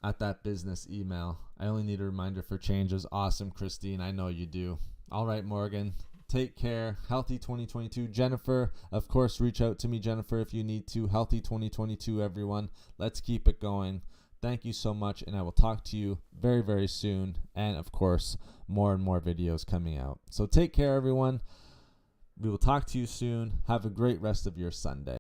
at that business email. I only need a reminder for changes. Awesome, Christine. I know you do. All right, Morgan. Take care. Healthy 2022. Jennifer, of course, reach out to me, Jennifer, if you need to. Healthy 2022, everyone. Let's keep it going. Thank you so much, and I will talk to you very, very soon. And, of course, more and more videos coming out. So take care, everyone. We will talk to you soon. Have a great rest of your Sunday.